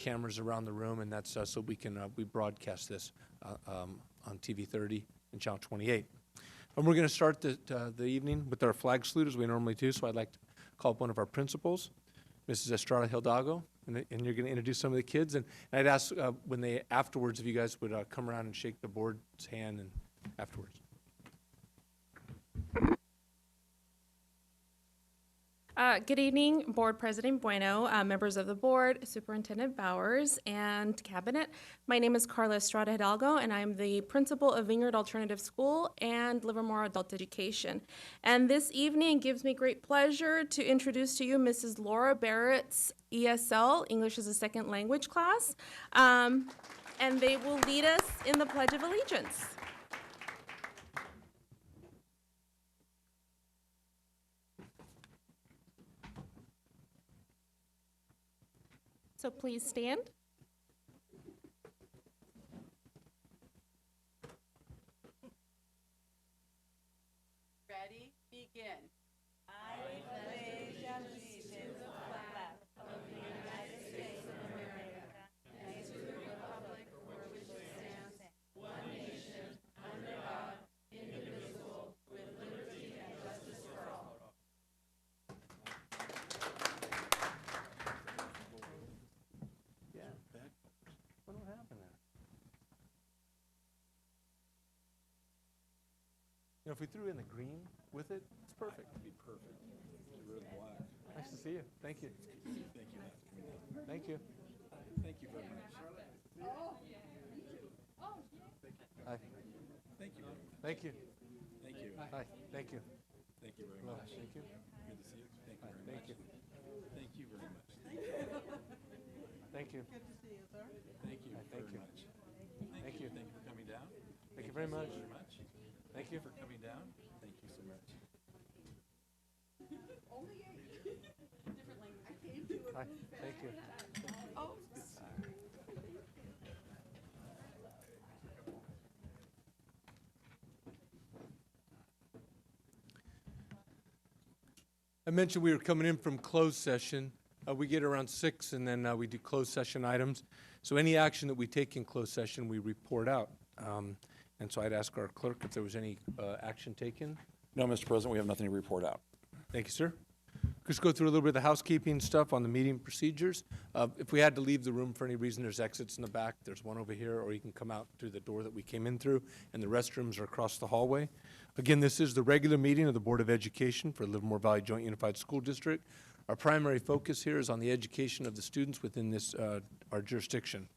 cameras around the room, and that's so we broadcast this on TV 30 and Channel 28. And we're going to start the evening with our flag salute as we normally do, so I'd like to call up one of our principals, Mrs. Estrada Hidalgo, and you're going to introduce some of the kids. And I'd ask when they, afterwards, if you guys would come around and shake the board's hand and afterwards. Good evening, Board President Bueno, members of the board, Superintendent Bowers, and Cabinet. My name is Carla Estrada Hidalgo, and I'm the principal of Vineyard Alternative School and Livermore Adult Education. And this evening gives me great pleasure to introduce to you Mrs. Laura Barrett's ESL, English as a Second Language class, and they will lead us in the Pledge of Allegiance. So please stand. Ready? Begin. I pledge allegiance to the flag of the United States of America and to the republic for which it stands, one nation, under God, indivisible, with liberty and justice for all. What happened there? You know, if we threw in the green with it, it's perfect. It'd be perfect. Red and black. Nice to see you. Thank you. Thank you. Thank you very much. Hi. Thank you very much. Thank you. Thank you. Hi. Thank you. Thank you very Hello. much. Thank you. Good to see you. Thank you Hi. very Thank much. you. Thank you very much. Thank you. Good to see you, sir. Thank you Hi, thank very you. much. Thank you. Thank you for coming down. Thank you very much. Very much. Thank you. for coming down. Thank you so much. Only 8. Different language. I came to it. Hi. Thank you. Oh. I mentioned we were coming in from closed session. We get around 6, and then we do closed session items. So any action that we take in closed session, we report out. And so I'd ask our clerk if there was any action taken. No, Mr. President, we have nothing to report out. Thank you, sir. Just go through a little bit of the housekeeping stuff on the meeting procedures. If we had to leave the room for any reason, there's exits in the back. There's one over here, or you can come out through the door that we came in through, and the restrooms are across the hallway. Again, this is the regular meeting of the Board of Education for Livermore Valley Joint Unified School District. Our primary focus here is on the education of the students within this our jurisdiction.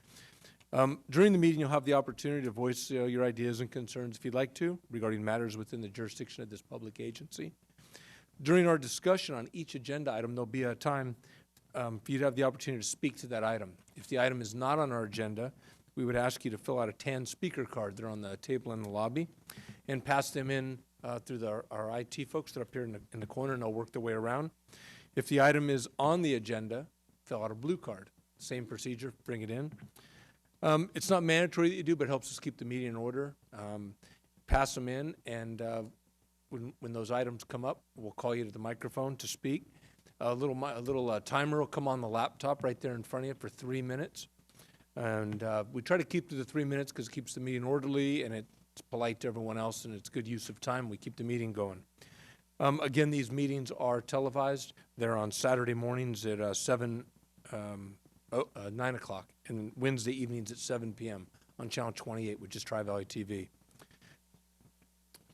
During the meeting, you'll have the opportunity to voice your ideas and concerns if you'd like to regarding matters within the jurisdiction of this public agency. During our discussion on each agenda item, there'll be a time for you to have the opportunity to speak to that item. If the item is not on our agenda, we would ask you to fill out a tan speaker card. They're on the table in the lobby, and pass them in through our IT folks that are up here in the corner, and they'll work their way around. If the item is on the agenda, fill out a blue card. Same procedure, bring it in. It's not mandatory that you do, but it helps us keep the meeting in order. Pass them in, and when those items come up, we'll call you to the microphone to speak. A little timer will come on the laptop right there in front of you for 3 minutes. And we try to keep to the 3 minutes because it keeps the meeting orderly, and it's polite to everyone else, and it's good use of time. We keep the meeting going. Again, these meetings are televised. They're on Saturday mornings at 9 o'clock, and Wednesday evenings at 7 p.m. on Channel 28, which is Tri-Valley TV.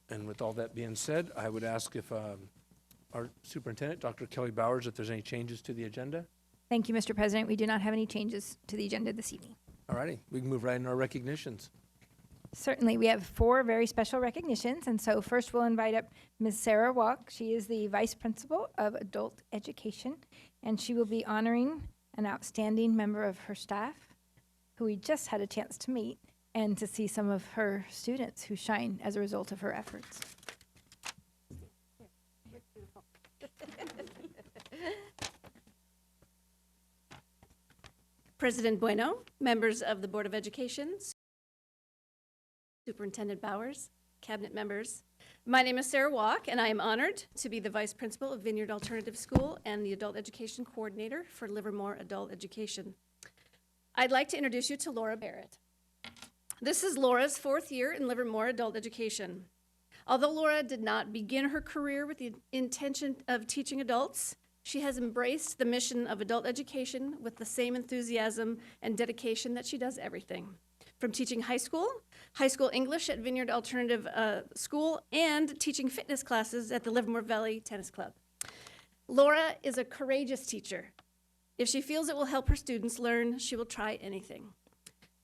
And with all that being said, I would ask if our superintendent, Dr. Kelly Bowers, if there's any changes to the agenda. Thank you, Mr. President. We do not have any changes to the agenda this evening. All righty, we can move right into our recognitions. Certainly, we have 4 very special recognitions, and so first we'll invite up Ms. Sarah Walk. She is the Vice Principal of Adult Education, and she will be honoring an outstanding member of her staff who we just had a chance to meet and to see some of her students who shine as a result of her efforts. President Bueno, members of the Board of Education, Superintendent Bowers, Cabinet members. My name is Sarah Walk, and I am honored to be the Vice Principal of Vineyard Alternative School and the Adult Education Coordinator for Livermore Adult Education. I'd like to introduce you to Laura Barrett. This is Laura's 4th year in Livermore adult education. Although Laura did not begin her career with the intention of teaching adults, she has embraced the mission of adult education with the same enthusiasm and dedication that she does everything. From teaching high school English at Vineyard Alternative School, and teaching fitness classes at the Livermore Valley Tennis Club. Laura is a courageous teacher. If she feels it will help her students learn, she will try anything.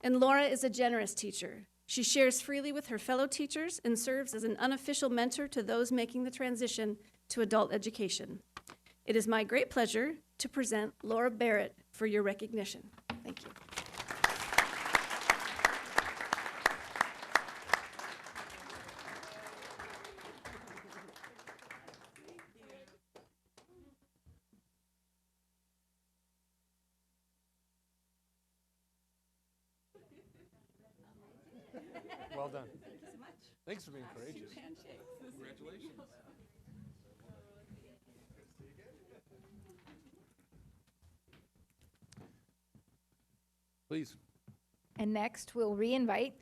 And Laura is a generous teacher. She shares freely with her fellow teachers and serves as an unofficial mentor to those making the transition to adult education. It is my great pleasure to present Laura Barrett for your recognition. Thank you. Well done. Thank you so much. Thanks for being courageous. Congratulations. Please. And next, we'll re-invite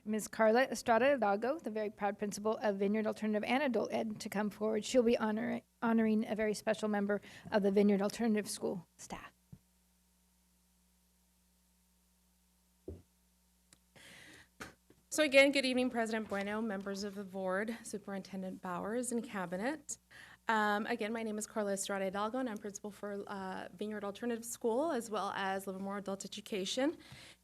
Ms. Carla Estrada Hidalgo, the very proud principal of Vineyard Alternative and Adult Ed, to come forward. She'll be honoring a very special member of the Vineyard Alternative School staff. So again, good evening, President Bueno, members of the board, Superintendent Bowers, and Cabinet. Again, my name is Carla Estrada Hidalgo, and I'm principal for Vineyard Alternative School, as well as Livermore Adult Education.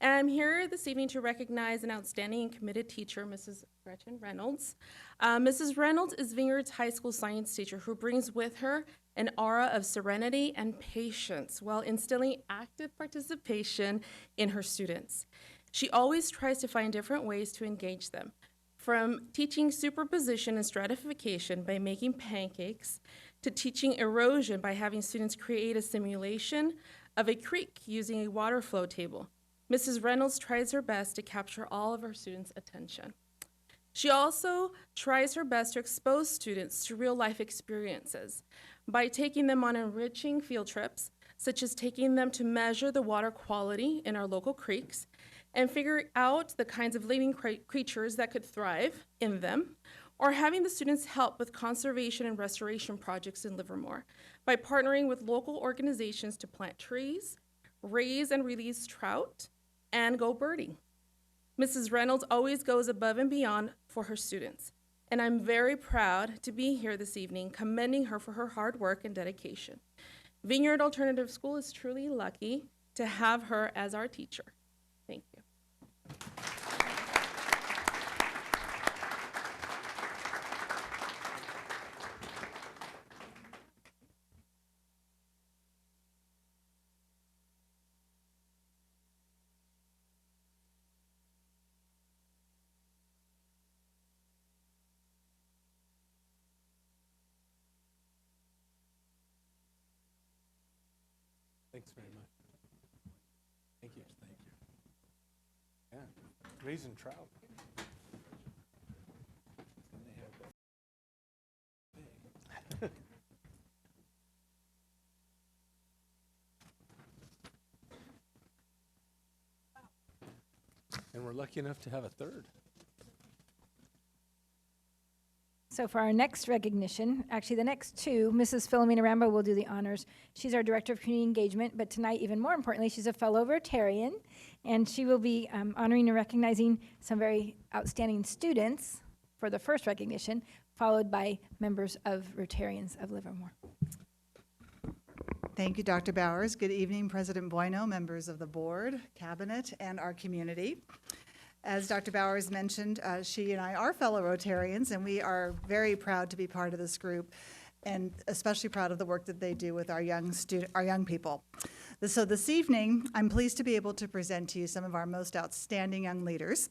And I'm here this evening to recognize an outstanding and committed teacher, Mrs. Gretchen Reynolds. Mrs. Reynolds is Vineyard's high school science teacher who brings with her an aura of serenity and patience while instilling active participation in her students. She always tries to find different ways to engage them, from teaching superposition and stratification by making pancakes, to teaching erosion by having students create a simulation of a creek using a water flow table. Mrs. Reynolds tries her best to capture all of her students' attention. She also tries her best to expose students to real-life experiences by taking them on enriching field trips, such as taking them to measure the water quality in our local creeks and figure out the kinds of living creatures that could thrive in them, or having the students help with conservation and restoration projects in Livermore by partnering with local organizations to plant trees, raise and release trout, and go birding. Mrs. Reynolds always goes above and beyond for her students, and I'm very proud to be here this evening commending her for her hard work and dedication. Vineyard Alternative School is truly lucky to have her as our teacher. Thank you. Thanks very much. Thank you. Thank you. Yeah, raising trout. And we're lucky enough to have a third. So for our next recognition, actually the next two, Mrs. Philomena Rambo will do the honors. She's our Director of Community Engagement, but tonight, even more importantly, she's a fellow Rotarian, and she will be honoring and recognizing some very outstanding students for the first recognition, followed by members of Rotarians of Livermore. Thank you, Dr. Bowers. Good evening, President Bueno, members of the board, cabinet, and our community. As Dr. Bowers mentioned, she and I are fellow Rotarians, and we are very proud to be part of this group, and especially proud of the work that they do with our young people. So this evening, I'm pleased to be able to present to you some of our most outstanding young leaders.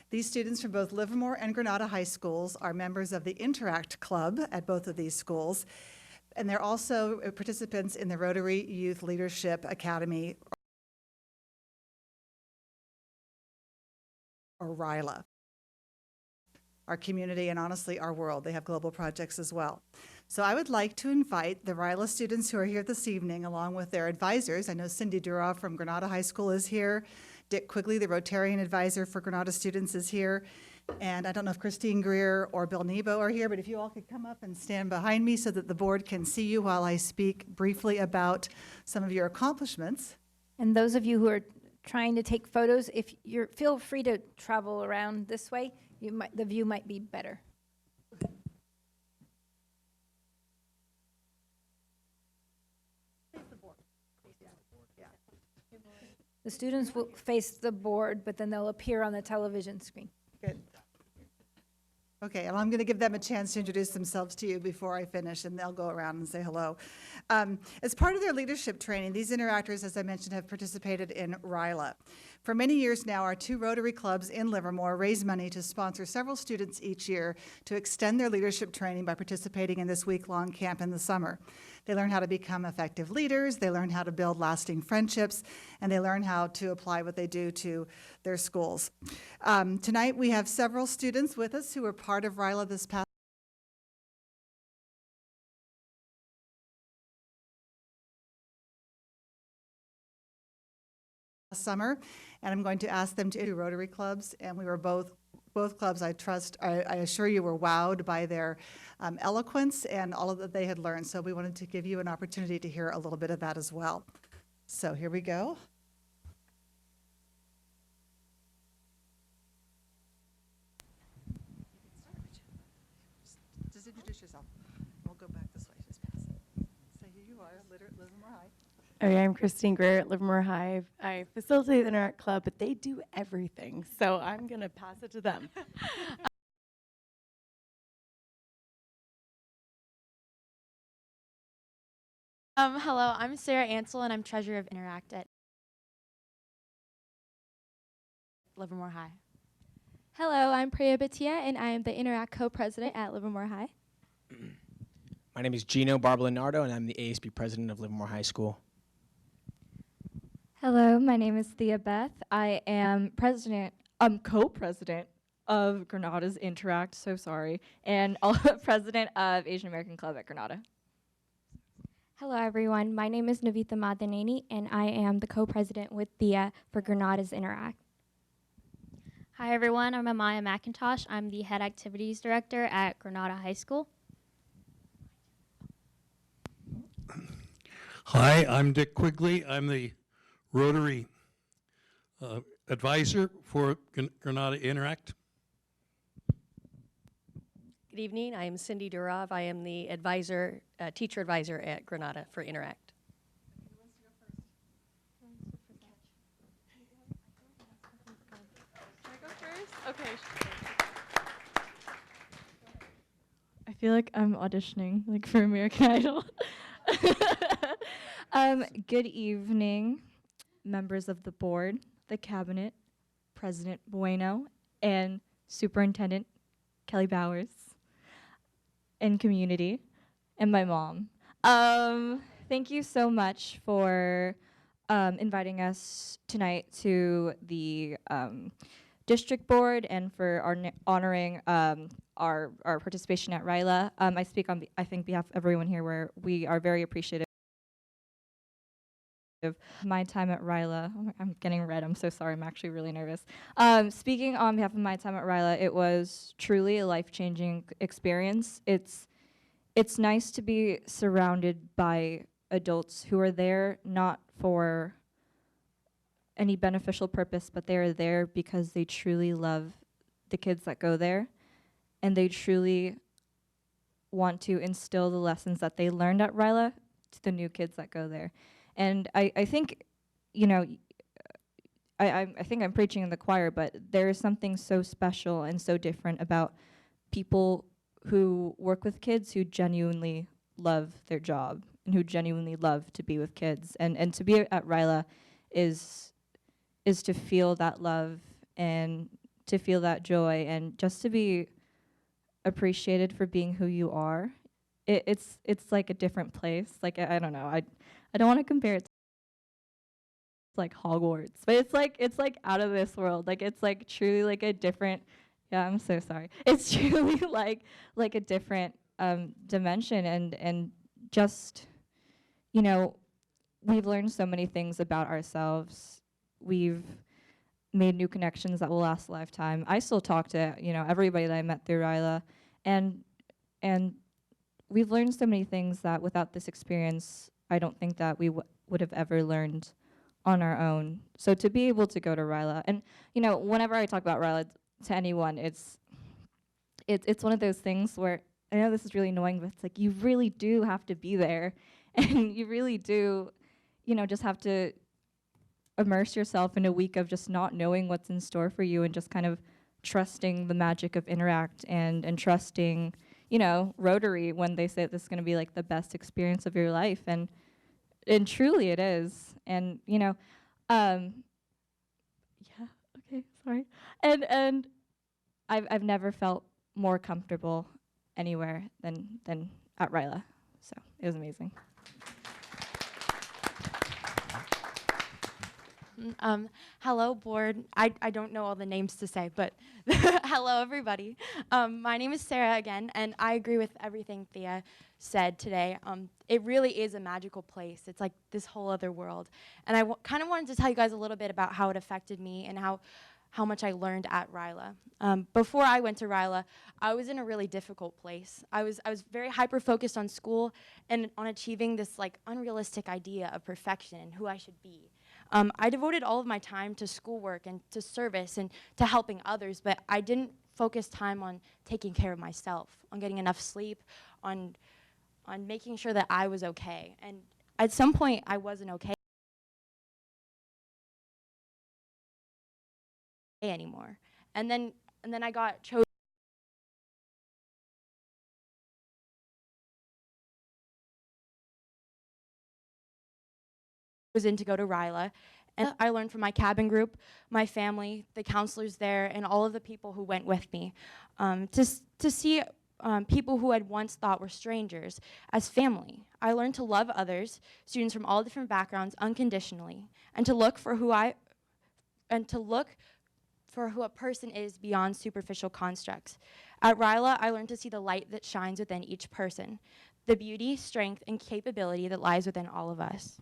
These students from both Livermore and Granada High Schools are members of the Interact Club at both of these schools, and they're also participants in the Rotary Youth Leadership Academy, or RYLA. Our community and honestly our world, they have global projects as well. So I would like to invite the RILA students who are here this evening, along with their advisors. I know Cindy Durov from Granada High School is here. Dick Quigley, the Rotarian advisor for Granada students, is here. And I don't know if Christine Greer or Bill Nebo are here, but if you all could come up and stand behind me so that the board can see you while I speak briefly about some of your accomplishments. And those of you who are trying to take photos, if you're, feel free to travel around this way. The view might be better. The students will face the board, but then they'll appear on the television screen. Good. Okay, and I'm going to give them a chance to introduce themselves to you before I finish, and they'll go around and say hello. As part of their leadership training, these interactors, as I mentioned, have participated in RILA. For many years now, our 2 Rotary clubs in Livermore raise money to sponsor several students each year to extend their leadership training by participating in this week-long camp in the summer. They learn how to become effective leaders, they learn how to build lasting friendships, and they learn how to apply what they do to their schools. Tonight, we have several students with us who were part of RILA this past summer, and I'm going to ask them to do Rotary clubs, and we were both clubs, I assure you, were wowed by their eloquence and all of that they had learned. So we wanted to give you an opportunity to hear a little bit of that as well. So here we go. Just introduce yourself. We'll go back this way. Just pass it. Say who you are. Livermore High. Okay, I'm Christine Greer at Livermore High. I facilitate the Interact Club, but they do everything, so I'm going to pass it to them. Hello, I'm Sarah Ansel, and I'm treasurer of Interact at Livermore High. Hello, I'm Priya Bhatia, and I am the Interact co-president at Livermore High. My name is Gino Barbalinardo, and I'm the ASB president of Livermore High School. Hello, my name is Thea Beth. I am co-president of Granada's Interact, so sorry, and president of Asian American Club at Granada. Hello, everyone. My name is Navitha Madanani, and I am the co-president with Thea for Granada's Interact. Hi, everyone. I'm Amaya McIntosh. I'm the head activities director at Granada High School. Hi, I'm Dick Quigley. I'm the Rotary advisor for Granada Interact. Good evening. I am Cindy Durov. I am the advisor, teacher advisor at Granada for Interact. Can I go first? Okay. I feel like I'm auditioning like for American Idol. Good evening, members of the board, the cabinet, President Bueno, and Superintendent Kelly Bowers, and community, and my mom. Thank you so much for inviting us tonight to the district board and for honoring our participation at RILA. I speak on I think behalf of everyone here where we are very appreciative of my time at RILA. Oh, I'm getting red, I'm so sorry, I'm actually really nervous. Speaking on behalf of my time at RILA, it was truly a life-changing experience. It's nice to be surrounded by adults who are there not for any beneficial purpose, but they are there because they truly love the kids that go there, and they truly want to instill the lessons that they learned at RILA to the new kids that go there. And I think, you know, I think I'm preaching in the choir, but there is something so special and so different about people who work with kids who genuinely love their job and who genuinely love to be with kids. And to be at RILA is to feel that love and to feel that joy and just to be appreciated for being who you are. It's like a different place. Like, I don't know. I don't want to compare it to like Hogwarts, but it's like out of this world. Like, it's like truly like a different, yeah, I'm so sorry. It's truly like a different dimension and just, you know, we've learned so many things about ourselves. We've made new connections that will last a lifetime. I still talk to, you know, everybody that I met through Ryla, and we've learned so many things that without this experience, I don't think that we would have ever learned on our own. So to be able to go to Ryla, and you know, whenever I talk about Ryla to anyone, it's one of those things where, I know this is really annoying, but it's like you really do have to be there, and you really do, you know, just have to immerse yourself in a week of just not knowing what's in store for you and just kind of trusting the magic of Interact and trusting, you know, Rotary when they say this is going to be like the best experience of your life, and truly it is. And you know, yeah, okay, sorry. And I've never felt more comfortable anywhere than at Ryla, so it was amazing. Hello, board. I don't know all the names to say, but hello, everybody. My name is Sarah again, and I agree with everything Thea said today. It really is a magical place. It's like this whole other world. And I kind of wanted to tell you guys a little bit about how it affected me and how much I learned at Ryla. Before I went to Ryla, I was in a really difficult place. I was very hyper-focused on school and on achieving this like unrealistic idea of perfection and who I should be. I devoted all of my time to schoolwork and to service and to helping others, but I didn't focus time on taking care of myself, on getting enough sleep, on making sure that I was okay. And at some point, I wasn't okay anymore. And then I got chosen to go to Ryla. And I learned from my cabin group, my family, the counselors there, and all of the people who went with me to see people who I'd once thought were strangers as family. I learned to love others, students from all different backgrounds, unconditionally, and to look for who a person is beyond superficial constructs. At Ryla, I learned to see the light that shines within each person, the beauty, strength, and capability that lies within all of us.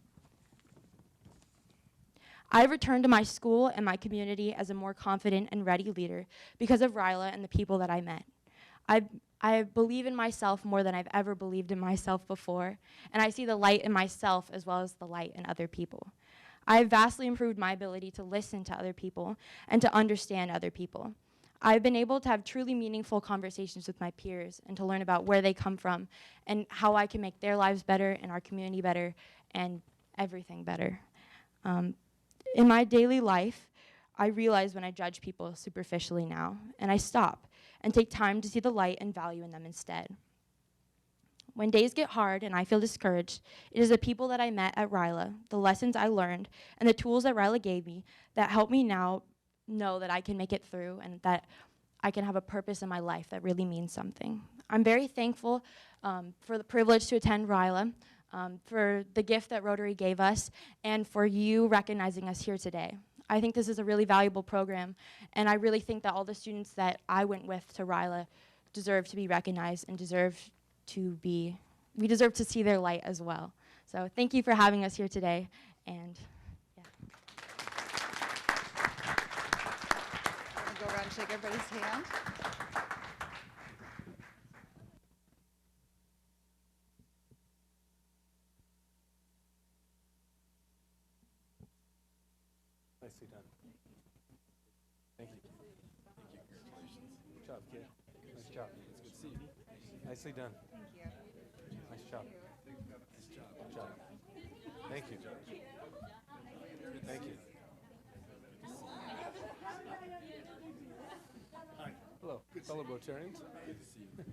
I returned to my school and my community as a more confident and ready leader because of Ryla and the people that I met. I believe in myself more than I've ever believed in myself before, and I see the light in myself as well as the light in other people. I have vastly improved my ability to listen to other people and to understand other people. I've been able to have truly meaningful conversations with my peers and to learn about where they come from and how I can make their lives better and our community better and everything better. In my daily life, I realize when I judge people superficially now, and I stop and take time to see the light and value in them instead. When days get hard and I feel discouraged, it is the people that I met at Ryla, the lessons I learned, and the tools that Ryla gave me that help me now know that I can make it through and that I can have a purpose in my life that really means something. I'm very thankful for the privilege to attend Ryla, for the gift that Rotary gave us, and for you recognizing us here today. I think this is a really valuable program, and I really think that all the students that I went with to Ryla deserve to be recognized and we deserve to see their light as well. So thank you for having us here today, and yeah. Go around and shake everybody's hand. Nicely done. Thank you. Good job, kid. Nice job. It's good to see you. Nicely done. Thank you. Nice job. Nice job. Good job. Thank you. Thank you. Hello, fellow Rotarians. Good to see you.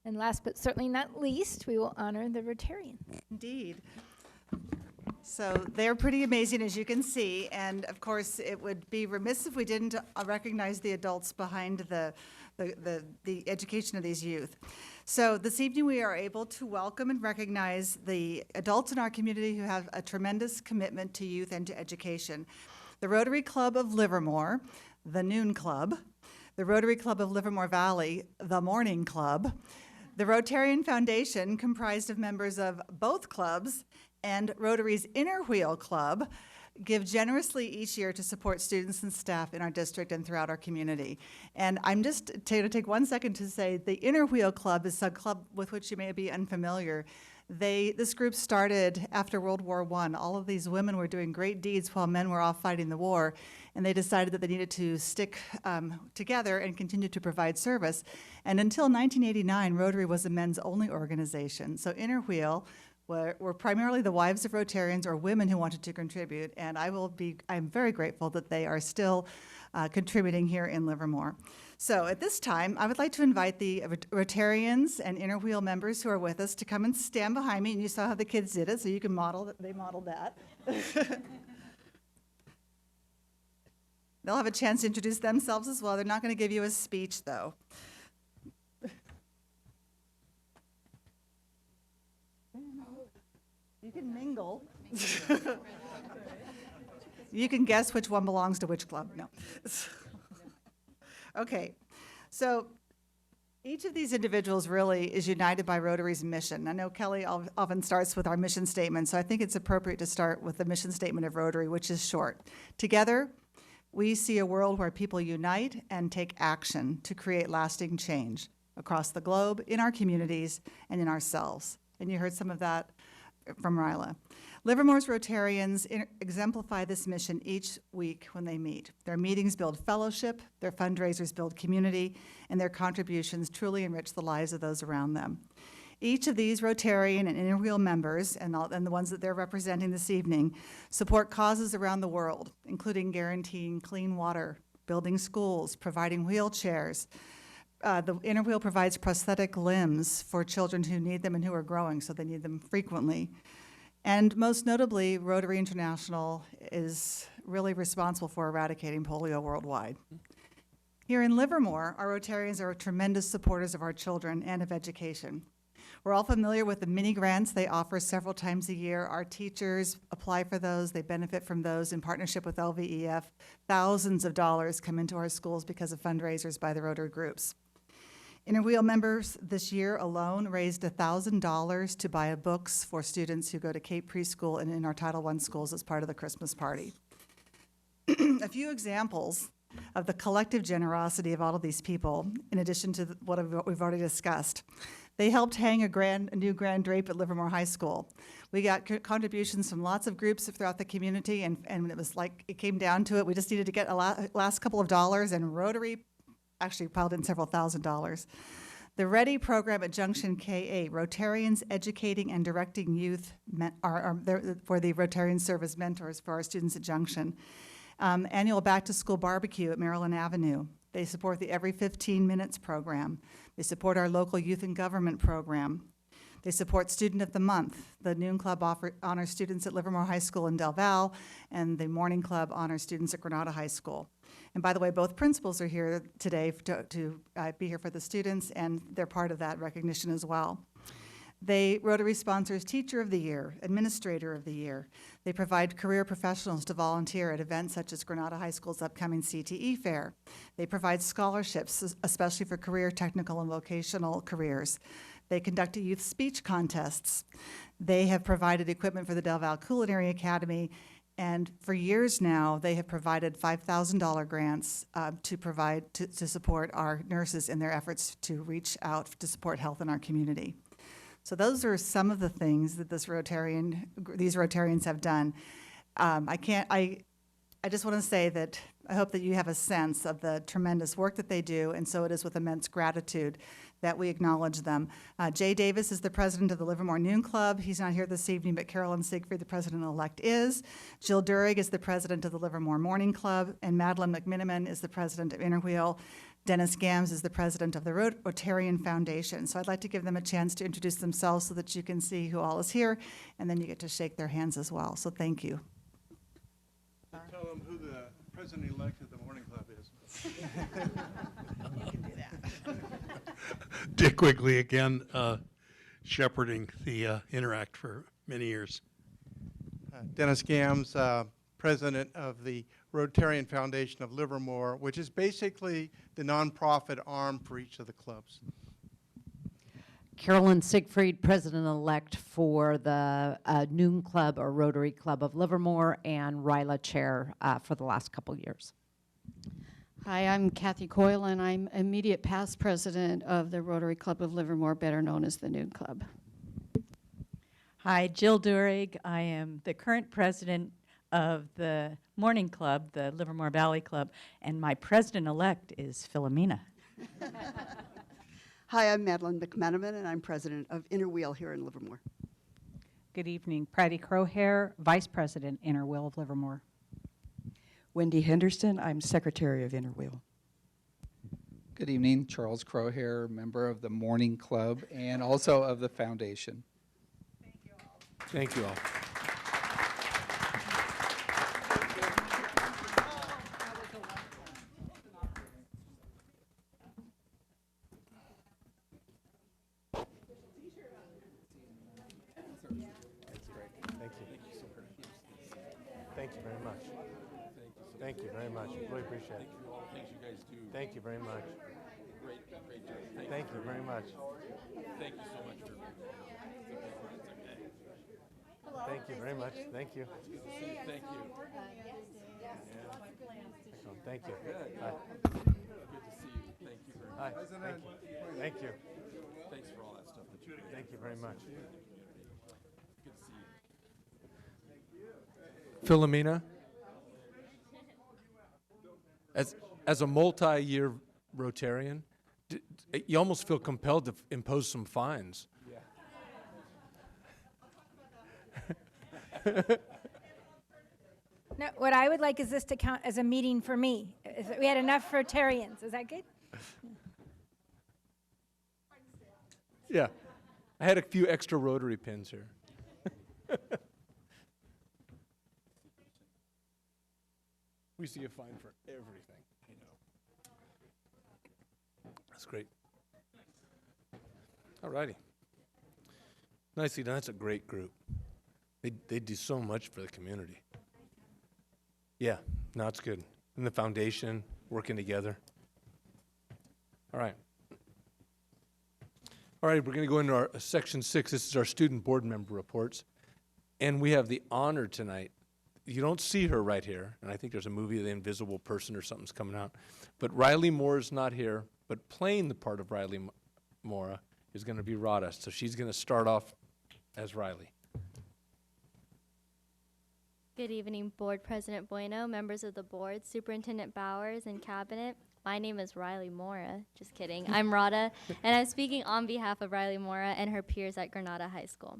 And last but certainly not least, we will honor the Rotarians. Indeed. So they're pretty amazing, as you can see, and of course, it would be remiss if we didn't recognize the adults behind the education of these youth. So this evening, we are able to welcome and recognize the adults in our community who have a tremendous commitment to youth and to education. The Rotary Club of Livermore, the Noon Club, the Rotary Club of Livermore Valley, the Morning Club, the Rotarian Foundation, comprised of members of both clubs, and Rotary's Inner Wheel Club, give generously each year to support students and staff in our district and throughout our community. And I'm just going to take 1 second to say the Inner Wheel Club is a club with which you may be unfamiliar. This group started after World War I. All of these women were doing great deeds while men were off fighting the war, and they decided that they needed to stick together and continue to provide service. And until 1989, Rotary was a men's only organization. So Inner Wheel were primarily the wives of Rotarians or women who wanted to contribute, and I'm very grateful that they are still contributing here in Livermore. So at this time, I would like to invite the Rotarians and Inner Wheel members who are with us to come and stand behind me, and you saw how the kids did it, so you can model, they modeled that. They'll have a chance to introduce themselves as well. They're not going to give you a speech, though. You can mingle. You can guess which one belongs to which club. No. Okay, so each of these individuals really is united by Rotary's mission. I know Kelly often starts with our mission statement, so I think it's appropriate to start with the mission statement of Rotary, which is short. Together, we see a world where people unite and take action to create lasting change across the globe, in our communities, and in ourselves. And you heard some of that from Ryla. Livermore's Rotarians exemplify this mission each week when they meet. Their meetings build fellowship, their fundraisers build community, and their contributions truly enrich the lives of those around them. Each of these Rotarian and Inner Wheel members, and the ones that they're representing this evening, support causes around the world, including guaranteeing clean water, building schools, providing wheelchairs. The Inner Wheel provides prosthetic limbs for children who need them and who are growing, so they need them frequently. And most notably, Rotary International is really responsible for eradicating polio worldwide. Here in Livermore, our Rotarians are tremendous supporters of our children and of education. We're all familiar with the mini grants they offer several times a year. Our teachers apply for those. They benefit from those in partnership with LVEF. Thousands of dollars come into our schools because of fundraisers by the Rotary groups. Inner Wheel members this year alone raised $1,000 to buy books for students who go to Cape Preschool and in our Title I schools as part of the Christmas party. A few examples of the collective generosity of all of these people, in addition to what we've already discussed. They helped hang a new grand drape at Livermore High School. We got contributions from lots of groups throughout the community, and it was like it came down to it. We just needed to get a last couple of dollars, and Rotary actually piled in several $1,000s. The READY program at Junction K8, Rotarians educating and directing youth are there for the Rotarian Service Mentors for our students at Junction. Annual back-to-school barbecue at Maryland Avenue. They support the Every 15 Minutes program. They support our local youth and government program. They support Student of the Month. The Noon Club honors students at Livermore High School in Del Val, and the Morning Club honors students at Granada High School. And by the way, both principals are here today to be here for the students, and they're part of that recognition as well. Rotary sponsors Teacher of the Year, Administrator of the Year. They provide career professionals to volunteer at events such as Granada High School's upcoming CTE Fair. They provide scholarships, especially for career, technical, and vocational careers. They conduct youth speech contests. They have provided equipment for the Del Val Culinary Academy, and for years now, they have provided $5,000 grants to support our nurses in their efforts to reach out to support health in our community. So those are some of the things that these Rotarians have done. I just want to say that I hope that you have a sense of the tremendous work that they do, and so it is with immense gratitude that we acknowledge them. Jay Davis is the president of the Livermore Noon Club. He's not here this evening, but Carolyn Siegfried, the president-elect, is. Jill Durig is the president of the Livermore Morning Club, and Madeline McMiniman is the president of Inner Wheel. Dennis Gams is the president of the Rotarian Foundation. So I'd like to give them a chance to introduce themselves so that you can see who all is here, and then you get to shake their hands as well. So thank you. Tell them who the president-elect of the Morning Club is. You can do that. Dick Quigley again, shepherding the Interact for many years. Dennis Gams, president of the Rotarian Foundation of Livermore, which is basically the nonprofit arm for each of the clubs. Carolyn Siegfried, president-elect for the Noon Club or Rotary Club of Livermore, and RILA chair for the last couple years. Hi, I'm Kathy Coyle, and I'm immediate past president of the Rotary Club of Livermore, better known as the Noon Club. Hi, Jill Durig. I am the current president of the Morning Club, the Livermore Valley Club, and my president-elect is Philomena. Hi, I'm Madeline McMenamin, and I'm president of Inner Wheel here in Livermore. Good evening. Patty Crowhair, vice president, Inner Wheel of Livermore. Wendy Henderson, I'm secretary of Inner Wheel. Good evening. Charles Crowhair, member of the Morning Club and also of the foundation. Thank you all. Thank you very much. Thank you very much. Really appreciate it. Thank you for all the things you guys do. Thank you very much. Great job. Thank you very much. Thank you so much for Thank you very much. Thank you. Thank you. Excellent. Thank you. Good. Bye. Good to see you. Thank you very Hi. much. Thank you. Thank you. Thanks for all that stuff that you do. Thank you very much. Good to see you. Philomena, as a multi-year Rotarian, you almost feel compelled to impose some fines. No, what I would like is this to count as a meeting for me. We had enough Rotarians. Is that good? Yeah. I had a few extra Rotary pins here. We see a fine for everything. I know. That's great. All righty. Nicely done. That's a great group. They do so much for the community. Yeah, no, it's good. And the foundation, working together. All right. All right, we're going to go into our section 6. This is our student board member reports. And we have the honor tonight. You don't see her right here, and I think there's a movie, The Invisible Person or something's coming out. But Riley Moore is not here, but playing the part of Riley Mora is going to be Rada. So she's going to start off as Riley. Good evening, Board President Bueno, members of the board, Superintendent Bowers, and Cabinet. My name is Riley Mora. Just kidding. I'm Rada, and I'm speaking on behalf of Riley Mora and her peers at Granada High School.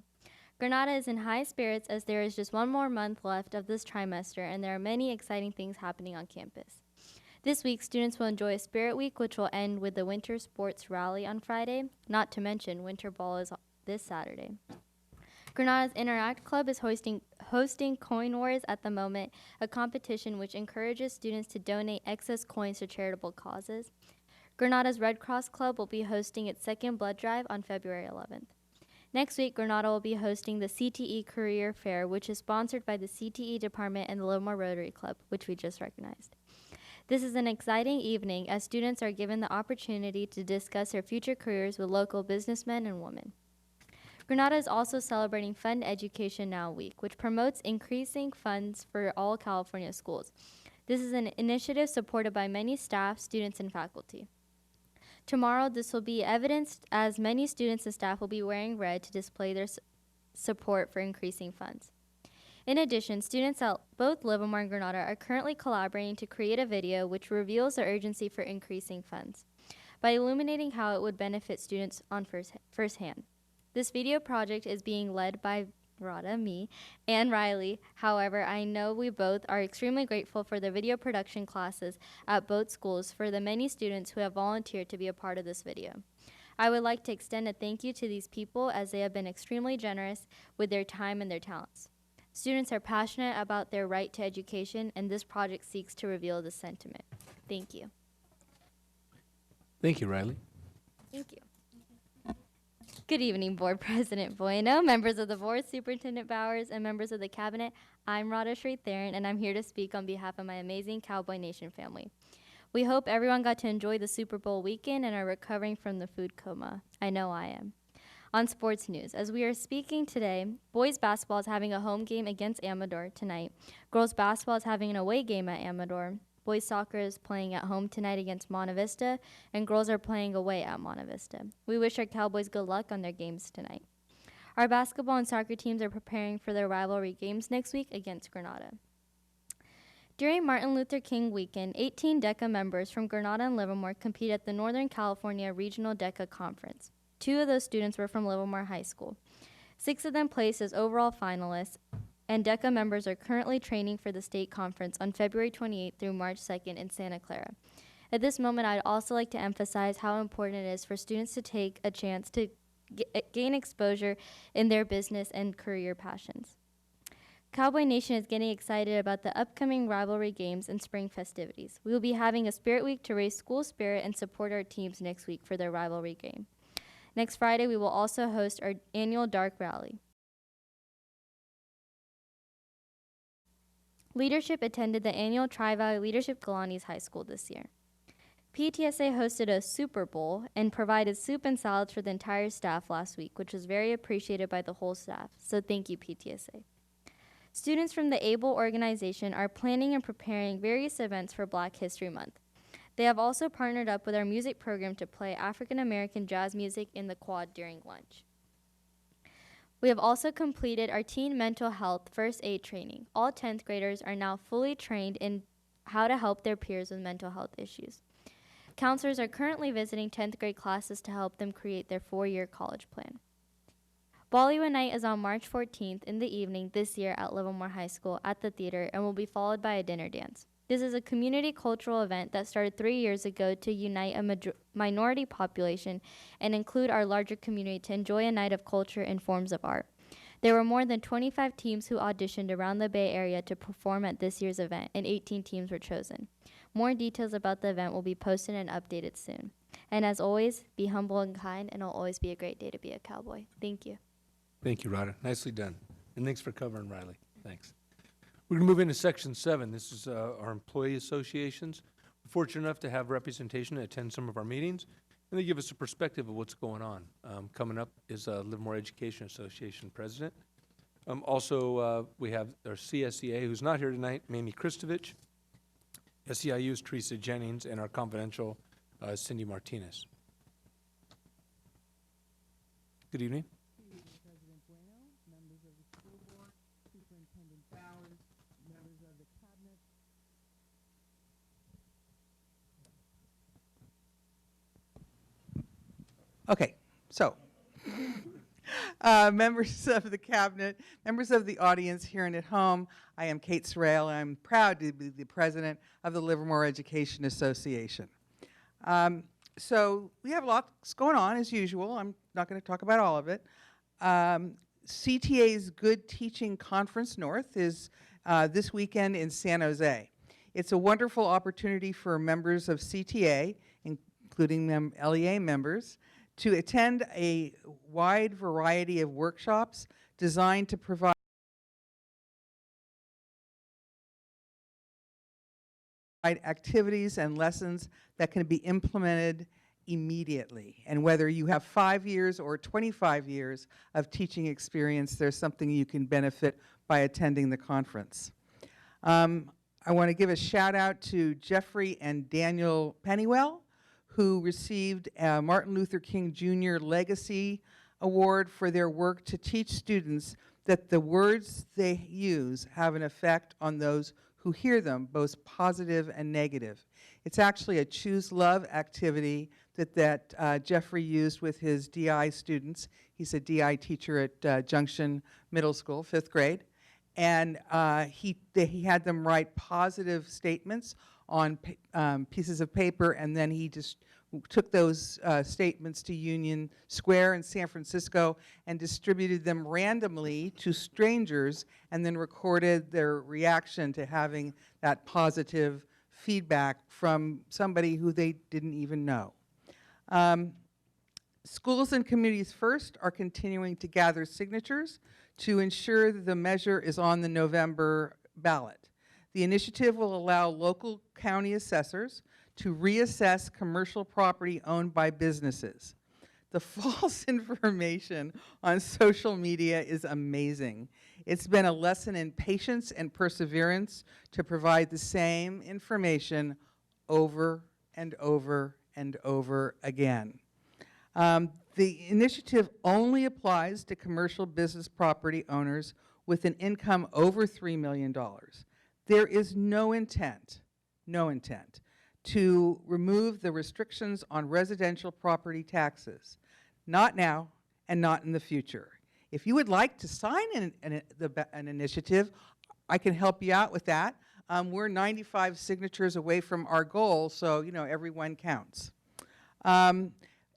Granada is in high spirits as there is just one more month left of this trimester, and there are many exciting things happening on campus. This week, students will enjoy a Spirit Week, which will end with the Winter Sports Rally on Friday, not to mention Winter Ball is this Saturday. Granada's Interact Club is hosting Coin Wars at the moment, a competition which encourages students to donate excess coins to charitable causes. Granada's Red Cross Club will be hosting its second blood drive on February 11th. Next week, Granada will be hosting the CTE Career Fair, which is sponsored by the CTE Department and the Livermore Rotary Club, which we just recognized. This is an exciting evening as students are given the opportunity to discuss their future careers with local businessmen and women. Granada is also celebrating Fund Education Now Week, which promotes increasing funds for all California schools. This is an initiative supported by many staff, students, and faculty. Tomorrow, this will be evidenced as many students and staff will be wearing red to display their support for increasing funds. In addition, students at both Livermore and Granada are currently collaborating to create a video which reveals the urgency for increasing funds by illuminating how it would benefit students on firsthand. This video project is being led by Rada, me, and Riley. However, I know we both are extremely grateful for the video production classes at both schools for the many students who have volunteered to be a part of this video. I would like to extend a thank you to these people as they have been extremely generous with their time and their talents. Students are passionate about their right to education, and this project seeks to reveal this sentiment. Thank you. Thank you, Riley. Thank you. Good evening, Board President Bueno, members of the Board, Superintendent Bowers, and members of the Cabinet. I'm Radha Sreetharan, and I'm here to speak on behalf of my amazing Cowboy Nation family. We hope everyone got to enjoy the Super Bowl weekend and are recovering from the food coma. I know I am. On sports news, as we are speaking today, boys basketball is having a home game against Amador tonight. Girls basketball is having an away game at Amador. Boys soccer is playing at home tonight against Monte Vista, and girls are playing away at Monte Vista. We wish our Cowboys good luck on their games tonight. Our basketball and soccer teams are preparing for their rivalry games next week against Granada. During Martin Luther King weekend, 18 DECA members from Granada and Livermore competed at the Northern California Regional DECA Conference. 2 of those students were from Livermore High School. 6 of them placed as overall finalists, and DECA members are currently training for the state conference on February 28th through March 2nd in Santa Clara. At this moment, I'd also like to emphasize how important it is for students to take a chance to gain exposure in their business and career passions. Cowboy Nation is getting excited about the upcoming rivalry games and spring festivities. We will be having a Spirit Week to raise school spirit and support our teams next week for their rivalry game. Next Friday, we will also host our annual Dark Rally. Leadership attended the annual Tri-Valley Leadership Galani's High School this year. PTSA hosted a Super Bowl and provided soup and salads for the entire staff last week, which was very appreciated by the whole staff, so thank you, PTSA. Students from the ABLE organization are planning and preparing various events for Black History Month. They have also partnered up with our music program to play African American jazz music in the quad during lunch. We have also completed our teen mental health first aid training. All 10th graders are now fully trained in how to help their peers with mental health issues. Counselors are currently visiting 10th grade classes to help them create their 4-year college plan. Bollywood Night is on March 14th in the evening this year at Livermore High School at the theater and will be followed by a dinner dance. This is a community cultural event that started 3 years ago to unite a minority population and include our larger community to enjoy a night of culture and forms of art. There were more than 25 teams who auditioned around the Bay Area to perform at this year's event, and 18 teams were chosen. More details about the event will be posted and updated soon. And as always, be humble and kind, and it'll always be a great day to be a cowboy. Thank you. Thank you, Radha. Nicely done. And thanks for covering, Riley. Thanks. We're going to move into Section 7. This is our employee associations. We're fortunate enough to have representation and attend some of our meetings, and they give us a perspective of what's going on. Coming up is Livermore Education Association president. Also, we have our CSEA, who's not here tonight, Mamie Kristovich. SEIU's Teresa Jennings, and our confidential Cindy Martinez. Good evening. President Bueno, members of the school board, Superintendent Bowers, members of the cabinet. Okay, so members of the cabinet, members of the audience here and at home, I am Kate Sorrell. I'm proud to be the president of the Livermore Education Association. So we have lots going on as usual. I'm not going to talk about all of it. CTA's Good Teaching Conference North is this weekend in San Jose. It's a wonderful opportunity for members of CTA, including LEA members, to attend a wide variety of workshops designed to provide activities and lessons that can be implemented immediately. And whether you have 5 years or 25 years of teaching experience, there's something you can benefit by attending the conference. I want to give a shout out to Jeffrey and Daniel Pennywell, who received a Martin Luther King Jr. Legacy Award for their work to teach students that the words they use have an effect on those who hear them, both positive and negative. It's actually a Choose Love activity that Jeffrey used with his DI students. He's a DI teacher at Junction Middle School, 5th grade. And he had them write positive statements on pieces of paper, and then he just took those statements to Union Square in San Francisco and distributed them randomly to strangers, and then recorded their reaction to having that positive feedback from somebody who they didn't even know. Schools and Communities First are continuing to gather signatures to ensure that the measure is on the November ballot. The initiative will allow local county assessors to reassess commercial property owned by businesses. The false information on social media is amazing. It's been a lesson in patience and perseverance to provide the same information over and over and over again. The initiative only applies to commercial business property owners with an income over $3 million. There is no intent to remove the restrictions on residential property taxes. Not now and not in the future. If you would like to sign an initiative, I can help you out with that. We're 95 signatures away from our goal, so everyone counts.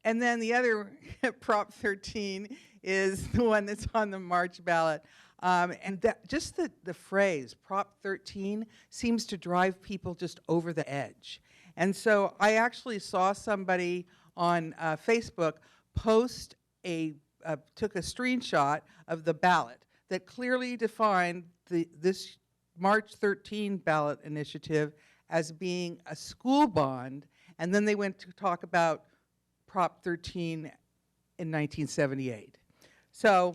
And then the other Prop 13 is the one that's on the March ballot. And that, just the phrase, Prop 13, seems to drive people just over the edge. And so I actually saw somebody on Facebook post took a screenshot of the ballot that clearly defined this March 13 ballot initiative as being a school bond, and then they went to talk about Prop 13 in 1978. So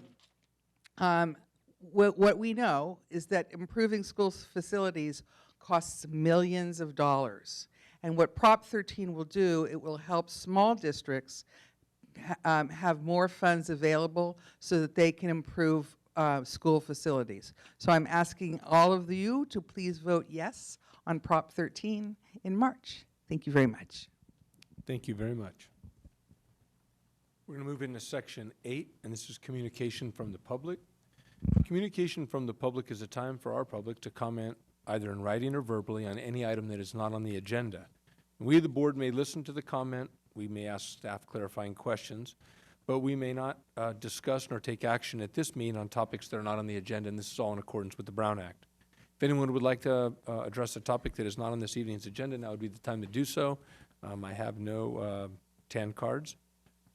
what we know is that improving school facilities costs millions of dollars. And what Prop 13 will do, it will help small districts have more funds available so that they can improve school facilities. So I'm asking all of you to please vote yes on Prop 13 in March. Thank you very much. Thank you very much. We're going to move into section 8, and this is communication from the public. Communication from the public is a time for our public to comment either in writing or verbally on any item that is not on the agenda. We, the board, may listen to the comment. We may ask staff clarifying questions, but we may not discuss nor take action at this meeting on topics that are not on the agenda, and this is all in accordance with the Brown Act. If anyone would like to address a topic that is not on this evening's agenda, now would be the time to do so. I have no tan cards,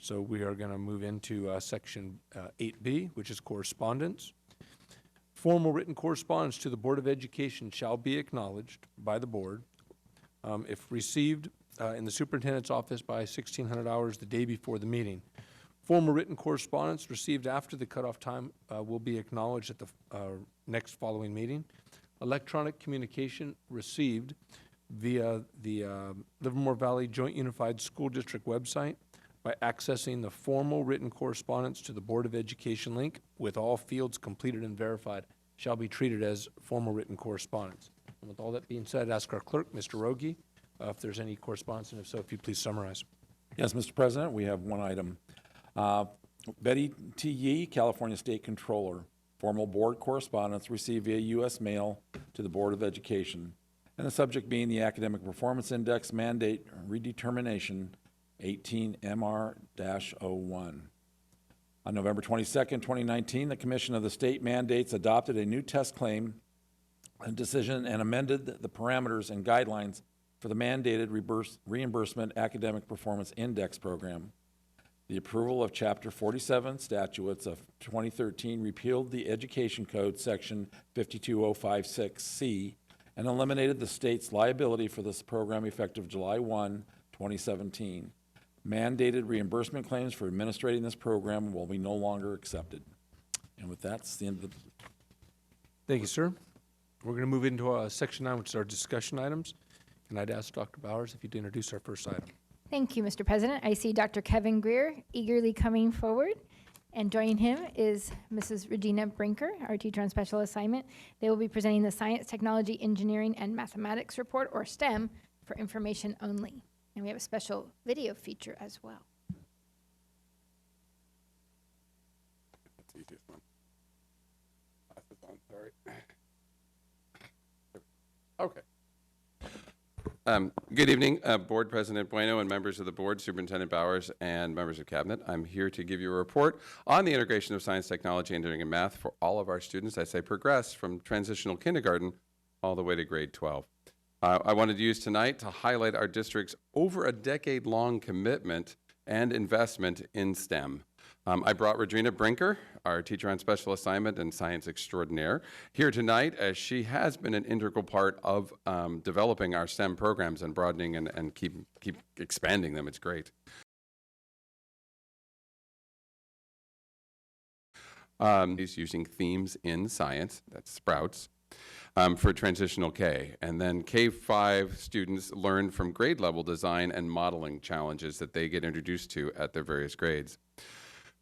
so we are going to move into section 8B, which is correspondence. Formal written correspondence to the Board of Education shall be acknowledged by the board if received in the superintendent's office by 1600 hours the day before the meeting. Formal written correspondence received after the cutoff time will be acknowledged at the next following meeting. Electronic communication received via the Livermore Valley Joint Unified School District website by accessing the formal written correspondence to the Board of Education link with all fields completed and verified shall be treated as formal written correspondence. And with all that being said, I'd ask our clerk, Mr. Rogie, if there's any correspondence, and if so, if you'd please summarize. Yes, Mr. President, we have one item. Betty T. Yee, California State Controller, formal board correspondence received via U.S. mail to the Board of Education, and the subject being the Academic Performance Index mandate redetermination 18 MR-01. On November 22nd, 2019, the Commission of the State Mandates adopted a new test claim decision and amended the parameters and guidelines for the mandated reimbursement Academic Performance Index program. The approval of Chapter 47 statutes of 2013 repealed the Education Code Section 52056C and eliminated the state's liability for this program effective July 1, 2017. Mandated reimbursement claims for administrating this program will be no longer accepted. And with that, that's the end of the... Thank you, sir. We're going to move into section 9, which is our discussion items. And I'd ask Dr. Bowers if you'd introduce our first item. Thank you, Mr. President. I see Dr. Kevin Greer eagerly coming forward. And joining him is Mrs. Regina Brinker, our teacher on special assignment. They will be presenting the Science, Technology, Engineering, and Mathematics Report, or STEM, for information only. And we have a special video feature as well. That's the easiest one. Pass this on, sorry. Okay. Good evening, Board President Bueno and members of the board, Superintendent Bowers, and members of Cabinet. I'm here to give you a report on the integration of science, technology, engineering, and math for all of our students as they progress from transitional kindergarten all the way to grade 12. I wanted to use tonight to highlight our district's over a decade-long commitment and investment in STEM. I brought Regina Brinker, our teacher on special assignment and science extraordinaire, here tonight as she has been an integral part of developing our STEM programs and broadening and keep expanding them. It's great. He's using themes in science, that's Sprouts, for transitional K. And then K-5 students learn from grade level design and modeling challenges that they get introduced to at their various grades.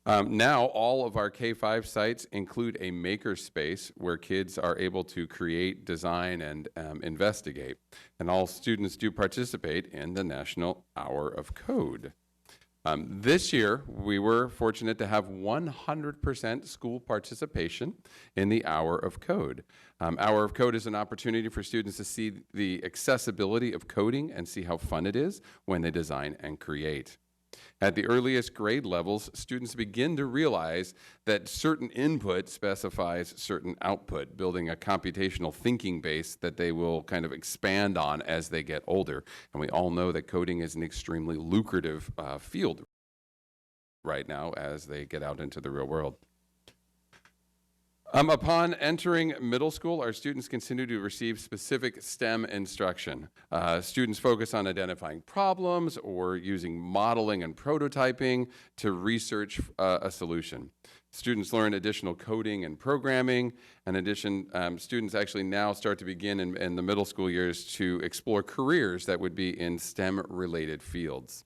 Now, all of our K-5 sites include a maker space where kids are able to create, design, and investigate. And all students do participate in the National Hour of Code. This year, we were fortunate to have 100% school participation in the Hour of Code. Hour of Code is an opportunity for students to see the accessibility of coding and see how fun it is when they design and create. At the earliest grade levels, students begin to realize that certain input specifies certain output, building a computational thinking base that they will kind of expand on as they get older. And we all know that coding is an extremely lucrative field right now as they get out into the real world. Upon entering middle school, our students continue to receive specific STEM instruction. Students focus on identifying problems or using modeling and prototyping to research a solution. Students learn additional coding and programming. In addition, students actually now start to begin in the middle school years to explore careers that would be in STEM-related fields.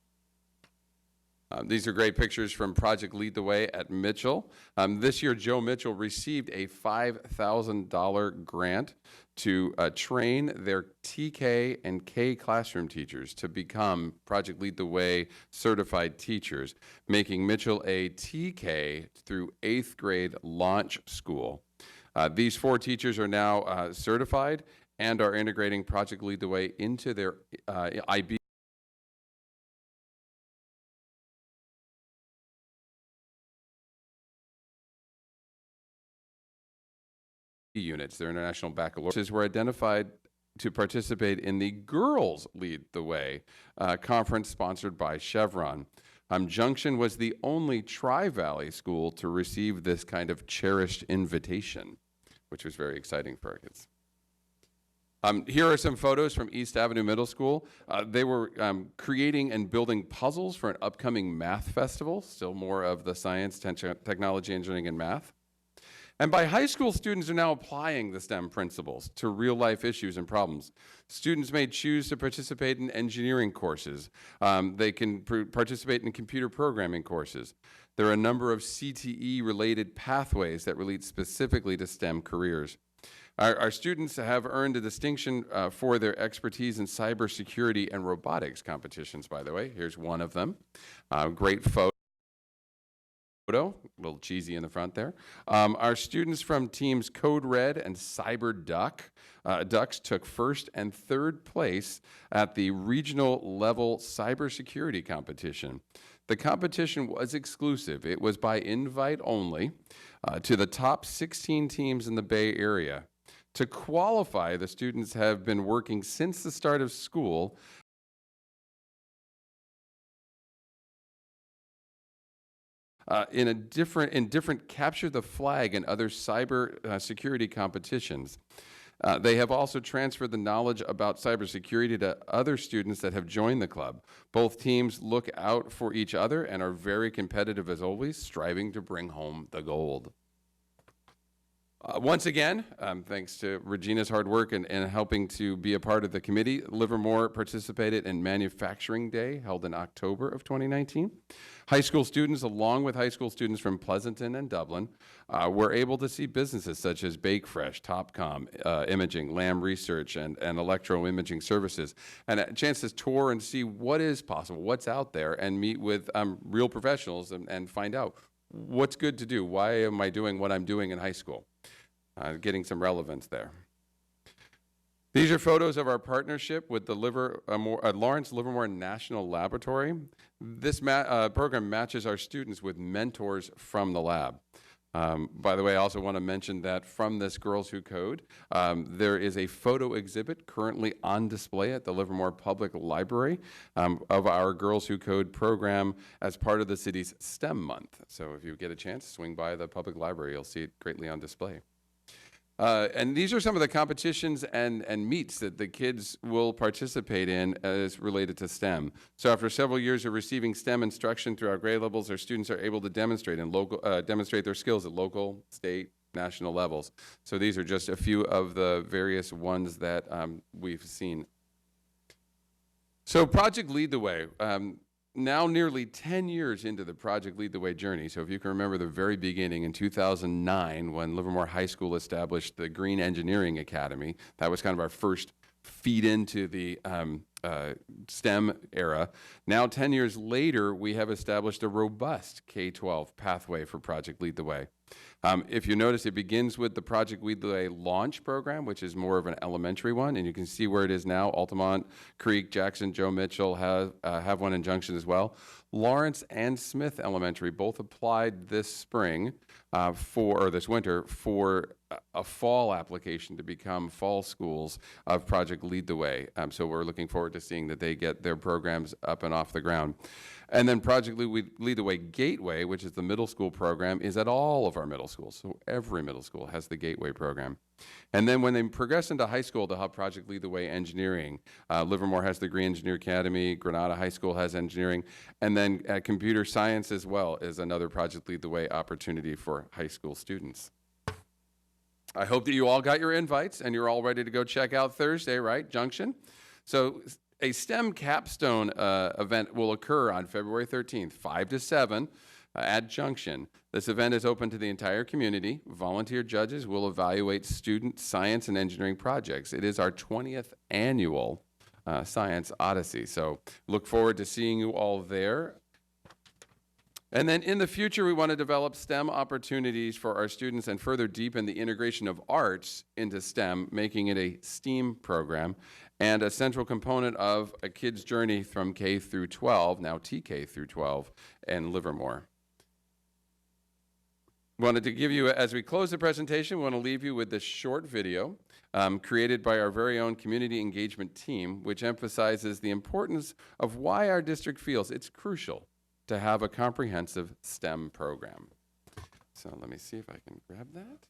These are great pictures from Project Lead the Way at Mitchell. This year, Joe Mitchell received a $5,000 grant to train their TK and K classroom teachers to become Project Lead the Way certified teachers, making Mitchell a TK through 8th grade launch school. These 4 teachers are now certified and are integrating Project Lead the Way into their IB units. Their international baccalaureates were identified to participate in the Girls Lead the Way conference sponsored by Chevron. Junction was the only Tri-Valley school to receive this kind of cherished invitation, which was very exciting for our kids. Here are some photos from East Avenue Middle School. They were creating and building puzzles for an upcoming math festival, still more of the science, technology, engineering, and math. And by high school, students are now applying the STEM principles to real-life issues and problems. Students may choose to participate in engineering courses. They can participate in computer programming courses. There are a number of CTE-related pathways that relate specifically to STEM careers. Our students have earned a distinction for their expertise in cybersecurity and robotics competitions, by the way. Here's one of them. Great photo. A little cheesy in the front there. Our students from teams Code Red and Cyber Ducks took 1st and 3rd place at the regional level cybersecurity competition. The competition was exclusive. It was by invite only to the top 16 teams in the Bay Area. To qualify, the students have been working since the start of school in different capture the flag and other cyber security competitions. They have also transferred the knowledge about cybersecurity to other students that have joined the club. Both teams look out for each other and are very competitive as always, striving to bring home the gold. Once again, thanks to Regina's hard work and helping to be a part of the committee, Livermore participated in Manufacturing Day, held in October of 2019. High school students, along with high school students from Pleasanton and Dublin, were able to see businesses such as Bakefresh, Topcom, Imaging, Lamb Research, and Electroimaging Services, and a chance to tour and see what is possible, what's out there, and meet with real professionals and find out what's good to do. Why am I doing what I'm doing in high school? Getting some relevance there. These are photos of our partnership with the Lawrence Livermore National Laboratory. This program matches our students with mentors from the lab. By the way, I also want to mention that from this Girls Who Code, there is a photo exhibit currently on display at the Livermore Public Library of our Girls Who Code program as part of the city's STEM month. So if you get a chance, swing by the public library. You'll see it greatly on display. And these are some of the competitions and meets that the kids will participate in as related to STEM. So after several years of receiving STEM instruction through our grade levels, our students are able to demonstrate their skills at local, state, national levels. So these are just a few of the various ones that we've seen. So Project Lead the Way. Now nearly 10 years into the Project Lead the Way journey, so if you can remember the very beginning in 2009 when Livermore High School established the Green Engineering Academy, that was kind of our first feed into the STEM era. Now 10 years later, we have established a robust K-12 pathway for Project Lead the Way. If you notice, it begins with the Project Lead the Way launch program, which is more of an elementary one, and you can see where it is now. Altamont, Creek, Jackson, Joe Mitchell have one in Junction as well. Lawrence and Smith Elementary both applied this spring or this winter for a fall application to become fall schools of Project Lead the Way. So we're looking forward to seeing that they get their programs up and off the ground. And then Project Lead the Way Gateway, which is the middle school program, is at all of our middle schools. So every middle school has the Gateway program. And then when they progress into high school, they'll have Project Lead the Way Engineering. Livermore has the Green Engineer Academy. Granada High School has engineering. And then computer science as well is another Project Lead the Way opportunity for high school students. I hope that you all got your invites and you're all ready to go check out Thursday, right? Junction. So a STEM capstone event will occur on February 13th, 5 to 7 at Junction. This event is open to the entire community. Volunteer judges will evaluate student science and engineering projects. It is our 20th annual Science Odyssey. So look forward to seeing you all there. And then in the future, we want to develop STEM opportunities for our students and further deepen the integration of arts into STEM, making it a STEAM program and a central component of a kid's journey from K through 12, now TK through 12, in Livermore. Wanted to give you, as we close the presentation, we want to leave you with this short video created by our very own community engagement team, which emphasizes the importance of why our district feels it's crucial to have a comprehensive STEM program. So let me see if I can grab that.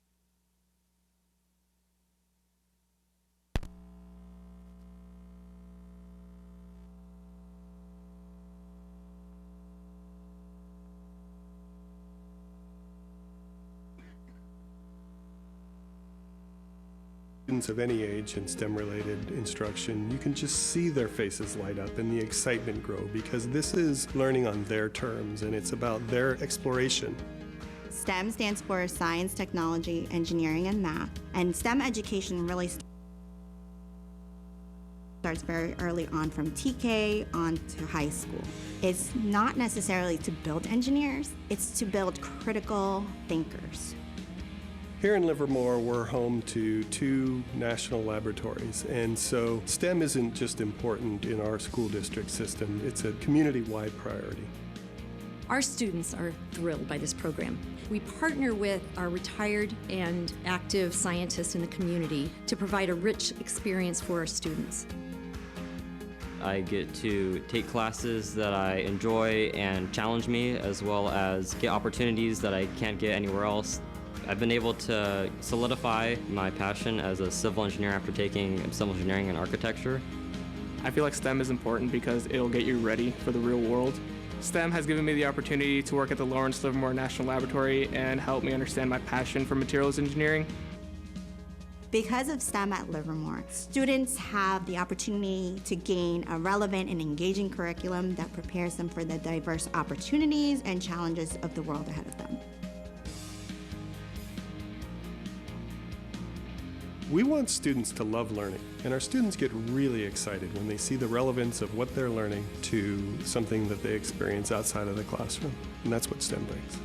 Students of any age in STEM-related instruction, you can just see their faces light up and the excitement grow because this is learning on their terms and it's about their exploration. STEM stands for science, technology, engineering, and math. And STEM education really starts very early on from TK on to high school. It's not necessarily to build engineers, it's to build critical thinkers. Here in Livermore, we're home to 2 national laboratories, and so STEM isn't just important in our school district system, it's a community-wide priority. Our students are thrilled by this program. We partner with our retired and active scientists in the community to provide a rich experience for our students. I get to take classes that I enjoy and challenge me, as well as get opportunities that I can't get anywhere else. I've been able to solidify my passion as a civil engineer after taking civil engineering and architecture. I feel like STEM is important because it'll get you ready for the real world. STEM has given me the opportunity to work at the Lawrence Livermore National Laboratory and help me understand my passion for materials engineering. Because of STEM at Livermore, students have the opportunity to gain a relevant and engaging curriculum that prepares them for the diverse opportunities and challenges of the world ahead of them. We want students to love learning, and our students get really excited when they see the relevance of what they're learning to something that they experience outside of the classroom, and that's what STEM brings.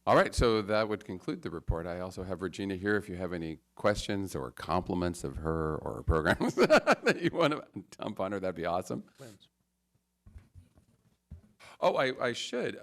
All All right, so that would conclude the report. I also have Regina here if you have any questions or compliments of her or her programs that you want to dump on her, that'd be awesome. Oh, I should.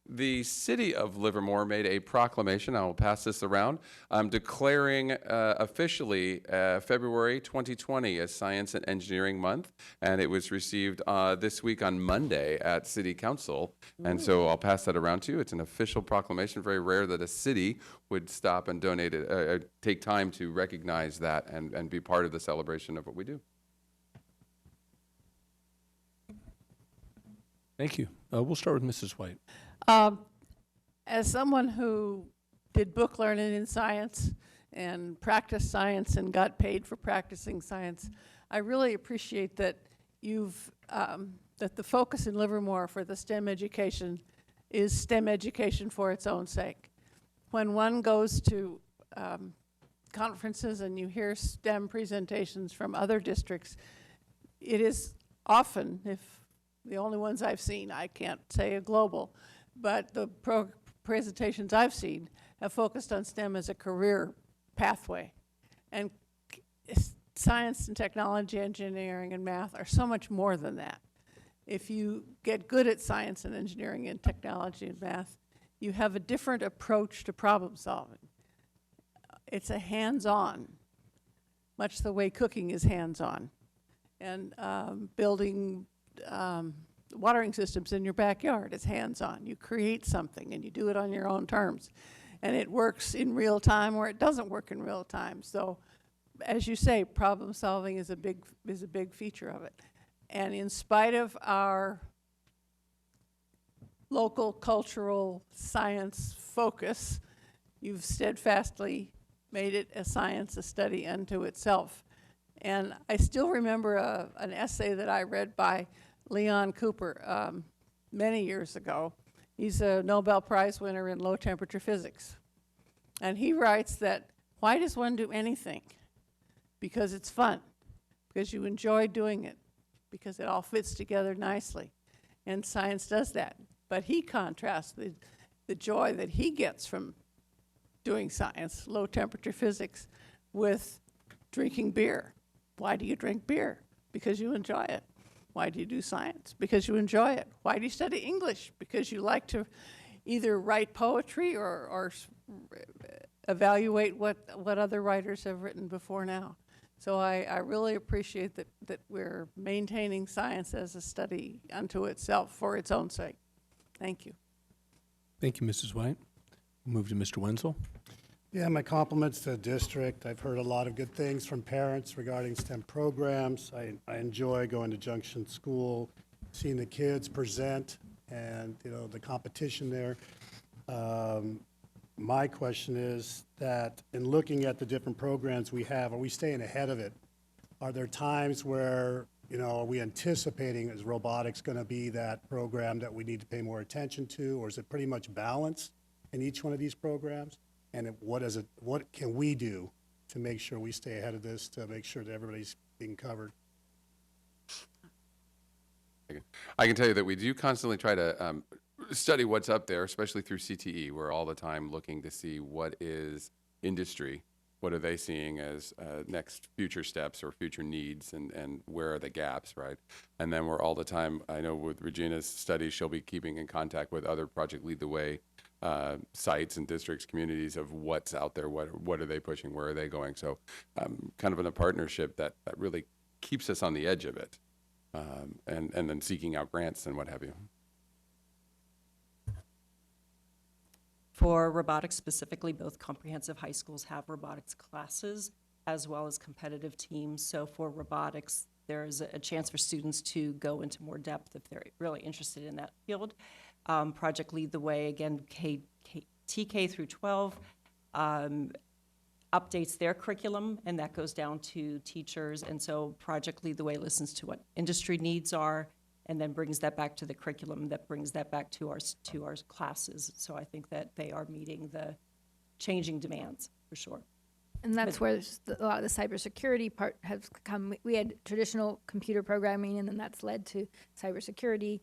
The city of Livermore made a proclamation, I will pass this around, declaring officially February 2020 as Science and Engineering Month, and it was received this week on Monday at City Council, and so I'll pass that around to you. It's an official proclamation, very rare that a city would stop and donate it, take time to recognize that and be part of the celebration of what we do. Thank you. We'll start with Mrs. White. As someone who did book learning in science and practiced science and got paid for practicing science, I really appreciate that that the focus in Livermore for the STEM education is STEM education for its own sake. When one goes to conferences and you hear STEM presentations from other districts, it is often, if the only ones I've seen, I can't say a global, but the presentations I've seen have focused on STEM as a career pathway. And science and technology, engineering and math are so much more than that. If you get good at science and engineering and technology and math, you have a different approach to problem solving. It's a hands-on, much the way cooking is hands-on. And building watering systems in your backyard is hands-on. You create something and you do it on your own terms. And it works in real time or it doesn't work in real time. So as you say, problem solving is a big feature of it. And in spite of our local cultural science focus, you've steadfastly made it a science, a study unto itself. And I still remember an essay that I read by Leon Cooper many years ago. He's a Nobel Prize winner in low temperature physics. And he writes that, why does one do anything? Because it's fun, because you enjoy doing it, because it all fits together nicely. And science does that. But he contrasts the joy that he gets from doing science, low temperature physics, with drinking beer. Why do you drink beer? Because you enjoy it. Why do you do science? Because you enjoy it. Why do you study English? Because you like to either write poetry or evaluate what other writers have written before now. So I really appreciate that we're maintaining science as a study unto itself for its own sake. Thank you. Thank you, Mrs. White. We'll move to Mr. Wenzel. Yeah, my compliments to the district. I've heard a lot of good things from parents regarding STEM programs. I enjoy going to Junction School, seeing the kids present and, you know, the competition there. My question is that in looking at the different programs we have, are we staying ahead of it? Are there times where, you know, are we anticipating, is robotics going to be that program that we need to pay more attention to, or is it pretty much balanced in each one of these programs? And what can we do to make sure we stay ahead of this, to make sure that everybody's being covered? I can tell you that we do constantly try to study what's up there, especially through CTE. We're all the time looking to see what is industry, what are they seeing as next future steps or future needs, and where are the gaps, right? And then we're all the time, I know with Regina's study, she'll be keeping in contact with other Project Lead the Way sites and districts, communities of what's out there, what are they pushing, where are they going? So kind of in a partnership that really keeps us on the edge of it, and then seeking out grants and what have you. For robotics specifically, both comprehensive high schools have robotics classes as well as competitive teams. So for robotics, there's a chance for students to go into more depth if they're really interested in that field. Project Lead the Way, again, TK through 12, updates their curriculum, and that goes down to teachers. And so Project Lead the Way listens to what industry needs are, and then brings that back to the curriculum, that brings that back to our classes. So I think that they are meeting the changing demands, for sure. And that's where a lot of the cybersecurity part has come. We had traditional computer programming, and then that's led to cybersecurity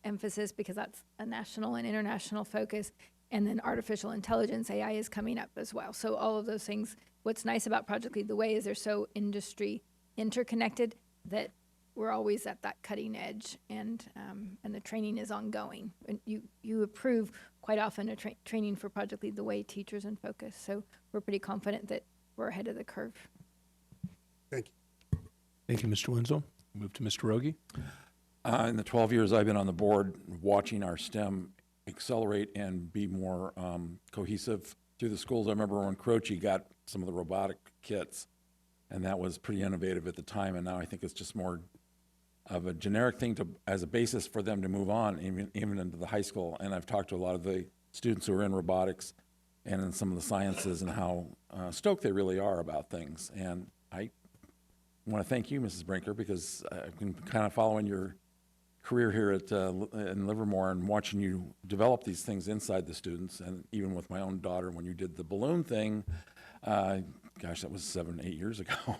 emphasis, because that's a national and international focus. And then artificial intelligence, AI, is coming up as well. So all of those things, what's nice about Project Lead the Way is they're so industry interconnected that we're always at that cutting edge, and the training is ongoing. And you approve quite often a training for Project Lead the Way teachers in focus. So we're pretty confident that we're ahead of the curve. Thank you. Thank you, Mr. Wenzel. Move to Mr. Rogie. In the 12 years I've been on the board, watching our STEM accelerate and be more cohesive through the schools. I remember when Croce got some of the robotic kits, and that was pretty innovative at the time, and now I think it's just more of a generic thing as a basis for them to move on, even into the high school. And I've talked to a lot of the students who are in robotics and in some of the sciences and how stoked they really are about things. And I want to thank you, Mrs. Brinker, because I've been kind of following your career here in Livermore and watching you develop these things inside the students, and even with my own daughter when you did the balloon thing, gosh, that was 7, 8 years ago.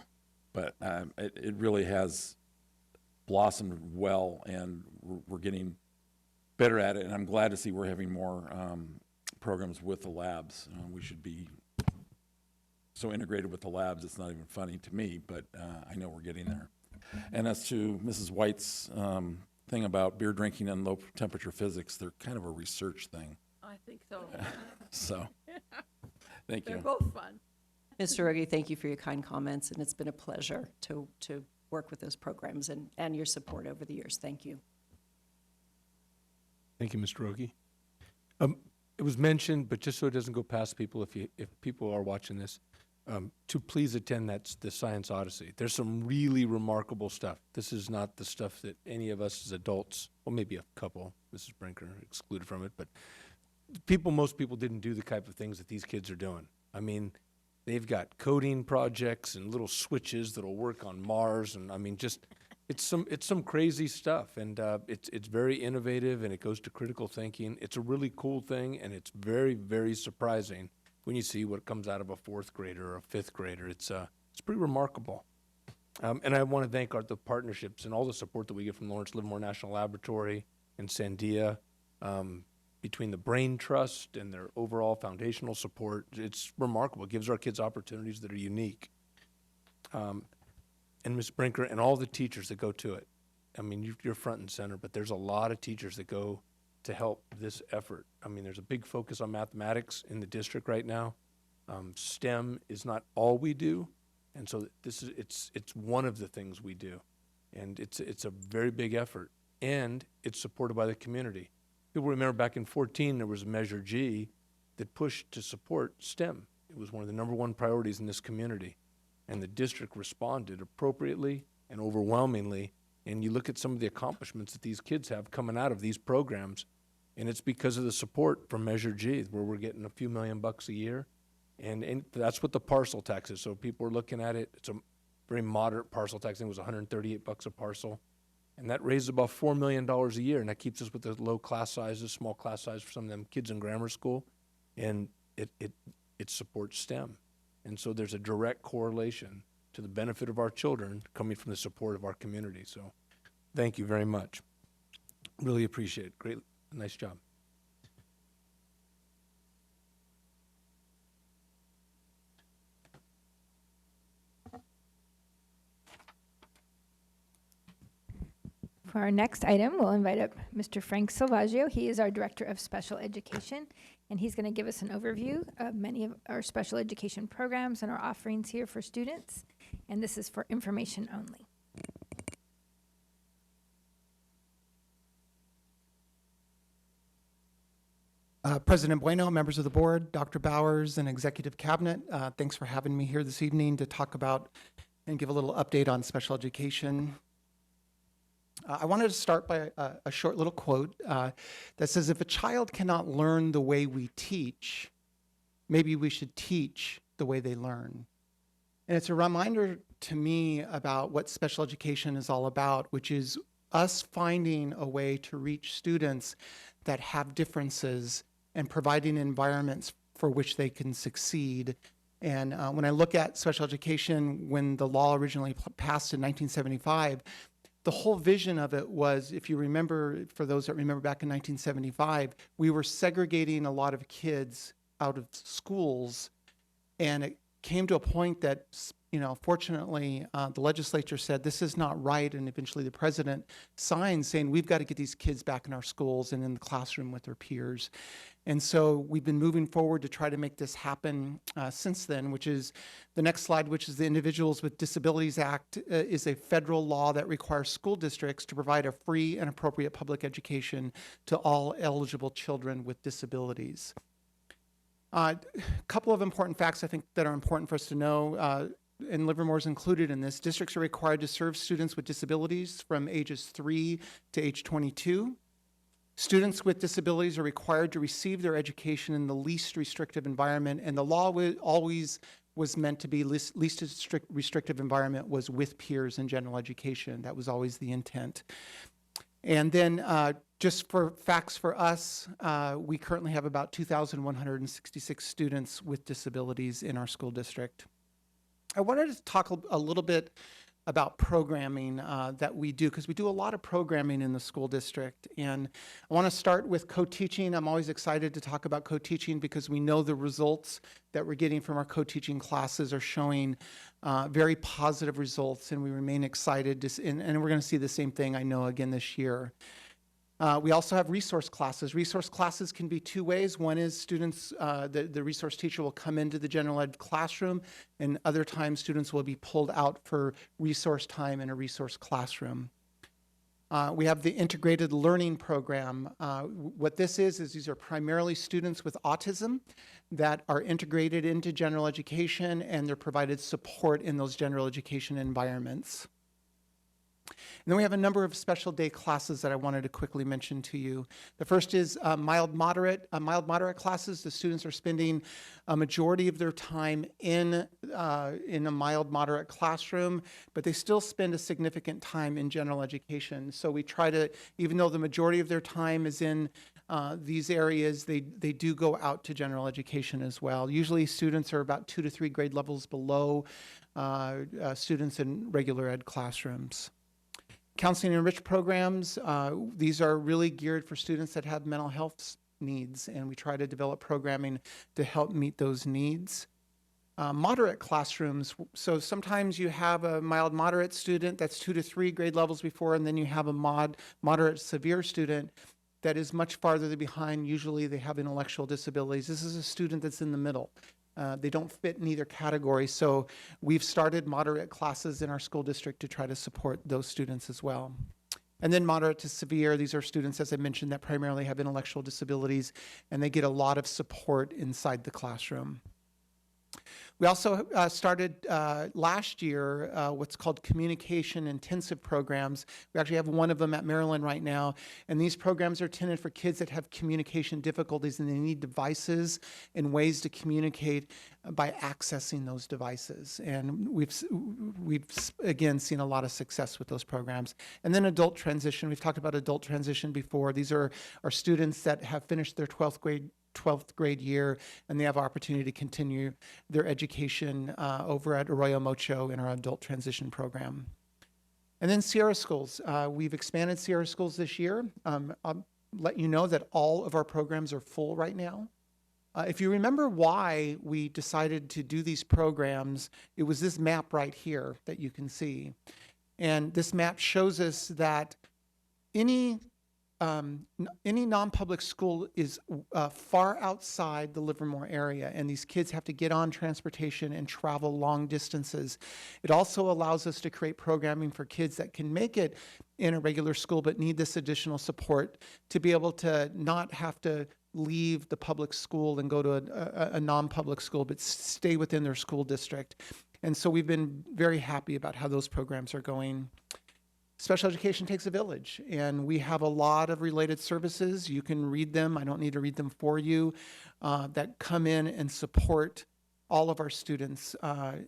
But it really has blossomed well, and we're getting better at it, and I'm glad to see we're having more programs with the labs. We should be so integrated with the labs, it's not even funny to me, but I know we're getting there. And as to Mrs. White's thing about beer drinking and low temperature physics, they're kind of a research thing. I think so. So, thank you. They're both fun. Mr. Rogie, thank you for your kind comments, and it's been a pleasure to work with those programs and your support over the years. Thank you. Thank you, Mr. Rogie. It was mentioned, but just so it doesn't go past people, if people are watching this, to please attend the Science Odyssey. There's some really remarkable stuff. This is not the stuff that any of us as adults, well, maybe a couple, Mrs. Brinker excluded from it, but most people didn't do the type of things that these kids are doing. I mean, they've got coding projects and little switches that'll work on Mars, and I mean, just it's some crazy stuff, and it's very innovative, and it goes to critical thinking. It's a really cool thing, and it's very, very surprising when you see what comes out of a 4th grader or a 5th grader. It's pretty remarkable. And I want to thank the partnerships and all the support that we get from Lawrence Livermore National Laboratory and Sandia, between the Brain Trust and their overall foundational support. It's remarkable. It gives our kids opportunities that are unique. And Ms. Brinker and all the teachers that go to it. I mean, you're front and center, but there's a lot of teachers that go to help this effort. I mean, there's a big focus on mathematics in the district right now. STEM is not all we do, and so it's one of the things we do, and it's a very big effort, and it's supported by the community. People remember back in 2014 there was a Measure G that pushed to support STEM. It was one of the #1 priorities in this community, and the district responded appropriately and overwhelmingly. And you look at some of the accomplishments that these kids have coming out of these programs, and it's because of the support from Measure G, where we're getting a few $1,000,000 a year. And that's what the parcel tax is. So people are looking at it. It's a very moderate parcel tax. I think it was $138 a parcel. And that raises about $4 million a year, and that keeps us with the low class sizes, small class size for some of them kids in grammar school. And it supports STEM. And so there's a direct correlation to the benefit of our children coming from the support of our community. So thank you very much. Really appreciate it. Great, nice job. For our next item, we'll invite up Mr. Frank Salvaggio. He is our Director of Special Education, and he's going to give us an overview of many of our special education programs and our offerings here for students. And this is for information only. President Bueno, members of the board, Dr. Bowers, and Executive Cabinet, thanks for having me here this evening to talk about and give a little update on special education. I wanted to start by a short little quote that says, if a child cannot learn the way we teach, maybe we should teach the way they learn. And it's a reminder to me about what special education is all about, which is us finding a way to reach students that have differences and providing environments for which they can succeed. And when I look at special education, when the law originally passed in 1975, the whole vision of it was, if you remember, for those that remember back in 1975, we were segregating a lot of kids out of schools, and it came to a point that, fortunately, the legislature said this is not right, and eventually the president signed saying we've got to get these kids back in our schools and in the classroom with their peers. And so we've been moving forward to try to make this happen since then, which is the next slide, which is the Individuals with Disabilities Act, is a federal law that requires school districts to provide a free and appropriate public education to all eligible children with disabilities. A couple of important facts I think that are important for us to know, and Livermore is included in this. Districts are required to serve students with disabilities from ages 3 to age 22. Students with disabilities are required to receive their education in the least restrictive environment, and the law always was meant to be least restrictive environment was with peers in general education. That was always the intent. And then just for facts for us, we currently have about 2,166 students with disabilities in our school district. I wanted to talk a little bit about programming that we do, because we do a lot of programming in the school district. And I want to start with co-teaching. I'm always excited to talk about co-teaching because we know the results that we're getting from our co-teaching classes are showing very positive results, and we remain excited and we're going to see the same thing, I know, again this year. We also have resource classes. Resource classes can be two ways. One is students, the resource teacher will come into the general ed classroom, and other times students will be pulled out for resource time in a resource classroom. We have the integrated learning program. What this is these are primarily students with autism that are integrated into general education, and they're provided support in those general education environments. And then we have a number of special day classes that I wanted to quickly mention to you. The first is mild moderate classes. The students are spending a majority of their time in a mild moderate classroom, but they still spend a significant time in general education. So we try to, even though the majority of their time is in these areas, they do go out to general education as well. Usually students are about 2 to 3 grade levels below students in regular ed classrooms. Counseling and enrich programs, these are really geared for students that have mental health needs, and we try to develop programming to help meet those needs. Moderate classrooms, so sometimes you have a mild moderate student that's 2 to 3 grade levels before, and then you have a moderate severe student that is much farther behind. Usually they have intellectual disabilities. This is a student that's in the middle. They don't fit in either category, so we've started moderate classes in our school district to try to support those students as well. And then moderate to severe, these are students, as I mentioned, that primarily have intellectual disabilities, and they get a lot of support inside the classroom. We also started last year what's called communication intensive programs. We actually have one of them at Maryland right now, and these programs are intended for kids that have communication difficulties and they need devices and ways to communicate by accessing those devices. And we've again seen a lot of success with those programs. And then adult transition, we've talked about adult transition before. These are our students that have finished their 12th grade year, and they have opportunity to continue their education over at Arroyo Mocho in our adult transition program. And then Sierra Schools. We've expanded Sierra Schools this year. I'll let you know that all of our programs are full right now. If you remember why we decided to do these programs, it was this map right here that you can see. And this map shows us that any non-public school is far outside the Livermore area, and these kids have to get on transportation and travel long distances. It also allows us to create programming for kids that can make it in a regular school but need this additional support to be able to not have to leave the public school and go to a non-public school, but stay within their school district. And so we've been very happy about how those programs are going. Special education takes a village, and we have a lot of related services. You can read them. I don't need to read them for you, that come in and support all of our students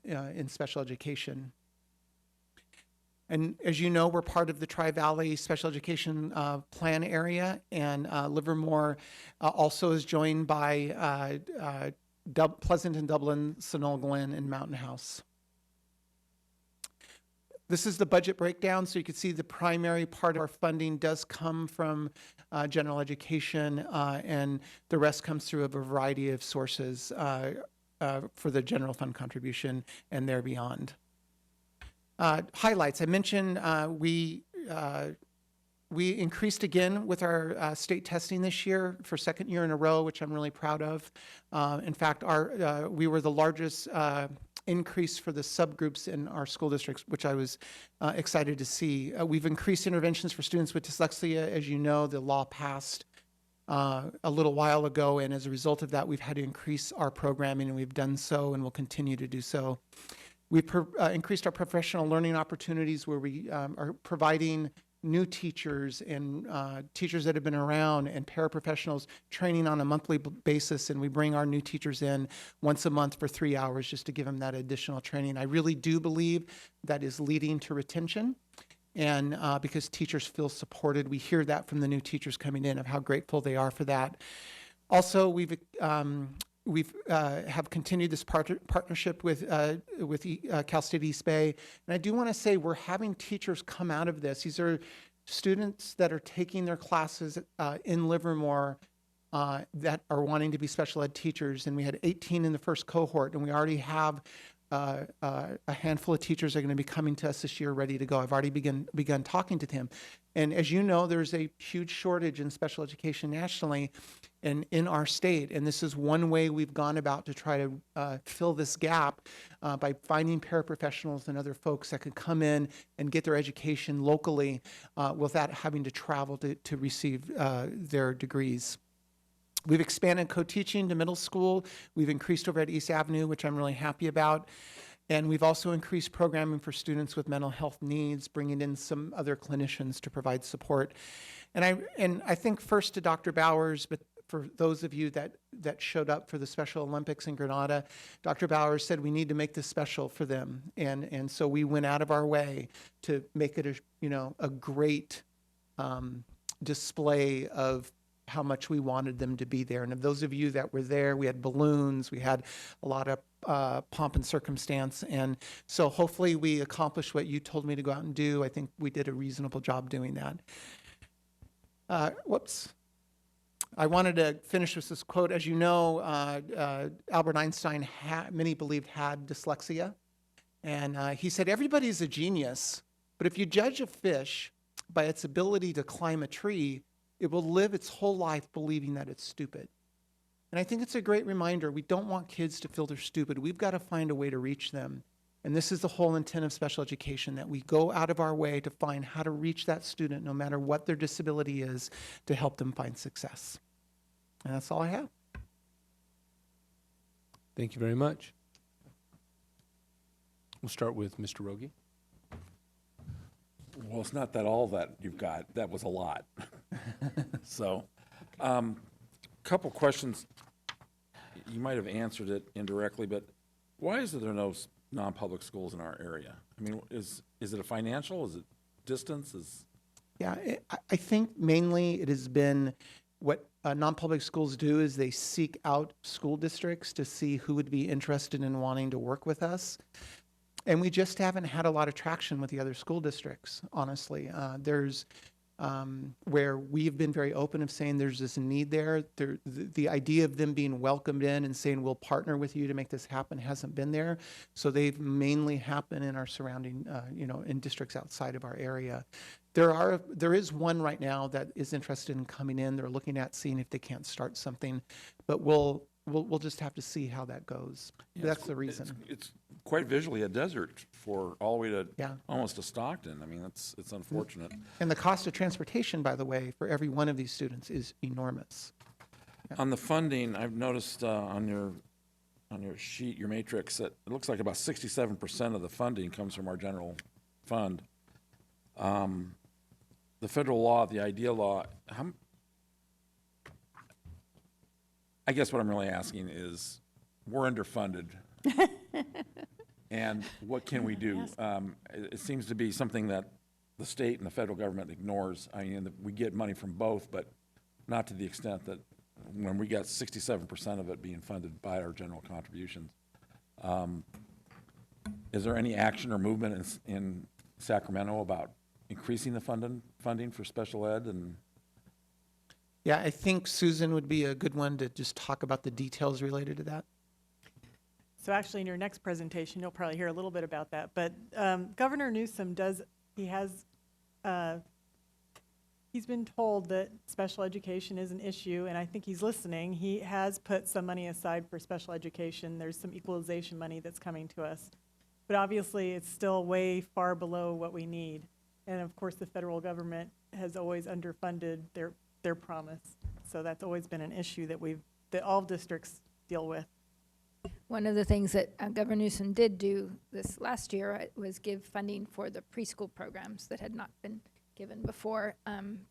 in special education. And as you know, we're part of the Tri-Valley Special Education Plan area, and Livermore also is joined by Pleasanton, Dublin, Sunol Glen, and Mountain House. This is the budget breakdown, so you can see the primary part of our funding does come from general education, and the rest comes through a variety of sources for the general fund contribution and there beyond. Highlights. I mentioned we increased again with our state testing this year for second year in a row, which I'm really proud of. In fact, we were the largest increase for the subgroups in our school districts, which I was excited to see. We've increased interventions for students with dyslexia. As you know, the law passed a little while ago, and as a result of that, we've had to increase our programming, and we've done so and will continue to do so. We've increased our professional learning opportunities where we are providing new teachers and teachers that have been around and paraprofessionals training on a monthly basis, and we bring our new teachers in once a month for 3 hours just to give them that additional training. I really do believe that is leading to retention, and because teachers feel supported. We hear that from the new teachers coming in of how grateful they are for that. Also, we've have continued this partnership with Cal State East Bay. And I do want to say we're having teachers come out of this. These are students that are taking their classes in Livermore that are wanting to be special ed teachers. And we had 18 in the first cohort, and we already have a handful of teachers that are going to be coming to us this year ready to go. I've already begun talking to them. And as you know, there's a huge shortage in special education nationally and in our state. And this is one way we've gone about to try to fill this gap by finding paraprofessionals and other folks that could come in and get their education locally without having to travel to receive their degrees. We've expanded co-teaching to middle school. We've increased over at East Avenue, which I'm really happy about. And we've also increased programming for students with mental health needs, bringing in some other clinicians to provide support. And I think first to Dr. Bowers, but for those of you that showed up for the Special Olympics in Grenada, Dr. Bowers said we need to make this special for them. And so we went out of our way to make it a great display of how much we wanted them to be there. And of those of you that were there, we had balloons, we had a lot of pomp and circumstance. And so hopefully we accomplished what you told me to go out and do. I think we did a reasonable job doing that. Whoops. I wanted to finish with this quote. As you know, Albert Einstein, many believed, had dyslexia. And he said, everybody's a genius, but if you judge a fish by its ability to climb a tree, it will live its whole life believing that it's stupid. And I think it's a great reminder. We don't want kids to feel they're stupid. We've got to find a way to reach them. And this is the whole intent of special education, that we go out of our way to find how to reach that student, no matter what their disability is, to help them find success. And that's all I have. Thank you very much. We'll start with Mr. Rogie. Well, it's not that all that you've got. That was a lot. So, couple questions. You might have answered it indirectly, but why is there no non-public schools in our area? I mean, is it a financial? Is it distance? Yeah, I think mainly it has been what non-public schools do is they seek out school districts to see who would be interested in wanting to work with us. And we just haven't had a lot of traction with the other school districts, honestly. There's where we've been very open of saying there's this need there. The idea of them being welcomed in and saying we'll partner with you to make this happen hasn't been there. So they've mainly happened in our surrounding, in districts outside of our area. There is one right now that is interested in coming in. They're looking at seeing if they can't start something, but we'll just have to see how that goes. Yeah, that's the reason. It's quite visually a desert for all the way to almost to Stockton. I mean, it's unfortunate. And the cost of transportation, by the way, for every one of these students is enormous. Yeah. On the funding, I've noticed on your sheet, your matrix, that it looks like about 67% of the funding comes from our general fund. The federal law, the IDEA law, I guess what I'm really asking is, we're underfunded. And what can we do? It seems to be something that the state and the federal government ignores. I mean, we get money from both, but not to the extent that when we got 67% of it being funded by our general contributions. Is there any action or movement in Sacramento about increasing the funding for special ed, and Yeah, I think Susan would be a good one to just talk about the details related to that. So actually, in your next presentation, you'll probably hear a little bit about that. But Governor Newsom he's been told that special education is an issue, and I think he's listening. He has put some money aside for special education. There's some equalization money that's coming to us. But obviously, it's still way far below what we need. And of course, the federal government has always underfunded their promise. So that's always been an issue that all districts deal with. One of the things that Governor Newsom did do this last year was give funding for the preschool programs that had not been given before.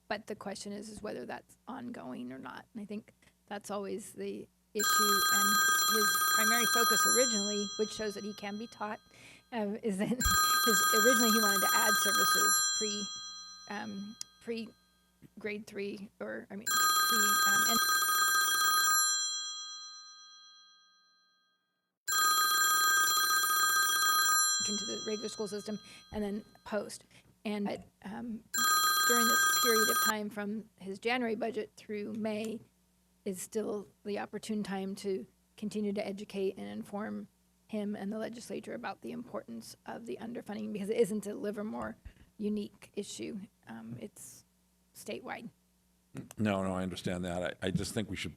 But the question is whether that's ongoing or not. And I think that's always the issue. And his primary focus originally, which shows that he can be taught, is that originally he wanted to add services pre grade 3, or I mean into the regular school system, and then post. And during this period of time from his January budget through May is still the opportune time to continue to educate and inform him and the legislature about the importance of the underfunding, because it isn't a Livermore unique issue. It's statewide. no, I understand that. I just think we should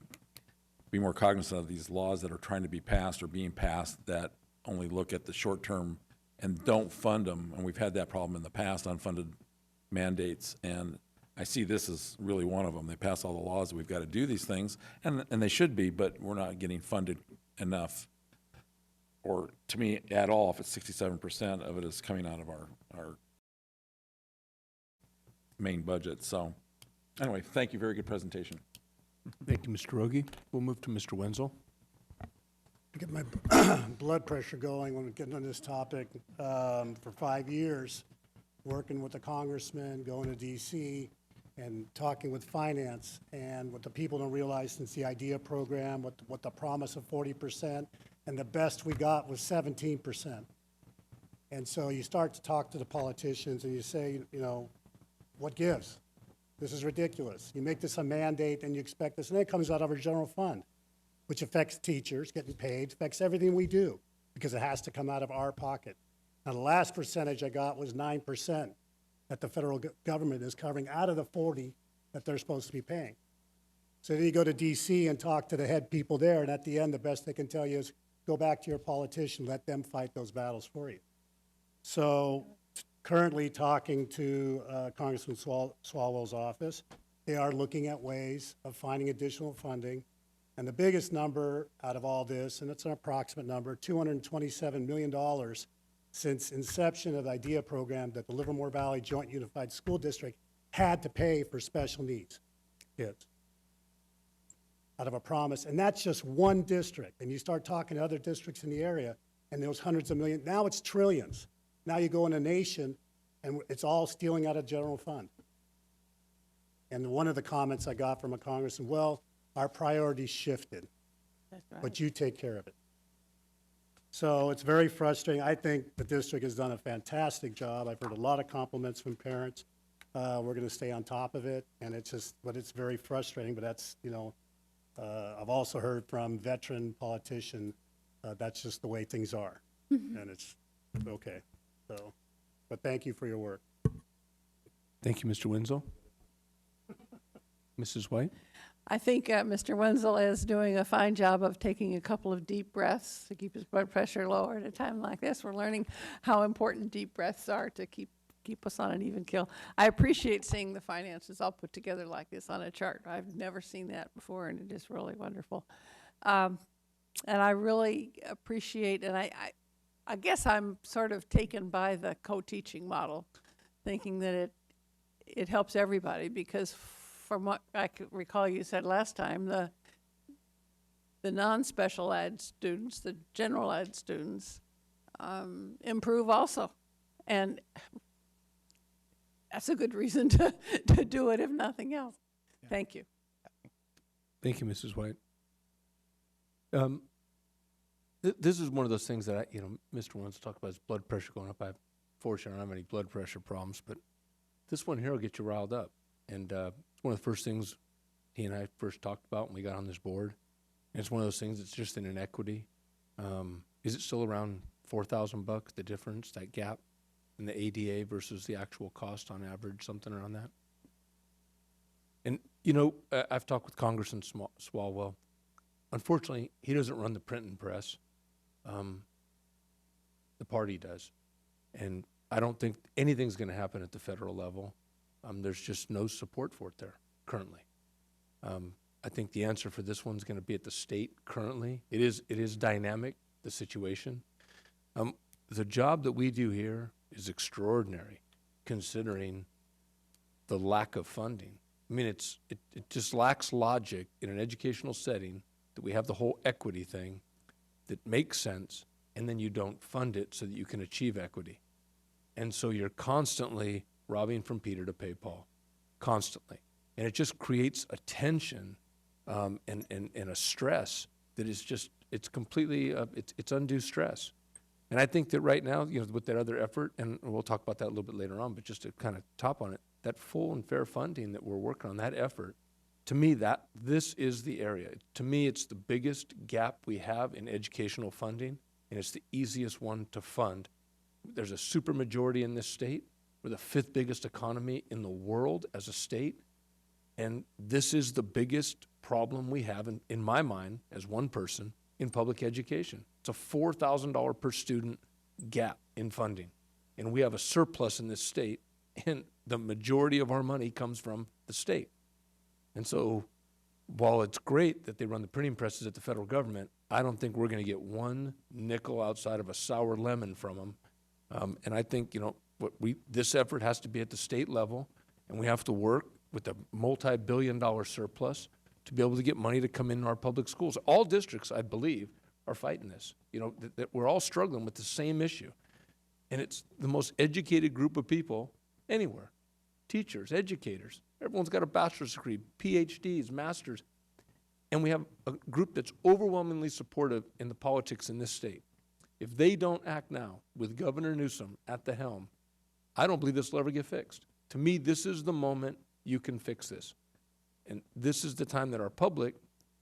be more cognizant of these laws that are trying to be passed or being passed that only look at the short term and don't fund them. And we've had that problem in the past, unfunded mandates. And I see this as really one of them. They pass all the laws that we've got to do these things, and they should be, but we're not getting funded enough, or to me at all, if it's 67% of it is coming out of our main budget. So anyway, thank you. Very good presentation. Thank you, Mr. Rogie. We'll move to Mr. Wenzel. To get my blood pressure going when we get on this topic, for 5 years, working with the congressman, going to DC, and talking with finance. And what the people don't realize, since the IDEA program, what the promise of 40%, and the best we got was 17%. And so you start to talk to the politicians and you say, you know, what gives? This is ridiculous. You make this a mandate and you expect this, and then it comes out of our general fund, which affects teachers getting paid, affects everything we do, because it has to come out of our pocket. Now, the last percentage I got was 9% that the federal government is covering out of the 40 that they're supposed to be paying. So then you go to DC and talk to the head people there, and at the end, the best they can tell you is go back to your politician, let them fight those battles for you. So currently talking to Congressman Swalwell's office, they are looking at ways of finding additional funding. And the biggest number out of all this, and it's an approximate number, $227 million since inception of the IDEA program that the Livermore Valley Joint Unified School District had to pay for special needs kids out of a promise. And that's just one district. And you start talking to other districts in the area, and those hundreds of millions, now it's trillions. Now you go in a nation, and it's all stealing out of general fund. And one of the comments I got from a congressman, well, our priorities shifted, but you take care of it. So it's very frustrating. I think the district has done a fantastic job. I've heard a lot of compliments from parents. We're going to stay on top of it, and but it's very frustrating. But that's, you know, I've also heard from veteran politician, that's just the way things are, and it's okay. So, but thank you for your work. Thank you, Mr. Wenzel. Mrs. White? I think Mr. Wenzel is doing a fine job of taking a couple of deep breaths to keep his blood pressure lower at a time like this. We're learning how important deep breaths are to keep us on an even keel. I appreciate seeing the finances all put together like this on a chart. I've never seen that before, and it is really wonderful. And I really appreciate, and I guess I'm sort of taken by the co-teaching model, thinking that it helps everybody, because from what I could recall you said last time, the non-special ed students, the general ed students, improve also. And that's a good reason to do it, if nothing else. Yeah. Thank you. Thank you, Mrs. White. This is one of those things that Mr. Wenzel talked about his blood pressure going up. fortunately, I don't have any blood pressure problems, but this one here will get you riled up. And it's one of the first things he and I first talked about when we got on this board. And it's one of those things that's just an inequity. Is it still around $4,000, the difference, that gap in the ADA versus the actual cost on average, something around that? And, you know, I've talked with Congressman Swalwell. Unfortunately, he doesn't run the printing press. The party does. And I don't think anything's going to happen at the federal level. There's just no support for it there currently. I think the answer for this one's going to be at the state currently. It is dynamic, the situation. The job that we do here is extraordinary considering the lack of funding. I mean, it just lacks logic in an educational setting that we have the whole equity thing that makes sense, and then you don't fund it so that you can achieve equity. And so you're constantly robbing from Peter to pay Paul, constantly. And it just creates a tension and a stress that is just, it's completely, it's undue stress. And I think that right now, you know, with that other effort, and we'll talk about that a little bit later on, but just to kind of top on it, that full and fair funding that we're working on, that effort, to me, this is the area. To me, it's the biggest gap we have in educational funding, and it's the easiest one to fund. There's a supermajority in this state. We're the 5th biggest economy in the world as a state, and this is the biggest problem we have, in my mind, as one person, in public education. It's a $4,000 per student gap in funding, and we have a surplus in this state, and the majority of our money comes from the state. And so while it's great that they run the printing presses at the federal government, I don't think we're going to get one nickel outside of a sour lemon from them. And I think, you know, this effort has to be at the state level, and we have to work with a multi-billion-dollar surplus to be able to get money to come into our public schools. All districts, I believe, are fighting this. You know, that we're all struggling with the same issue. And it's the most educated group of people anywhere. Teachers, educators, everyone's got a bachelor's degree, PhDs, masters. And we have a group that's overwhelmingly supportive in the politics in this state. If they don't act now, with Governor Newsom at the helm, I don't believe this will ever get fixed. To me, this is the moment you can fix this. And this is the time that our public,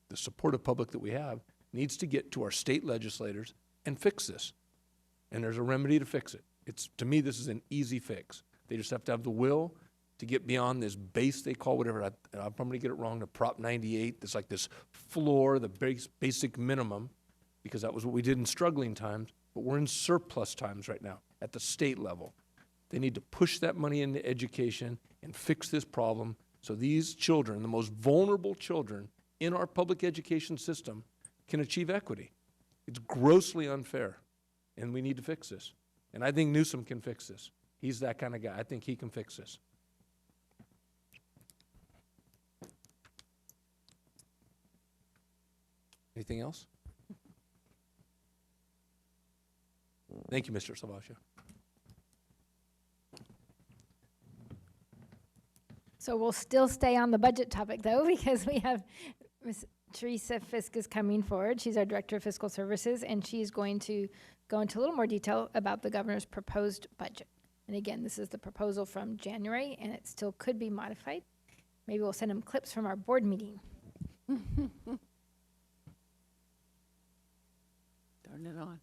the supportive public that we have, needs to get to our state legislators and fix this. And there's a remedy to fix it. To me, this is an easy fix. They just have to have the will to get beyond this base they call whatever, I'm probably get it wrong, the Prop 98, that's like this floor, the basic minimum, because that was what we did in struggling times, but we're in surplus times right now at the state level. They need to push that money into education and fix this problem so these children, the most vulnerable children in our public education system, can achieve equity. It's grossly unfair, and we need to fix this. And I think Newsom can fix this. He's that kind of guy. I think he can fix this. Anything else? Thank you, Mr. Salvaggio. So we'll still stay on the budget topic, though, because we have Ms. Teresa Fisk is coming forward. She's our Director of Fiscal Services, and she's going to go into a little more detail about the governor's proposed budget. And again, this is the proposal from January, and it still could be modified. Maybe we'll send them clips from our board meeting. Turn it on.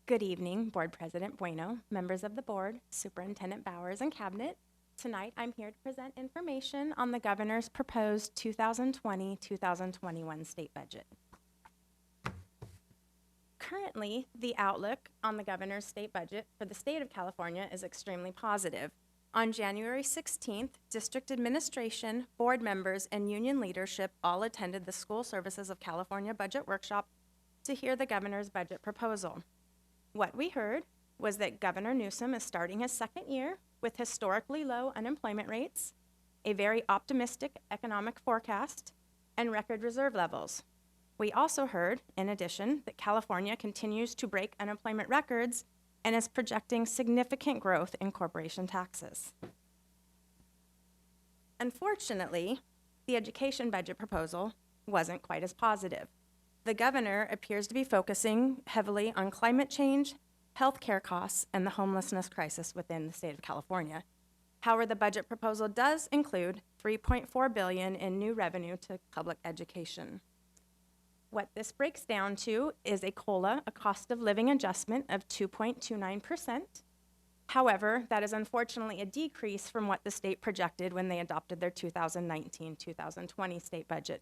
Good evening, Board President Bueno, members of the board, Superintendent Bowers, and Cabinet. Tonight, I'm here to present information on the governor's proposed 2020-2021 state budget. Currently, the outlook on the governor's state budget for the state of California is extremely positive. On January 16th, district administration, board members, and union leadership all attended the School Services of California budget workshop to hear the governor's budget proposal. What we heard was that Governor Newsom is starting his second year with historically low unemployment rates, a very optimistic economic forecast, and record reserve levels. We also heard, in addition, that California continues to break unemployment records and is projecting significant growth in corporation taxes. Unfortunately, the education budget proposal wasn't quite as positive. The governor appears to be focusing heavily on climate change, healthcare costs, and the homelessness crisis within the state of California. However, the budget proposal does include $3.4 billion in new revenue to public education. What this breaks down to is a COLA, a cost of living adjustment of 2.29%. However, that is unfortunately a decrease from what the state projected when they adopted their 2019-2020 state budget.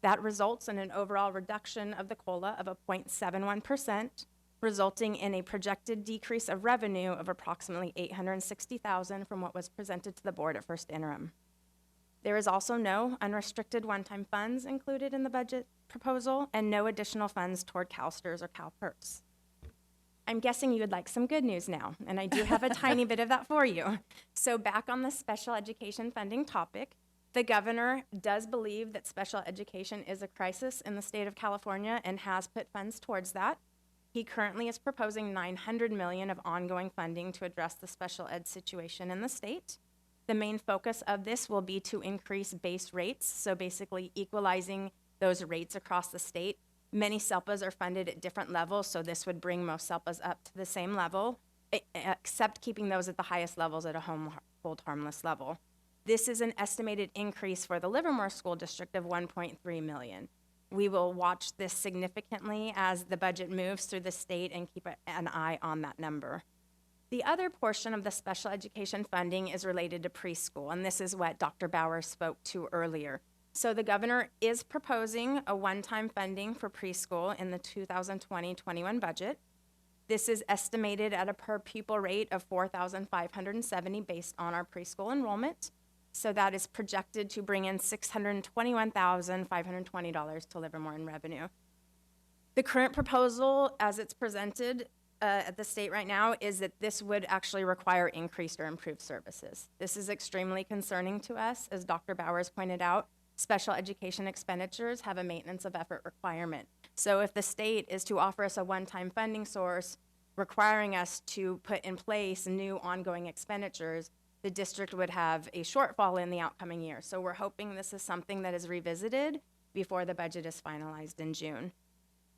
That results in an overall reduction of the COLA of a 0.71%, resulting in a projected decrease of revenue of approximately $860,000 from what was presented to the board at first interim. There is also no unrestricted one-time funds included in the budget proposal and no additional funds toward CalSTRS or CalPERS. I'm guessing you would like some good news now, and I do have a tiny bit of that for you. So back on the special education funding topic, the governor does believe that special education is a crisis in the state of California and has put funds towards that. He currently is proposing $900 million of ongoing funding to address the special ed situation in the state. The main focus of this will be to increase base rates, so basically equalizing those rates across the state. Many SELPAs are funded at different levels, so this would bring most SELPAs up to the same level, except keeping those at the highest levels at a hold harmless level. This is an estimated increase for the Livermore School District of $1.3 million. We will watch this significantly as the budget moves through the state and keep an eye on that number. The other portion of the special education funding is related to preschool, and this is what Dr. Bauer spoke to earlier. So the governor is proposing a one-time funding for preschool in the 2020-21 budget. This is estimated at a per pupil rate of $4,570 based on our preschool enrollment. So that is projected to bring in $621,520 to Livermore in revenue. The current proposal, as it's presented at the state right now, is that this would actually require increased or improved services. This is extremely concerning to us. As Dr. Bowers pointed out, special education expenditures have a maintenance of effort requirement. So if the state is to offer us a one-time funding source requiring us to put in place new ongoing expenditures, the district would have a shortfall in the outcoming year. So we're hoping this is something that is revisited before the budget is finalized in June.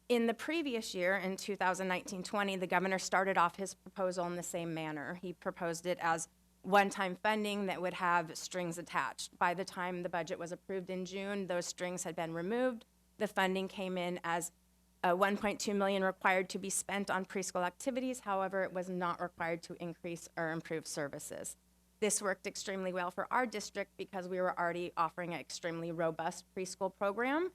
In the previous year, in 2019-20, the governor started off his proposal in the same manner. He proposed it as one-time funding that would have strings attached. By the time the budget was approved in June, those strings had been removed. The funding came in as $1.2 million required to be spent on preschool activities. However, it was not required to increase or improve services. This worked extremely well for our district because we were already offering an extremely robust preschool program.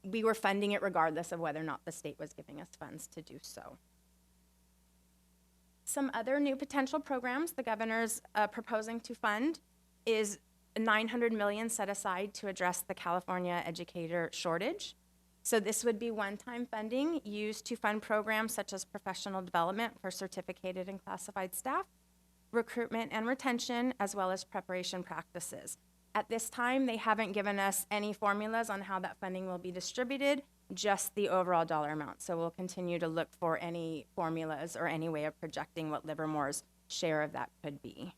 We were funding it regardless of whether or not the state was giving us funds to do so. Some other new potential programs the governor's proposing to fund is $900 million set aside to address the California educator shortage. So this would be one-time funding used to fund programs such as professional development for certificated and classified staff, recruitment and retention, as well as preparation practices. At this time, they haven't given us any formulas on how that funding will be distributed, just the overall dollar amount. So we'll continue to look for any formulas or any way of projecting what Livermore's share of that could be.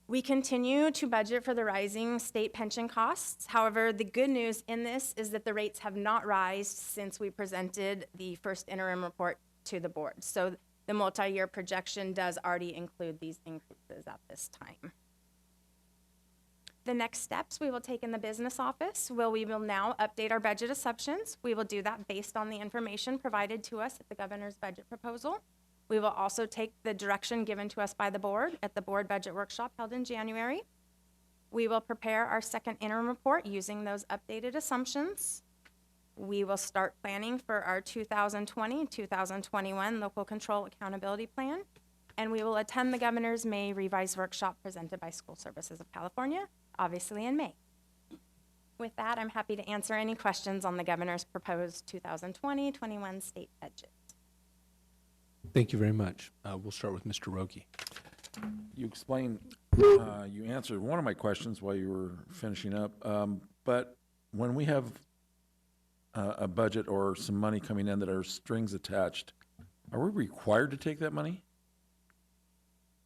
We continue to budget for the rising state pension costs. However, the good news in this is that the rates have not risen since we presented the first interim report to the board. So the multi-year projection does already include these increases at this time. The next steps we will take in the business office, we will now update our budget assumptions. We will do that based on the information provided to us at the governor's budget proposal. We will also take the direction given to us by the board at the board budget workshop held in January. We will prepare our second interim report using those updated assumptions. We will start planning for our 2020-2021 local control accountability plan, and we will attend the governor's May revised workshop presented by School Services of California, obviously in May. With that, I'm happy to answer any questions on the governor's proposed 2020-21 state budget. Thank you very much. We'll start with Mr. Rogie. You explained, you answered one of my questions while you were finishing up, but when we have a budget or some money coming in that are strings attached, are we required to take that money?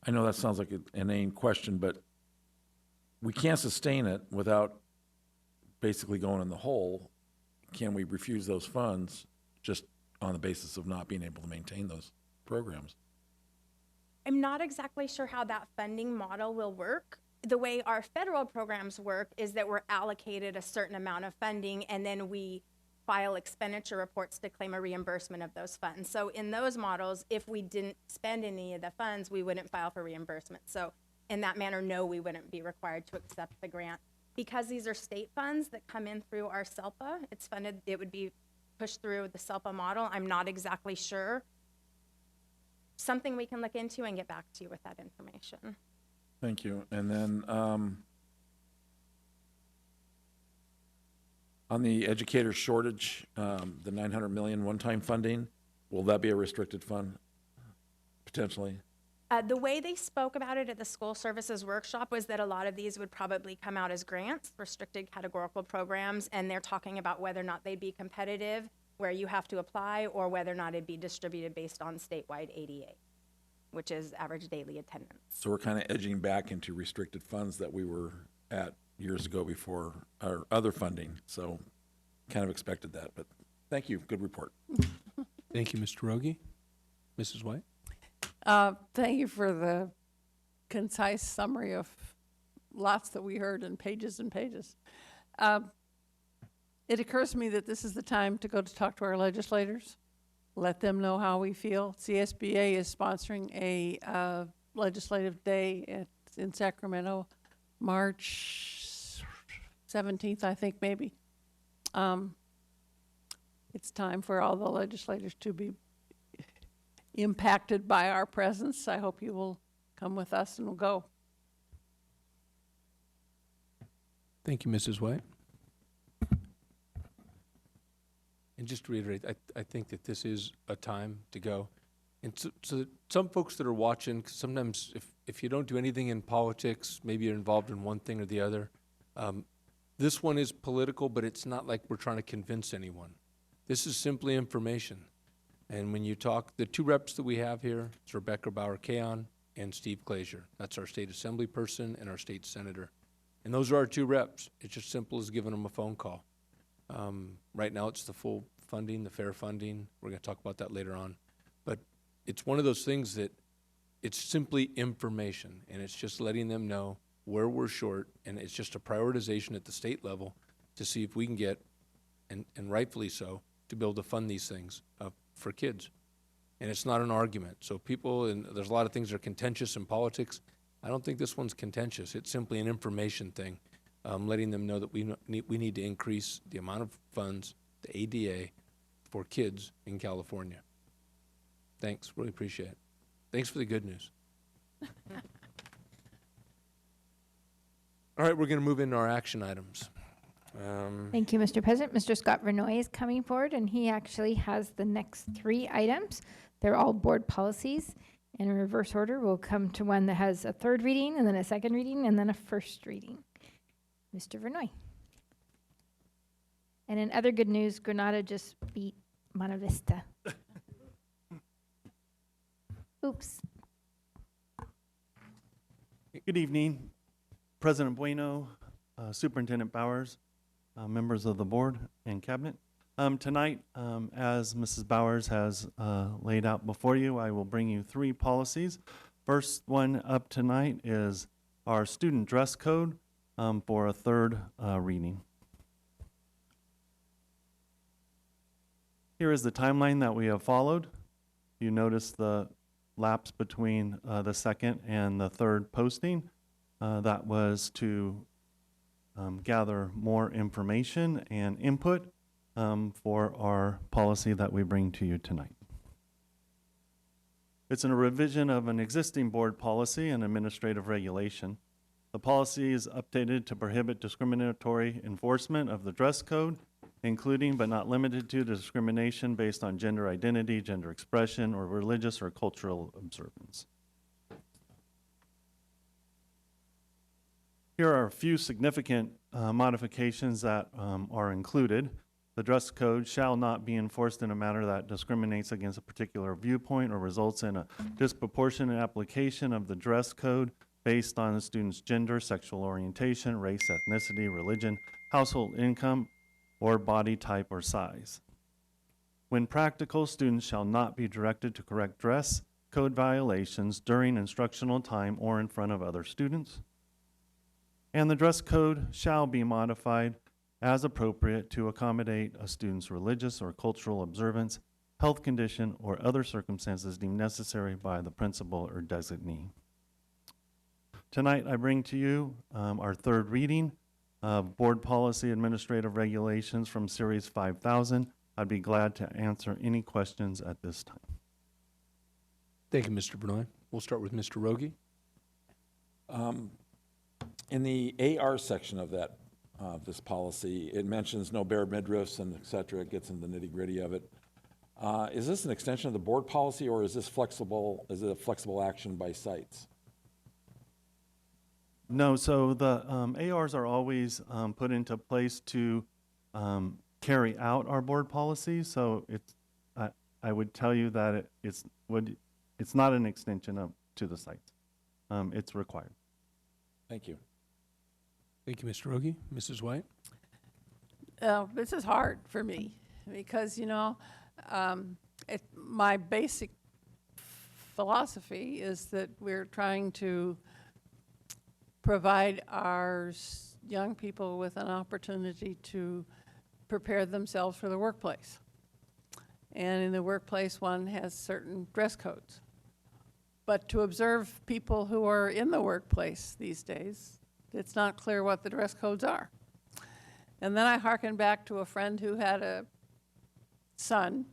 I know that sounds like an inane question, but we can't sustain it without basically going in the hole. Can we refuse those funds just on the basis of not being able to maintain those programs. I'm not exactly sure how that funding model will work. The way our federal programs work is that we're allocated a certain amount of funding, and then we file expenditure reports to claim a reimbursement of those funds. So in those models, if we didn't spend any of the funds, we wouldn't file for reimbursement. So in that manner, no, we wouldn't be required to accept the grant. Because these are state funds that come in through our SELPA, it's funded, it would be pushed through the SELPA model. I'm not exactly sure. Something we can look into and get back to you with that information. Thank you. And then on the educator shortage, the 900 million one-time funding, will that be a restricted fund potentially? The way they spoke about it at the school services workshop was that a lot of these would probably come out as grants, restricted categorical programs, and they're talking about whether or not they'd be competitive, where you have to apply, or whether or not it'd be distributed based on statewide ADA, which is average daily attendance. So we're kind of edging back into restricted funds that we were at years ago before our other funding. So kind of expected that, but thank you. Good report. Thank you, Mr. Rogie. Mrs. White? Thank you for the concise summary of lots that we heard in pages and pages. It occurs to me that this is the time to go to talk to our legislators, let them know how we feel. CSBA is sponsoring a legislative day in Sacramento, March 17th, I think, maybe. It's time for all the legislators to be impacted by our presence. I hope you will come with us and we'll go. Thank you, Mrs. White. And just to reiterate, I think that this is a time to go. And so some folks that are watching, 'cause sometimes if you don't do anything in politics, maybe you're involved in one thing or the other. This one is political, but it's not like we're trying to convince anyone. This is simply information. And when you talk, the two reps that we have here, it's Rebecca Bauer-Kayon and Steve Glazier. That's our state assembly person and our state senator. And those are our two reps. It's just simple as giving them a phone call. Right now it's the full funding, the fair funding. We're going to talk about that later on. But it's one of those things that it's simply information, and it's just letting them know where we're short, and it's just a prioritization at the state level to see if we can get, and rightfully so, to be able to fund these things for kids. And it's not an argument. So people, and there's a lot of things that are contentious in politics. I don't think this one's contentious. It's simply an information thing, letting them know that we need to increase the amount of funds, the ADA, for kids in California. Thanks, really appreciate it. Thanks for the good news. All right, we're going to move into our action items. Thank you, Mr. President. Mr. Scott Vernoy is coming forward, and he actually has the next 3 items. They're all board policies. In reverse order, we'll come to one that has a 3rd reading, and then a 2nd reading, and then a 1st reading. Mr. Vernoy. And in other good news, Granada just beat Monte Vista. Oops. Good evening, President Bueno, Superintendent Bowers, members of the board and cabinet. Tonight, as Mrs. Bowers has laid out before you, I will bring you 3 policies. First one up tonight is our student dress code for a 3rd reading. Here is the timeline that we have followed. You notice the lapse between the 2nd and the 3rd posting. That was to gather more information and input for our policy that we bring to you tonight. It's a revision of an existing board policy and administrative regulation. The policy is updated to prohibit discriminatory enforcement of the dress code, including but not limited to discrimination based on gender identity, gender expression, or religious or cultural observance. Here are a few significant modifications that are included. The dress code shall not be enforced in a manner that discriminates against a particular viewpoint or results in a disproportionate application of the dress code based on the student's gender, sexual orientation, race, ethnicity, religion, household income, or body type or size. When practical, students shall not be directed to correct dress code violations during instructional time or in front of other students. And the dress code shall be modified as appropriate to accommodate a student's religious or cultural observance, health condition, or other circumstances deemed necessary by the principal or designee. Tonight, I bring to you our third reading of Board Policy Administrative Regulations from Series 5000. I'd be glad to answer any questions at this time. Thank you, Mr. Benoit. We'll start with Mr. Rogie. In the AR section of that, this policy, it mentions no bare midriffs and et cetera. It gets into the nitty-gritty of it. Is this an extension of the board policy, or is this flexible? Is it a flexible action by sites? No, so the ARs are always put into place to carry out our board policy. So it's, I would tell you that it's not an extension to the sites. It's required. Thank you. Thank you, Mr. Rogie. Mrs. White? This is hard for me because, my basic philosophy is that we're trying to provide our young people with an opportunity to prepare themselves for the workplace. And in the workplace, one has certain dress codes. But to observe people who are in the workplace these days, it's not clear what the dress codes are. And then I hearken back to a friend who had a son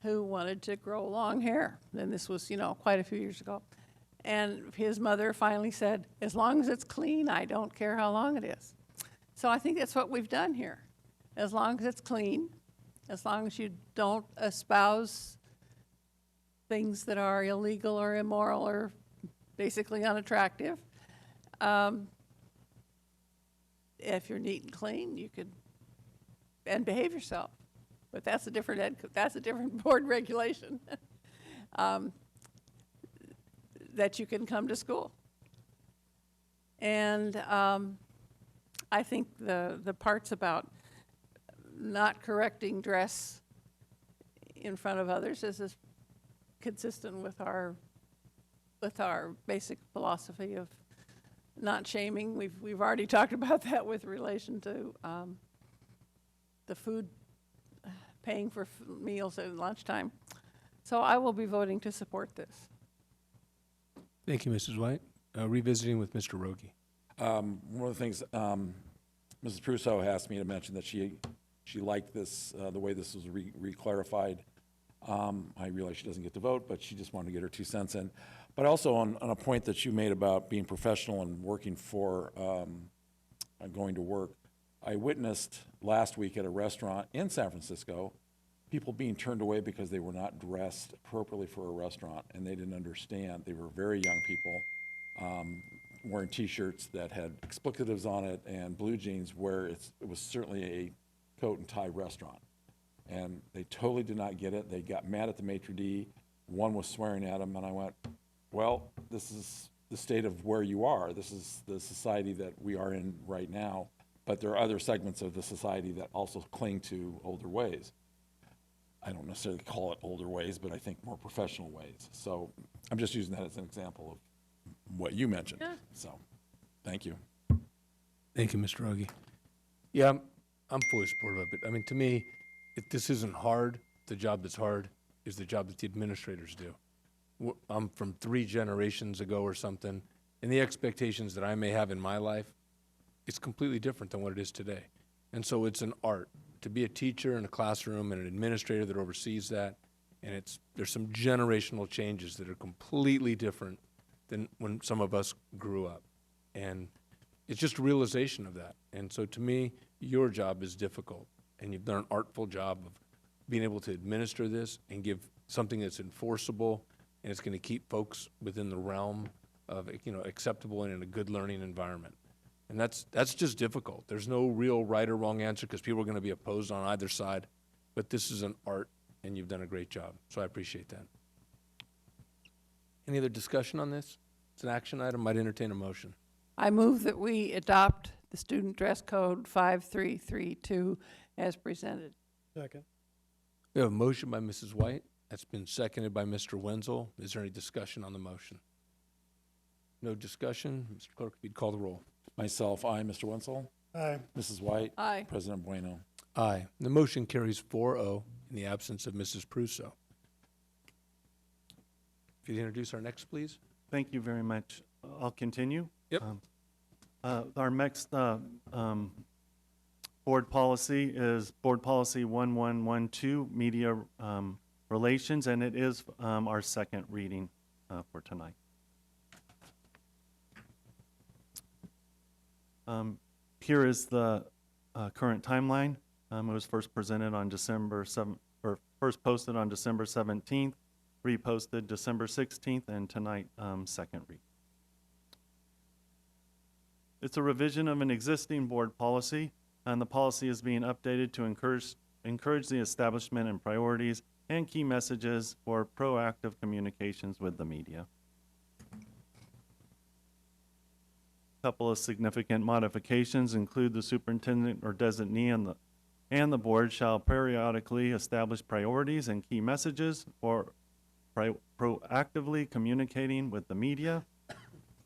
who wanted to grow long hair. And this was, quite a few years ago. And his mother finally said, as long as it's clean, I don't care how long it is. So I think that's what we've done here. As long as it's clean, as long as you don't espouse things that are illegal or immoral or basically unattractive. If you're neat and clean, you could, and behave yourself. But that's a different board regulation. That you can come to school. And I think the parts about not correcting dress in front of others is consistent with our basic philosophy of not shaming. We've already talked about that with relation to the food, paying for meals at lunchtime. So I will be voting to support this. Thank you, Mrs. White. Revisiting with Mr. Rogie. One of the things Mrs. Prusso asked me to mention that she liked this, the way this was re-clarified. I realize she doesn't get to vote, but she just wanted to get her 2 cents in. But also on a point that you made about being professional and working for going to work. I witnessed last week at a restaurant in San Francisco people being turned away because they were not dressed appropriately for a restaurant, and they didn't understand. They were very young people wearing T-shirts that had explicatives on it and blue jeans where it was certainly a coat and tie restaurant. And they totally did not get it. They got mad at the maitre d'. One was swearing at them, and I went, well, this is the state of where you are. This is the society that we are in right now, but there are other segments of the society that also cling to older ways. I don't necessarily call it older ways, but I think more professional ways. So I'm just using that as an example of what you mentioned. Yeah. So thank you. Thank you, Mr. Rogie. Yeah, I'm fully supportive of it. I mean, to me, if this isn't hard, the job that's hard is the job that the administrators do. I'm from 3 generations ago or something, and the expectations that I may have in my life, it's completely different than what it is today. And so it's an art to be a teacher in a classroom and an administrator that oversees that, and there's some generational changes that are completely different than when some of us grew up. And it's just a realization of that. And so to me, your job is difficult, and you've done an artful job of being able to administer this and give something that's enforceable, and it's going to keep folks within the realm of acceptable and in a good learning environment. And that's just difficult. There's no real right or wrong answer because people are going to be opposed on either side. But this is an art, and you've done a great job. So I appreciate that. Any other discussion on this? It's an action item. I'd entertain a motion. I move that we adopt the student dress code 5332 as presented. Second. We have a motion by Mrs. White. That's been seconded by Mr. Wenzel. Is there any discussion on the motion? No discussion. Mr. Clerk, if you'd call the roll. Myself, aye. Mr. Wenzel? Aye. Mrs. White? Aye. President Bueno? Aye. The motion carries 4-0 in the absence of Mrs. Pruso. If you'd introduce our next, please. Thank you very much. I'll continue. Yep. Our next board policy is Board Policy 1112, Media Relations, and it is our second reading for tonight. Here is the current timeline. It was first presented on December 7th, or first posted on December 17th, reposted December 16th, and tonight, second read. It's a revision of an existing board policy, and the policy is being updated to encourage the establishment and priorities and key messages for proactive communications with the media. Couple of significant modifications include the superintendent or designee and the board shall periodically establish priorities and key messages for proactively communicating with the media.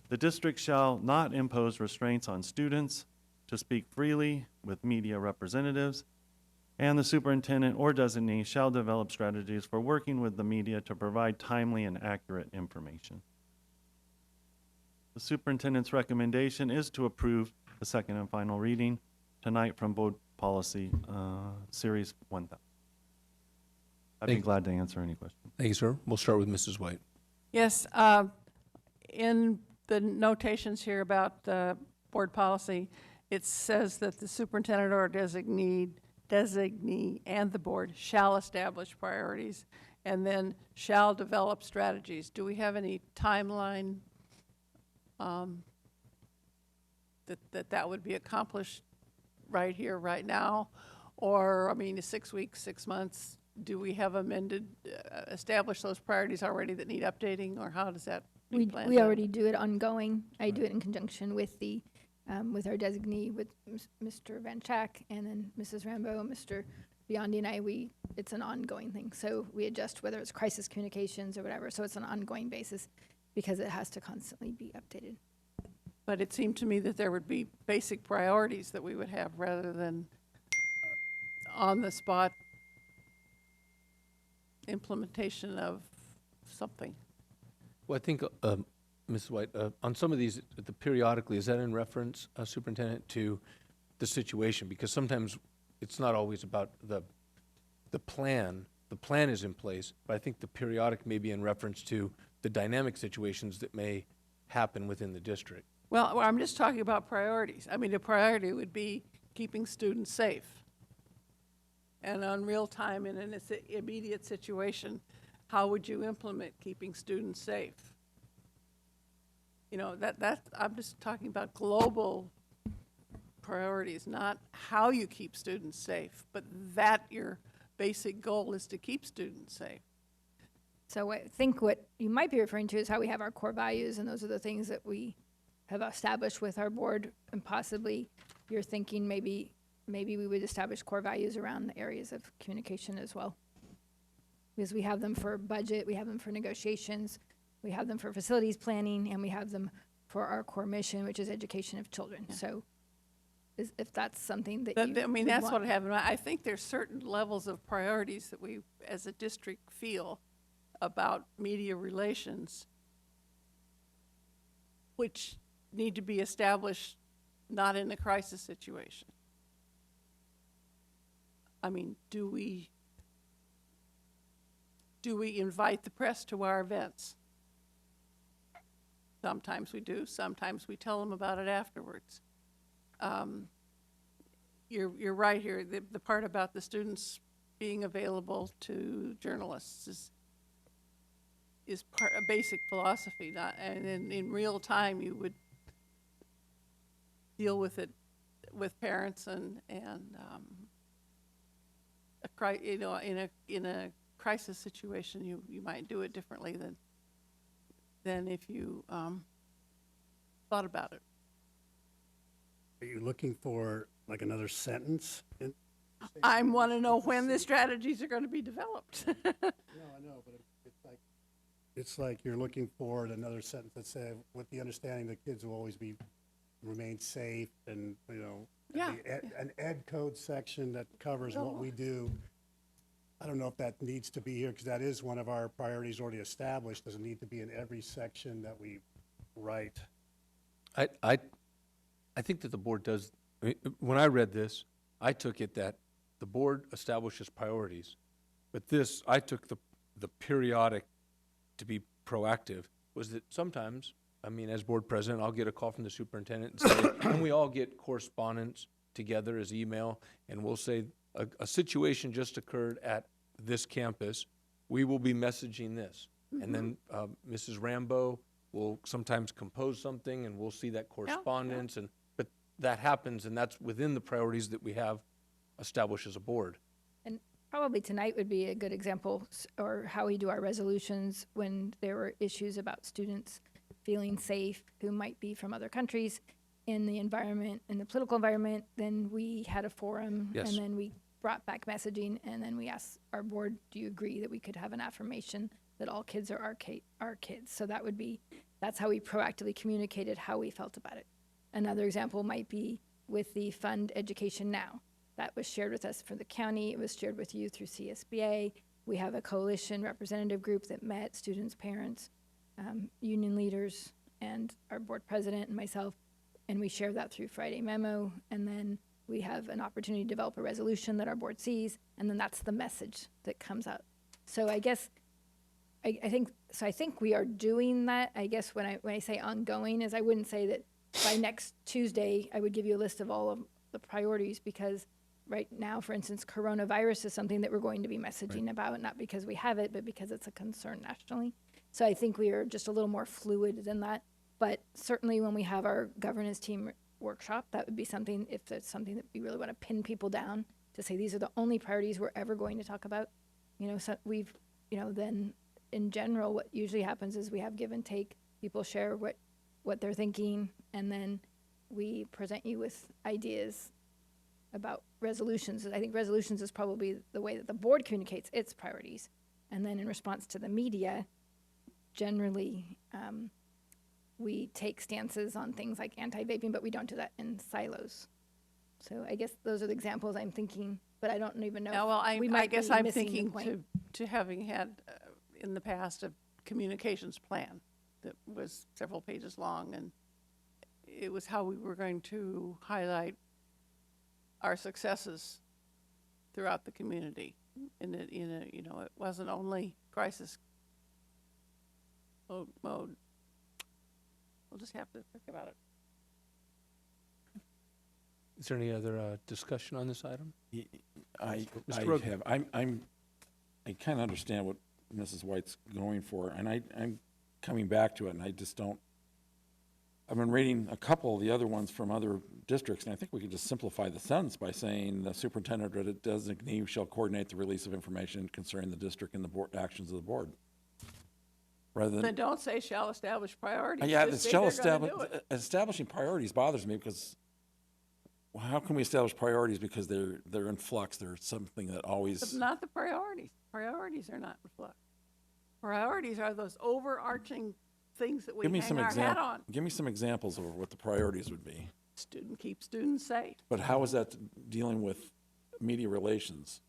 The district shall not impose restraints on students to speak freely with media representatives, and the superintendent or designee shall develop strategies for working with the media to provide timely and accurate information. The superintendent's recommendation is to approve the second and final reading tonight from Board Policy Series 1000. I'd be glad to answer any questions. Thank you, sir. We'll start with Mrs. White. Yes, in the notations here about the board policy, it says that the superintendent or designee and the board shall establish priorities and then shall develop strategies. Do we have any timeline that would be accomplished right here, right now? Or, I mean, 6 weeks, 6 months? Do we have established those priorities already that need updating, or how does that be planned? We already do it ongoing. I do it in conjunction with the with our designee, with Mr. Van Schack, and then Mrs. Rambo, Mr. Biondi and I. It's an ongoing thing. So we adjust whether it's crisis communications or whatever. So it's an ongoing basis because it has to constantly be updated. But it seemed to me that there would be basic priorities that we would have rather than on-the-spot implementation of something. Well, I think, Ms. White, on some of these, periodically, is that in reference, Superintendent, to the situation? Because sometimes it's not always about the plan. The plan is in place, but I think the periodic may be in reference to the dynamic situations that may happen within the district. Well, I'm just talking about priorities. I mean, a priority would be keeping students safe. And on real time in an immediate situation, how would you implement keeping students safe? You know, I'm just talking about global priorities, not how you keep students safe, but that your basic goal is to keep students safe. So I think what you might be referring to is how we have our core values, and those are the things that we have established with our board, and possibly you're thinking maybe we would establish core values around the areas of communication as well. Because we have them for budget, we have them for negotiations, we have them for facilities planning, and we have them for our core mission, which is education of children. Yeah. So if that's something that you I mean, that's want. what I have in mind. I think there's certain levels of priorities that we, as a district, feel about media relations, which need to be established not in a crisis situation. I mean, do we invite the press to our events? Sometimes we do. Sometimes we tell them about it afterwards. You're right here. The part about the students being available to journalists is part a basic philosophy. And in real time, you would deal with it with parents and in a crisis situation, you might do it differently than if you thought about it. Are you looking for like another sentence I want to know when the strategies are going to be developed. No, I know, but it's like you're looking forward, another sentence that says, with the understanding that kids will always remain safe and, you know, Yeah. an ed code section that covers what we do. I don't know if that needs to be here, because that is one of our priorities already established. Does it need to be in every section that we write? I think that the board does, I mean, when I read this, I took it that the board establishes priorities, but this, I took the periodic to be proactive, was that sometimes, I mean, as board president, I'll get a call from the superintendent and say, and we all get correspondence together as email, and we'll say, a situation just occurred at this campus, we will be messaging this. And then Mrs. Rambo will sometimes compose something, and we'll see that correspondence, but that happens, and that's within the priorities that we have established as a board. And probably tonight would be a good example, or how we do our resolutions when there were issues about students feeling safe who might be from other countries in the environment, in the political environment. Then we had a forum, Yes. and then we brought back messaging, and then we asked our board, do you agree that we could have an affirmation that all kids are our kids? So that's how we proactively communicated how we felt about it. Another example might be with the Fund Education Now. That was shared with us for the county. It was shared with you through CSBA. We have a coalition representative group that met students, parents, union leaders, and our board president and myself, and we share that through Friday Memo, and then we have an opportunity to develop a resolution that our board sees, and then that's the message that comes out. So I guess, I think we are doing that. I guess when I say ongoing is I wouldn't say that by next Tuesday, I would give you a list of all of the priorities, because right now, for instance, coronavirus is something that we're going to be messaging about, not because we have it, but because it's a concern nationally. So I think we are just a little more fluid than that. But certainly when we have our governance team workshop, that would be something, if there's something that we really want to pin people down to say, these are the only priorities we're ever going to talk about. You know, so we've, you know, then in general, what usually happens is we have give and take. People share what they're thinking, and then we present you with ideas about resolutions. I think resolutions is probably the way that the board communicates its priorities. And then in response to the media, generally, we take stances on things like anti-vaping, but we don't do that in silos. So I guess those are the examples I'm thinking, but I don't even know. Yeah, well, we I might guess be I'm missing the thinking point. to having had in the past a communications plan that was several pages long, and it was how we were going to highlight our successes throughout the community. In a, you know, it wasn't only crisis mode. We'll just have to think about it. Is there any other discussion on this item? I Rugg. have, I kind of understand what Mrs. White's going for, and I'm coming back to it, and I just don't, I've been reading a couple of the other ones from other districts, and I think we could just simplify the sentence by saying the superintendent or the designee shall coordinate the release of information concerning the district and the board actions of the board. Rather than, Then don't say shall establish priorities. yeah, Just it's say shall they're gonna establish, do it. establishing priorities bothers me, because well, how can we establish priorities because they're in flux? They're something that always. But not the priorities. Priorities are not in flux. Priorities are those overarching things that we hang our hat on. Give me some examples of what the priorities would be. Keep students safe. But how is that dealing with media relations?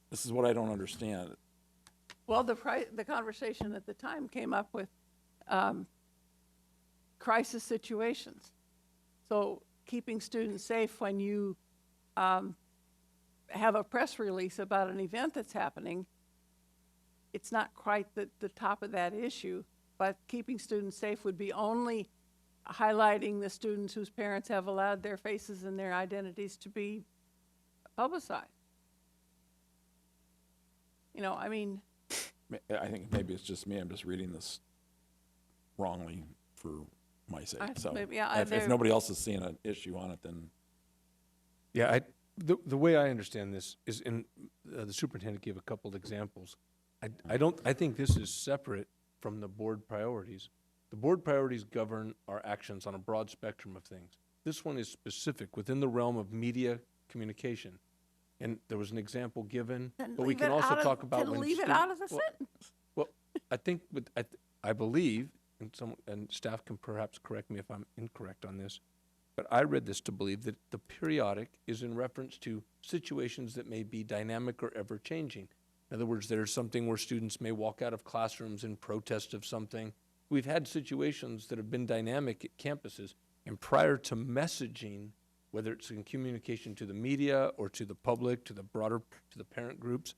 This is what I don't understand. Well, the conversation at the time came up with crisis situations. So keeping students safe when you have a press release about an event that's happening, it's not quite the top of that issue, but keeping students safe would be only highlighting the students whose parents have allowed their faces and their identities to be publicized. You know, I mean, I think maybe it's just me. I'm just reading this wrongly for my sake. So if nobody else is seeing an issue on it, then. Yeah, the way I understand this is, the superintendent gave a couple of examples. I think this is separate from the board priorities. The board priorities govern our actions on a broad spectrum of things. This one is specific within the realm of media communication. and there was an example given, Then but we leave can it also out of- talk about then when leave it student- out of the sentence. Well, I think, I believe, and staff can perhaps correct me if I'm incorrect on this, but I read this to believe that the periodic is in reference to situations that may be dynamic or ever-changing. In other words, there's something where students may walk out of classrooms in protest of something. We've had situations that have been dynamic at campuses, and prior to messaging, whether it's in communication to the media or to the public, to the broader, to the parent groups,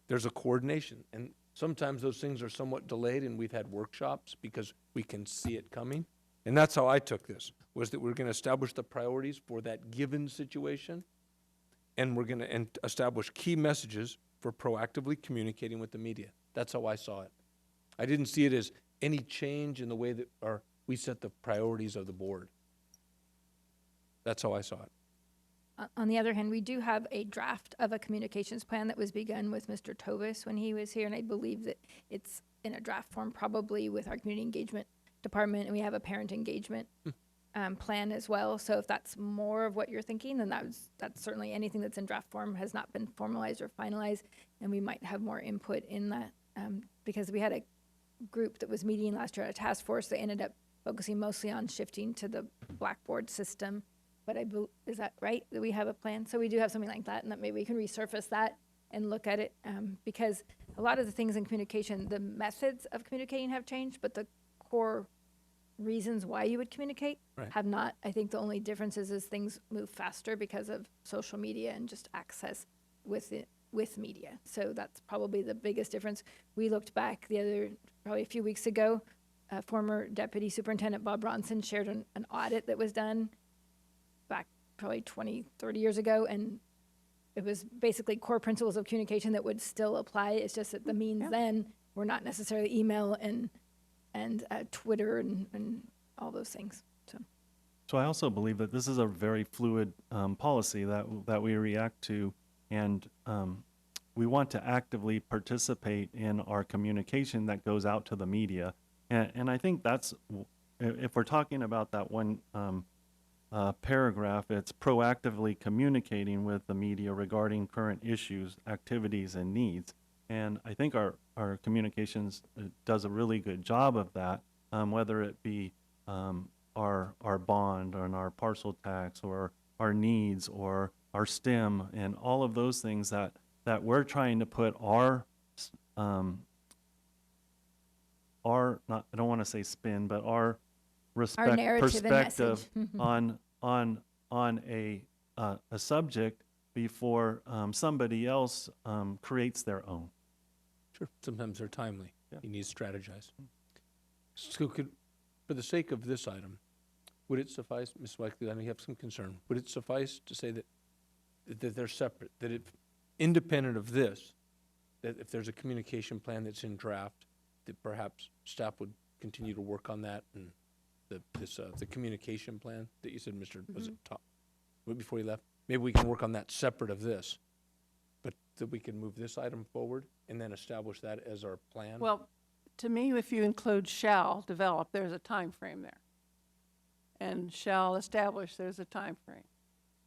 there's a coordination. And sometimes those things are somewhat delayed, and we've had workshops because we can see it coming. And that's how I took this, was that we're going to establish the priorities for that given situation, and we're going to establish key messages for proactively communicating with the media. That's how I saw it. I didn't see it as any change in the way that we set the priorities of the board. That's how I saw it. On the other hand, we do have a draft of a communications plan that was begun with Mr. Tovis when he was here, and I believe that it's in a draft form probably with our community engagement department, and we have a parent engagement plan as well. So if that's more of what you're thinking, then that's certainly anything that's in draft form has not been formalized or finalized, and we might have more input in that because we had a group that was meeting last year at a task force that ended up focusing mostly on shifting to the Blackboard system. But is that right, that we have a plan? So we do have something like that, and that maybe we can resurface that and look at it because a lot of the things in communication, the methods of communicating have changed, but the core reasons why you would communicate have not. I think the only difference is things move faster because of social media and just access with media. So that's probably the biggest difference. We looked back probably a few weeks ago, former Deputy Superintendent Bob Bronson shared an audit that was done back probably 20, 30 years ago, and it was basically core principles of communication that would still apply. It's just that the means then were not necessarily email and Twitter and all those things. So I also believe that this is a very fluid policy that we react to, and we want to actively participate in our communication that goes out to the media. And I think that's, if we're talking about that one paragraph, it's proactively communicating with the media regarding current issues, activities, and needs. And I think our communications does a really good job of that, whether it be our bond and our parcel tax or our needs or our STEM and all of those things that we're trying to put our not, I don't want to say spin, but our perspective on a subject before somebody else creates their own. Sure, sometimes they're timely. You need to strategize. So for the sake of this item, would it suffice, Ms. Wakely, I know you have some concern, would it suffice to say that they're separate, that if independent of this, that if there's a communication plan that's in draft, that perhaps staff would continue to work on that, and the communication plan that you said, Mr. Was it top, before you left? Maybe we can work on that separate of this, but that we can move this item forward and then establish that as our plan? Well, to me, if you include shall develop, there's a time frame there. And shall establish, there's a time frame.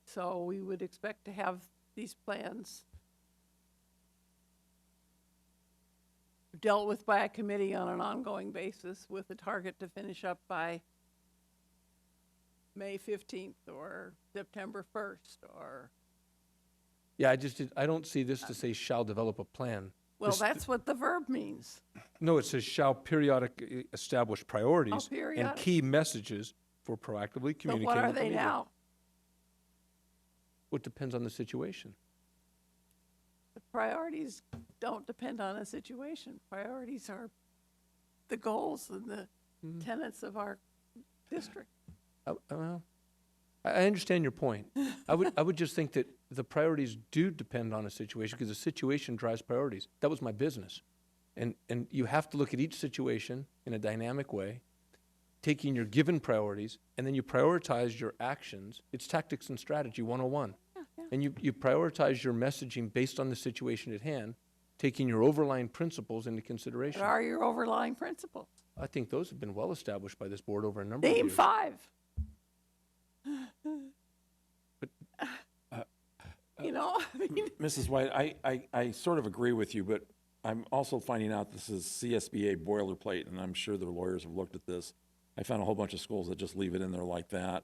So we would expect to have these plans dealt with by a committee on an ongoing basis with a target to finish up by May 15th or September 1st or... Yeah, I don't see this to say shall develop a plan. Well, that's what the verb means. No, it says shall periodically establish priorities and key messages for proactively communicating. So what are with the they media. now? Well, it depends on the situation. The priorities don't depend on a situation. Priorities are the goals and the tenets of our district. I understand your point. I would just think that the priorities do depend on a situation because the situation drives priorities. That was my business. And you have to look at each situation in a dynamic way, taking your given priorities, and then you prioritize your actions. It's tactics and strategy 101. And you prioritize your messaging based on the situation at hand, taking your overlying principles into consideration. What are your overlying principles? I think those have been well established by this board over a number of Name years. 5. you know? I mean, Mrs. White, I sort of agree with you, but I'm also finding out this is CSBA boilerplate, and I'm sure the lawyers have looked at this. I found a whole bunch of schools that just leave it in there like that.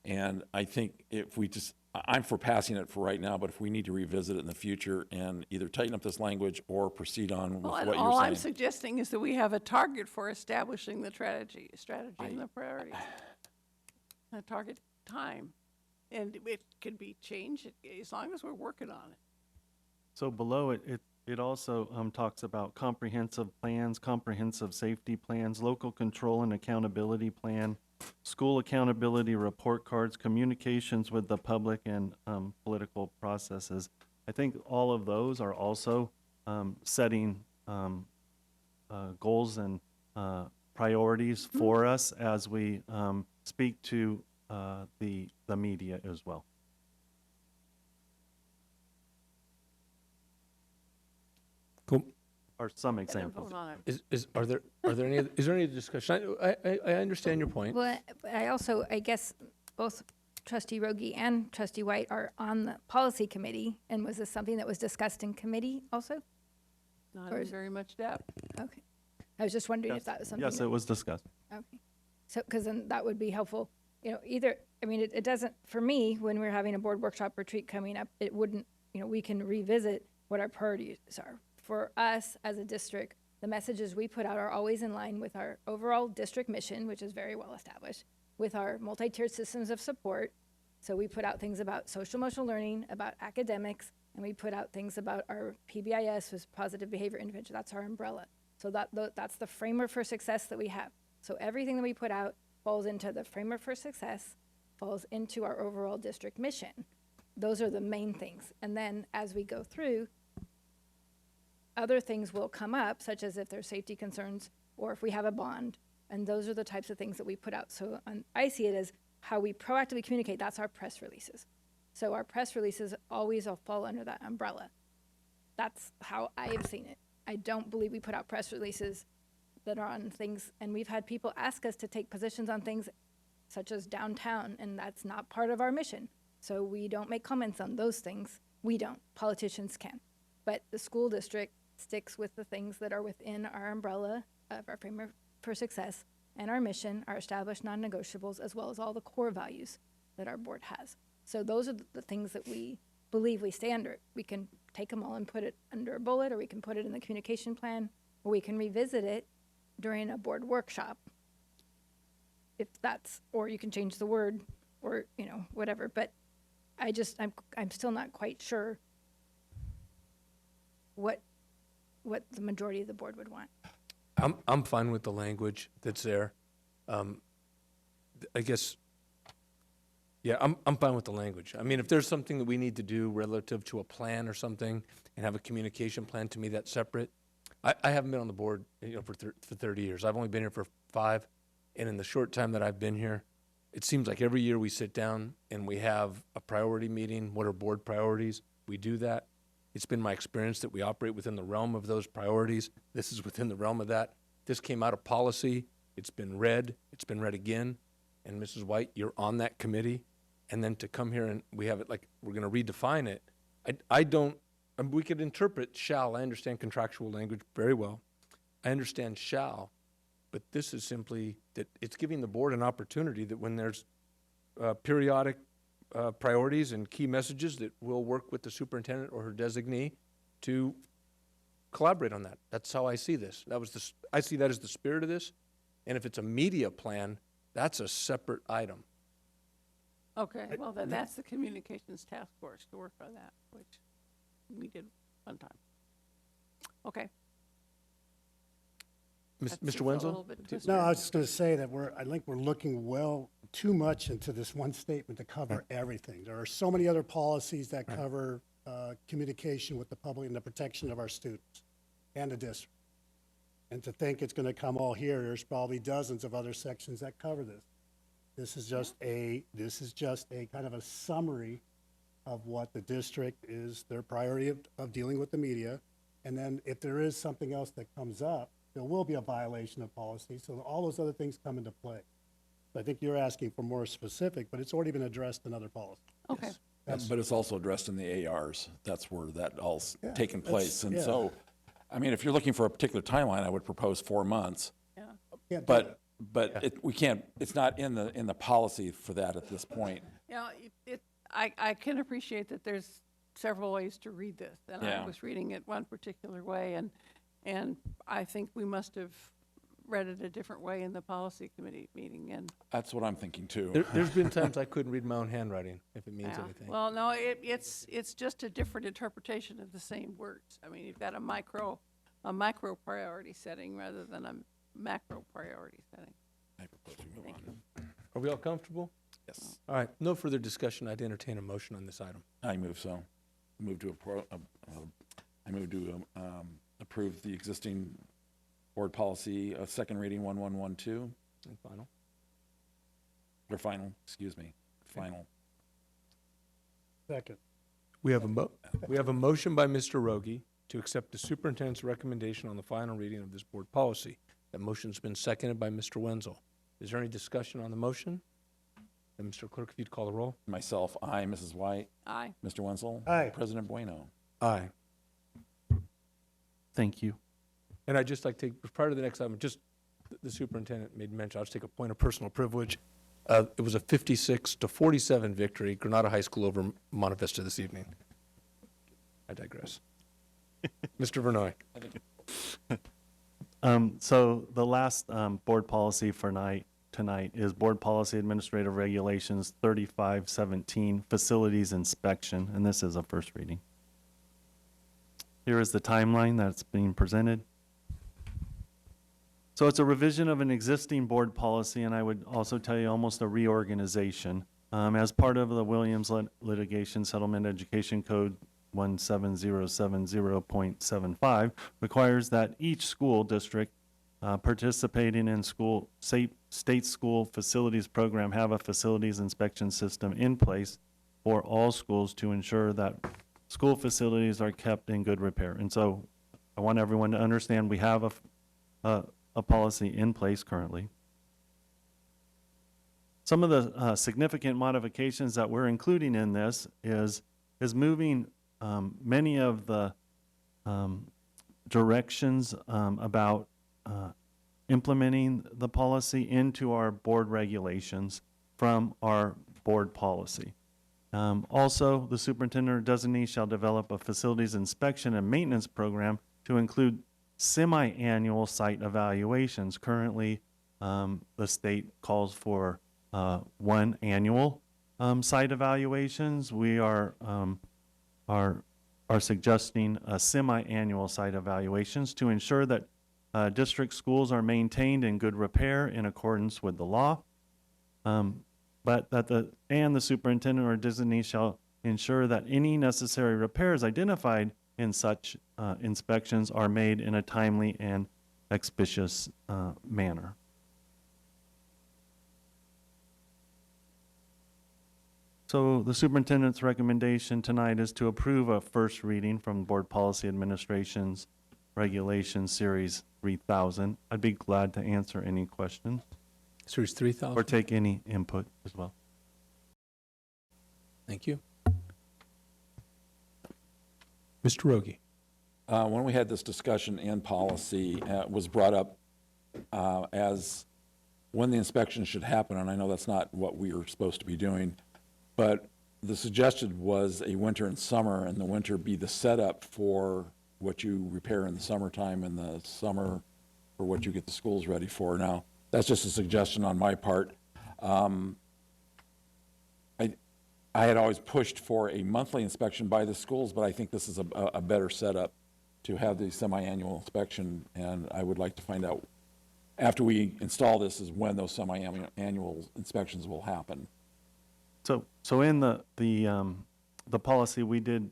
And I think if we just, I'm for passing it for right now, but if we need to revisit it in the future and either tighten up this language or proceed on with well, what and you're all I'm saying. suggesting is that we have a target for establishing the strategy and the priorities. A target time. And it could be changed as long as we're working on it. So below it also talks about comprehensive plans, comprehensive safety plans, local control and accountability plan, school accountability report cards, communications with the public, and political processes. I think all of those are also setting goals and priorities for us as we speak to the media as well. Cool. Are some And then examples. vote on it. Is there any discussion? I understand your point. Well, I also, I guess, both trustee Rogie and trustee White are on the policy committee, and was this something that was discussed in committee also? Not Or in is- very much depth. Okay. I was just wondering if Yes, that was something. yes, that- it was discussed. Okay. So, because then that would be helpful, either, it doesn't, for me, when we're having a board workshop retreat coming up, it wouldn't, we can revisit what our priorities are. For us as a district, the messages we put out are always in line with our overall district mission, which is very well established, with our multi-tiered systems of support. So we put out things about social emotional learning, about academics, and we put out things about our PBIS, was positive behavior intervention. That's our umbrella. So that's the framework for success that we have. So everything that we put out falls into the framework for success, falls into our overall district mission. Those are the main things. And then as we go through, other things will come up, such as if there's safety concerns or if we have a bond. And those are the types of things that we put out. So I see it as how we proactively communicate. That's our press releases. So our press releases always will fall under that umbrella. That's how I have seen it. I don't believe we put out press releases that are on things, and we've had people ask us to take positions on things such as downtown, and that's not part of our mission. So we don't make comments on those things. We don't. Politicians can. But the school district sticks with the things that are within our umbrella of our framework for success and our mission, our established non-negotiables, as well as all the core values that our board has. So those are the things that we believe we stay under. We can take them all and put it under a bullet, or we can put it in the communication plan, or we can revisit it during a board workshop. If that's, or you can change the word, or, whatever. But I'm still not quite sure what the majority of the board would want. I'm fine with the language that's there. I guess, yeah, I'm fine with the language. I mean, if there's something that we need to do relative to a plan or something and have a communication plan, to me, that's separate. I haven't been on the board, for 30 years. I've only been here for 5. And in the short time that I've been here, it seems like every year we sit down and we have a priority meeting. What are board priorities? We do that. It's been my experience that we operate within the realm of those priorities. This is within the realm of that. This came out of policy. It's been read. It's been read again. And Mrs. White, you're on that committee. And then to come here and we have it like we're going to redefine it. I don't, we could interpret shall. I understand contractual language very well. I understand shall. But this is simply that it's giving the board an opportunity that when there's periodic priorities and key messages, that we'll work with the superintendent or her designee to collaborate on that. That's how I see this. I see that as the spirit of this. And if it's a media plan, that's a separate item. Okay, well, then that's the communications task force to work on that, which we did one time. Okay. Mr. Wenzel? No, I was just going to say that I think we're looking too much into this one statement to cover everything. There are so many other policies that cover communication with the public and the protection of our students and the district. And to think it's going to come all here, there's probably dozens of other sections that cover this. This is just a kind of a summary of what the district is, their priority of dealing with the media. And then if there is something else that comes up, there will be a violation of policy. So all those other things come into play. I think you're asking for more specific, but it's already been addressed in other policies. Okay. But it's also addressed in the ARs. That's where that all's Yeah, taken place. that's- And yeah. so, I mean, if you're looking for a particular timeline, I would propose 4 months. Can't do But we can't, it's not in the policy for that at this point. You know, I can appreciate that there's several ways to read this, and Yeah. I was reading it one particular way, and I think we must have read it a different way in the policy committee meeting, and. That's what I'm thinking too. There's been times I couldn't read my own handwriting, if it means Yeah. anything. Well, no, it's just a different interpretation of the same words. I mean, you've got a micro priority setting rather than a macro priority setting. I propose we move on. Are we all comfortable? Yes. All right, no further discussion. I'd entertain a motion on this item. I move so. Move to approve the existing board policy of second reading 1112. And final. Or final, excuse me, final. Second. We have a motion by Mr. Rogie to accept the superintendent's recommendation on the final reading of this board policy. That motion's been seconded by Mr. Wenzel. Is there any discussion on the motion? And Mr. Clerk, if you'd call the roll. Myself, aye. Mrs. White? Aye. Mr. Wenzel? Aye. President Bueno? Aye. Thank you. And I'd just like to, prior to the next item, just the superintendent made mention, I'll just take a point of personal privilege. It was a 56-47 victory, Granada High School over Monte Vista this evening. I digress. Mr. Vernoy. So the last board policy for tonight is Board Policy Administrative Regulations 3517, Facilities Inspection, and this is a first reading. Here is the timeline that's being presented. So it's a revision of an existing board policy, and I would also tell you almost a reorganization. As part of the Williams Litigation Settlement Education Code 17070.75 requires that each school district participating in state school facilities program have a facilities inspection system in place for all schools to ensure that school facilities are kept in good repair. And so I want everyone to understand we have a policy in place currently. Some of the significant modifications that we're including in this is moving many of the directions about implementing the policy into our board regulations from our board policy. Also, the superintendent or designee shall develop a facilities inspection and maintenance program to include semi-annual site evaluations. Currently, the state calls for 1 annual site evaluations. We are suggesting semi-annual site evaluations to ensure that district schools are maintained in good repair in accordance with the law. But that the superintendent or designee shall ensure that any necessary repairs identified in such inspections are made in a timely and expeditious manner. So the superintendent's recommendation tonight is to approve a first reading from Board Policy Administration's Regulation Series 3000. I'd be glad to answer any questions. Series 3000. Or take any input as well. Thank you. Mr. Rogie. When we had this discussion in policy, it was brought up as when the inspection should happen, and I know that's not what we were supposed to be doing, but the suggestion was a winter and summer, and the winter be the setup for what you repair in the summertime and the summer for what you get the schools ready for. Now, that's just a suggestion on my part. I had always pushed for a monthly inspection by the schools, but I think this is a better setup to have the semi-annual inspection, and I would like to find out after we install this is when those semi-annual inspections will happen. So in the policy, we did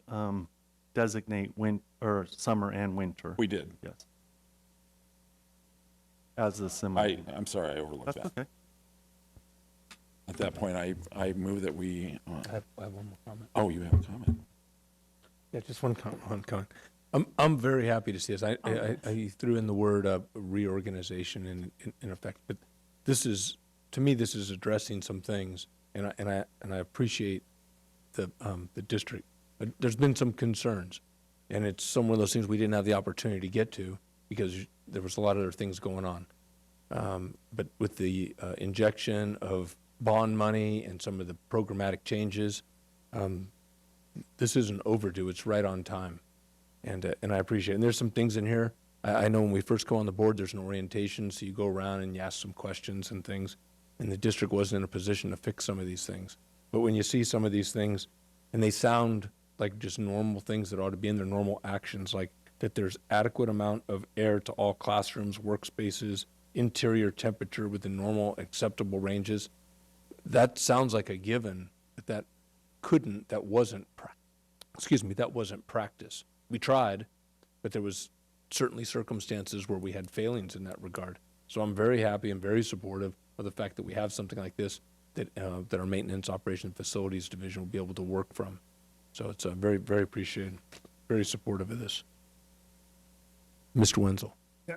designate summer and winter. We did. Yes. As the semi. I'm sorry, I overlooked that. That's okay. At that point, I move that we. I have one more comment. Oh, you have a comment? Yeah, just one comment. I'm very happy to see this. I threw in the word reorganization in effect, but this is, to me, this is addressing some things, and I appreciate the district. There's been some concerns, and it's some of those things we didn't have the opportunity to get to because there was a lot of other things going on. But with the injection of bond money and some of the programmatic changes, this isn't overdue. It's right on time, and I appreciate it. And there's some things in here. I know when we first go on the board, there's an orientation, so you go around and you ask some questions and things, and the district wasn't in a position to fix some of these things. But when you see some of these things, and they sound like just normal things that ought to be in their normal actions, like that there's adequate amount of air to all classrooms, workspaces, interior temperature within normal acceptable ranges, that sounds like a given, but that wasn't practice. We tried, but there was certainly circumstances where we had failings in that regard. So I'm very happy and very supportive of the fact that we have something like this that our Maintenance Operations Facilities Division will be able to work from. So it's very, very appreciated, very supportive of this. Mr. Wenzel. Yeah.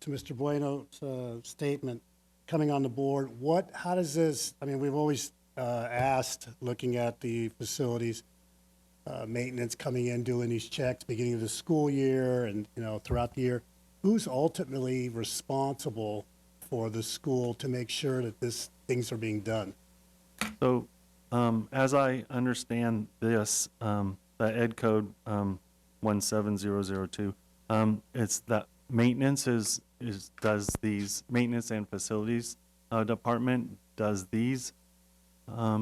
To Mr. Bueno's statement, coming on the board, how does this, I mean, we've always asked, looking at the facilities, maintenance coming in, doing these checks, beginning of the school year and, throughout the year, who's ultimately responsible for the school to make sure that things are being done? So, as I understand this, the Ed Code 17002, it's that maintenance does these maintenance and facilities department does these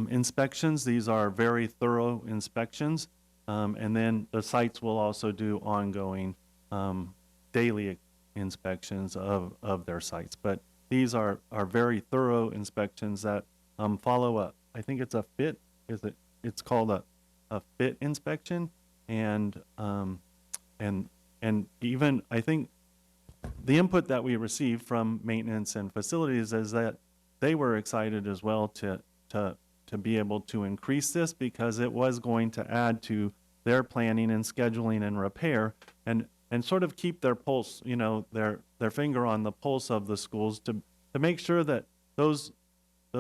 inspections. These are very thorough inspections, and then the sites will also do ongoing daily inspections of their sites. But these are very thorough inspections that follow up. I think it's a fit. It's called a fit inspection, and even I think the input that we received from maintenance and facilities is that they were excited as well to be able to increase this because it was going to add to their planning and scheduling and repair and sort of keep their pulse, their finger on the pulse of the schools to make sure that those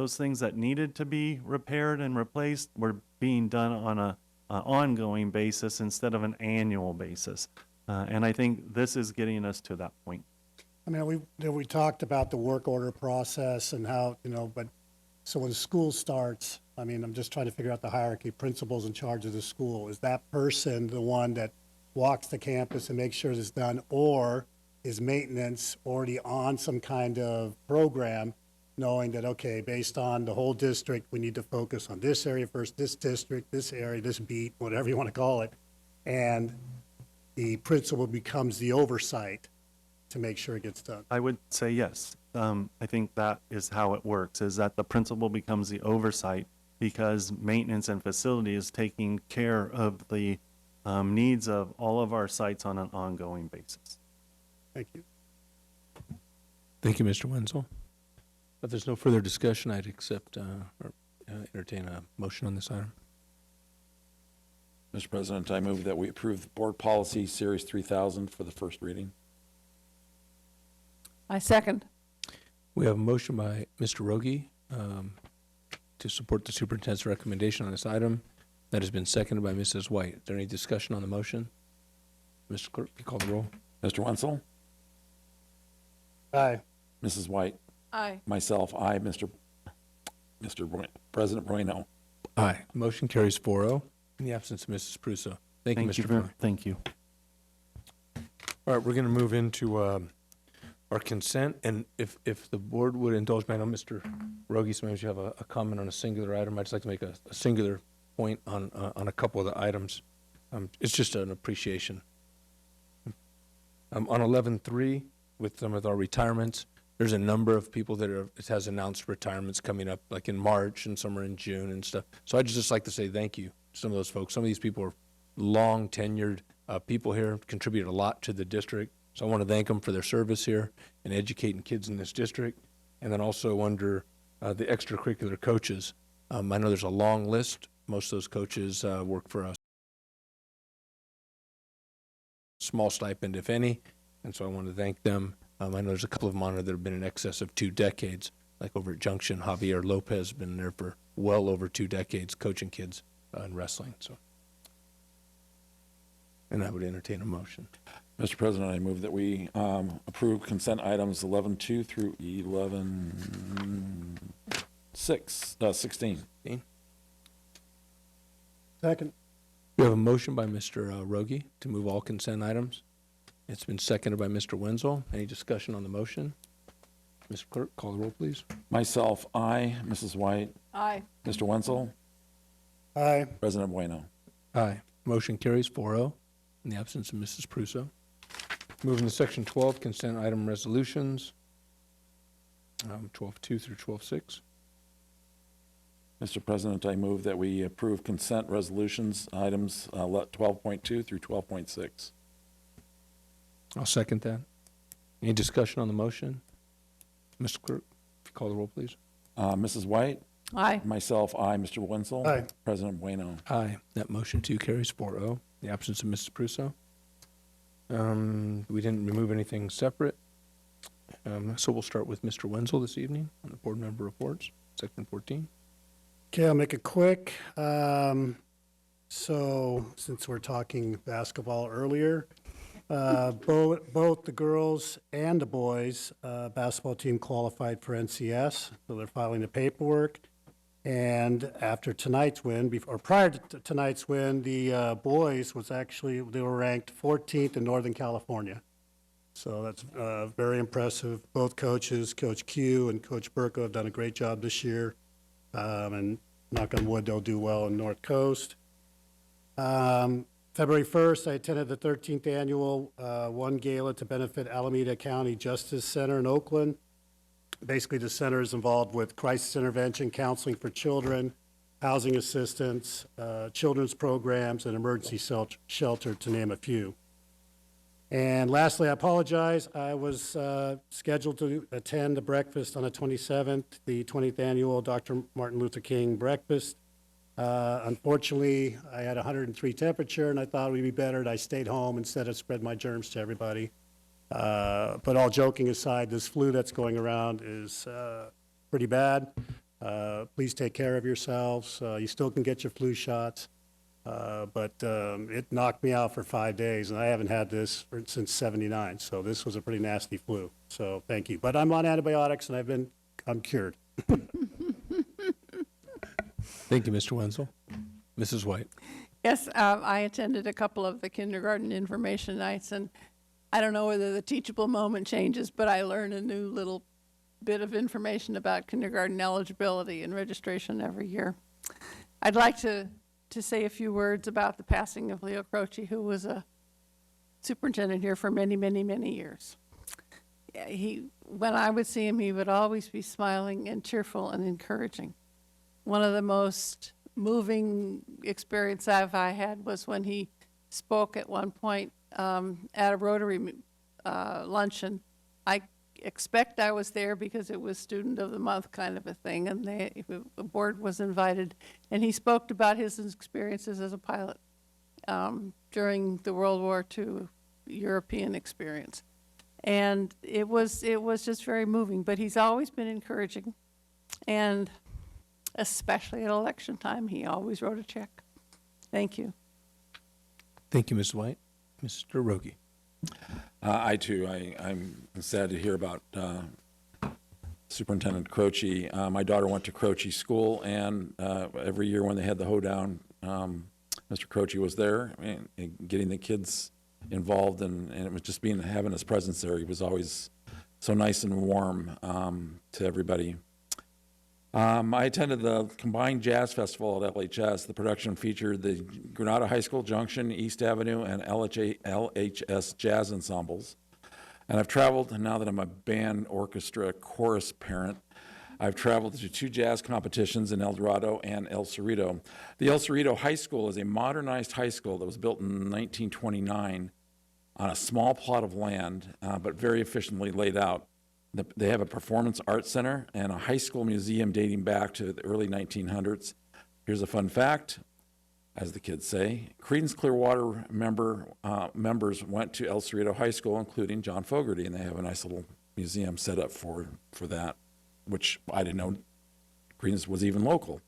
things that needed to be repaired and replaced were being done on a ongoing basis instead of an annual basis. And I think this is getting us to that point. I mean, we talked about the work order process and how, but so when school starts, I mean, I'm just trying to figure out the hierarchy. Principal's in charge of the school. Is that person the one that walks the campus and makes sure it's done, or is maintenance already on some kind of program, knowing that, okay, based on the whole district, we need to focus on this area first, this district, this area, this beat, whatever you want to call it, and the principal becomes the oversight to make sure it gets done? I would say yes. I think that is how it works, is that the principal becomes the oversight because maintenance and facility is taking care of the needs of all of our sites on an ongoing basis. Thank you. Thank you, Mr. Wenzel. If there's no further discussion, I'd accept or entertain a motion on this item. Mr. President, I move that we approve Board Policy Series 3000 for the first reading. I second. We have a motion by Mr. Rogie to support the superintendent's recommendation on this item. That has been seconded by Mrs. White. Is there any discussion on the motion? Mr. Clerk, you call the roll. Mr. Wenzel? Aye. Mrs. White? Aye. Myself, aye. Mr. President Bueno? Aye. Motion carries 4-0 in the absence of Mrs. Pruso. Thank you, Mr. Fry. Thank you. All right, we're going to move into our consent, and if the board would indulge me, I know Mr. Rogie, sometimes you have a comment on a singular item. I'd just like to make a singular point on a couple of the items. It's just an appreciation. On 11-3, with some of our retirements, there's a number of people that it has announced retirements coming up, like in March, and some are in June and stuff. So I'd just like to say thank you to some of those folks. Some of these people are long tenured people here, contributed a lot to the district. So I want to thank them for their service here and educating kids in this district. And then also under the extracurricular coaches, I know there's a long list. Most of those coaches work for us. Small stipend, if any. And so I want to thank them. I know there's a couple of them on there that have been in excess of 2 decades. like over at Junction, Javier Lopez has been there for well over 2 decades coaching kids in wrestling. So, and I would entertain a motion. Mr. President, I move that we approve consent items 11.2 through 11.16. Second. We have a motion by Mr. Rogie to move all consent items. It's been seconded by Mr. Wenzel. Any discussion on the motion? Mr. Clerk, call the roll, please. Myself, aye. Mrs. White? Aye. Mr. Wenzel? Aye. President Bueno? Aye. Motion carries 4-0 in the absence of Mrs. Pruso. Moving to section 12, consent item resolutions, 12.2 through 12.6. Mr. President, I move that we approve consent resolutions items 12.2 through 12.6. I'll second that. Any discussion on the motion? Mr. Clerk, if you call the roll, please. Mrs. White? Aye. Myself, aye. Mr. Wenzel? Aye. President Bueno? Aye. That motion too carries 4-0 in the absence of Mrs. Pruso. We didn't remove anything separate. So we'll start with Mr. Wenzel this evening on the board member reports, section 14. Okay, I'll make it quick. So since we're talking basketball earlier, both the girls and the boys basketball team qualified for NCS, so they're filing the paperwork. And after tonight's win, or prior to tonight's win, the boys they were ranked 14th in Northern California. So that's very impressive. Both coaches, Coach Q and Coach Burko, have done a great job this year. And knock on wood, they'll do well in North Coast. February 1st, I attended the 13th annual One Gala to benefit Alameda County Justice Center in Oakland. Basically, the center is involved with crisis intervention, counseling for children, housing assistance, children's programs, and emergency shelter, to name a few. And lastly, I apologize. I was scheduled to attend the breakfast on the 27th, the 20th annual Dr. Martin Luther King breakfast. Unfortunately, I had 103 temperature, and I thought it would be better that I stayed home instead of spread my germs to everybody. But all joking aside, this flu that's going around is pretty bad. Please take care of yourselves. You still can get your flu shots. But it knocked me out for 5 days, and I haven't had this since '79. So this was a pretty nasty flu. So thank you. But I'm on antibiotics, and I'm cured. Thank you, Mr. Wenzel. Mrs. White. Yes, I attended a couple of the kindergarten information nights, and I don't know whether the teachable moment changes, but I learned a new little bit of information about kindergarten eligibility and registration every year. I'd like to say a few words about the passing of Leo Croce, who was a superintendent here for many, many, many years. When I would see him, he would always be smiling and cheerful and encouraging. One of the most moving experiences I had was when he spoke at one point at a Rotary luncheon. I expect I was there because it was Student of the Month kind of a thing, and the board was invited, and he spoke about his experiences as a pilot during the World War II European experience. And it was just very moving, but he's always been encouraging, and especially at election time, he always wrote a check. Thank you. Thank you, Ms. White. Mr. Rogie. I too, I'm sad to hear about Superintendent Croce. My daughter went to Croce School, and every year when they had the hoedown, Mr. Croce was there and getting the kids involved, and it was just having his presence there. He was always so nice and warm to everybody. I attended the Combined Jazz Festival at LHS. The production featured the Granada High School, Junction, East Avenue, and LHS jazz ensembles. And I've traveled, and now that I'm a band orchestra chorus parent, I've traveled to 2 jazz competitions in El Dorado and El Cerrito. The El Cerrito High School is a modernized high school that was built in 1929 on a small plot of land, but very efficiently laid out. They have a performance arts center and a high school museum dating back to the early 1900s. Here's a fun fact, as the kids say. Creedence Clearwater members went to El Cerrito High School, including John Fogerty, and they have a nice little museum set up for that. which I didn't know Greens was even local.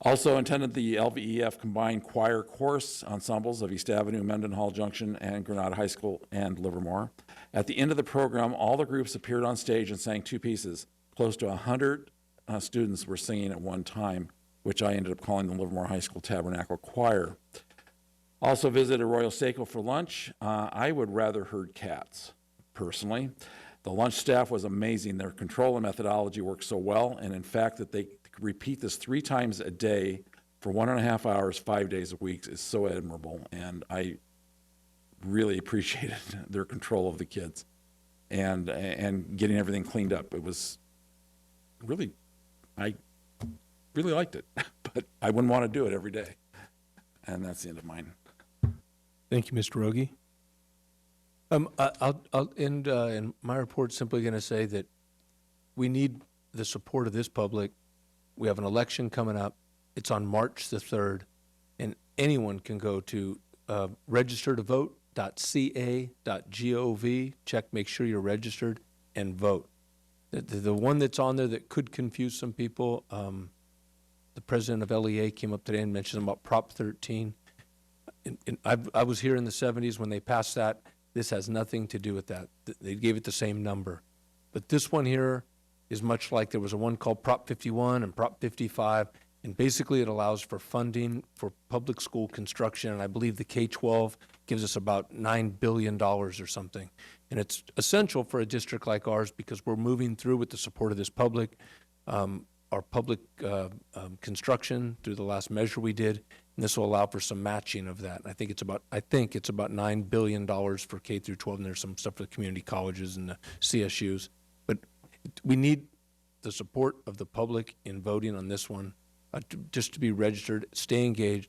Also attended the LVEF combined choir chorus ensembles of East Avenue, Mendenhall Junction, and Granada High School and Livermore. At the end of the program, all the groups appeared on stage and sang two pieces. Close to 100 students were singing at one time, which I ended up calling the Livermore High School Tabernacle Choir. Also visited Royal Seco for lunch. I would rather herd cats, personally. The lunch staff was amazing. Their control and methodology worked so well, and in fact, that they repeat this 3 times a day for 1.5 hours, 5 days a week is so admirable, and I really appreciated their control of the kids and getting everything cleaned up. It was really, I really liked it, but I wouldn't want to do it every day. And that's the end of mine. Thank you, Mr. Rogie. I'll end in my report simply going to say that we need the support of this public. We have an election coming up. It's on March the 3rd, and anyone can go to registertovote.ca.gov, check, make sure you're registered, and vote. The one that's on there that could confuse some people, the president of LEA came up today and mentioned about Prop 13. I was here in the 70s when they passed that. This has nothing to do with that. They gave it the same number. But this one here is much like there was a one called Prop 51 and Prop 55, and basically it allows for funding for public school construction, and I believe the K-12 gives us about $9 billion or something. And it's essential for a district like ours because we're moving through with the support of this public, our public construction through the last measure we did, and this will allow for some matching of that. I think it's about $9 billion for K through 12, and there's some stuff for the community colleges and the CSUs. But we need the support of the public in voting on this one, just to be registered, stay engaged.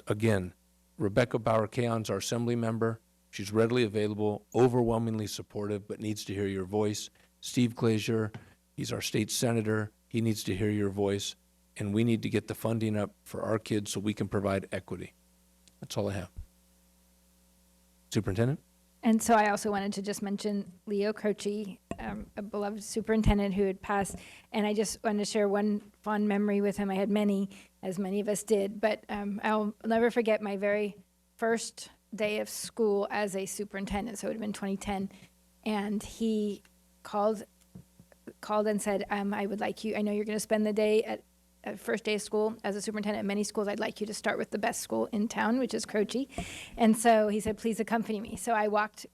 Again, Rebecca Bauer-Kaon's our assembly member. She's readily available, overwhelmingly supportive, but needs to hear your voice. Steve Glazier, he's our state senator. He needs to hear your voice. And we need to get the funding up for our kids so we can provide equity. That's all I have. Superintendent? And so I also wanted to just mention Leo Croce, a beloved superintendent who had passed, and I just wanted to share one fond memory with him. I had many, as many of us did, but I'll never forget my very first day of school as a superintendent, so it would have been 2010, and he called and said, I would like you, I know you're going to spend the day at first day of school as a superintendent at many schools. I'd like you to start with the best school in town, which is Croce. And so he said, please accompany me. So I walked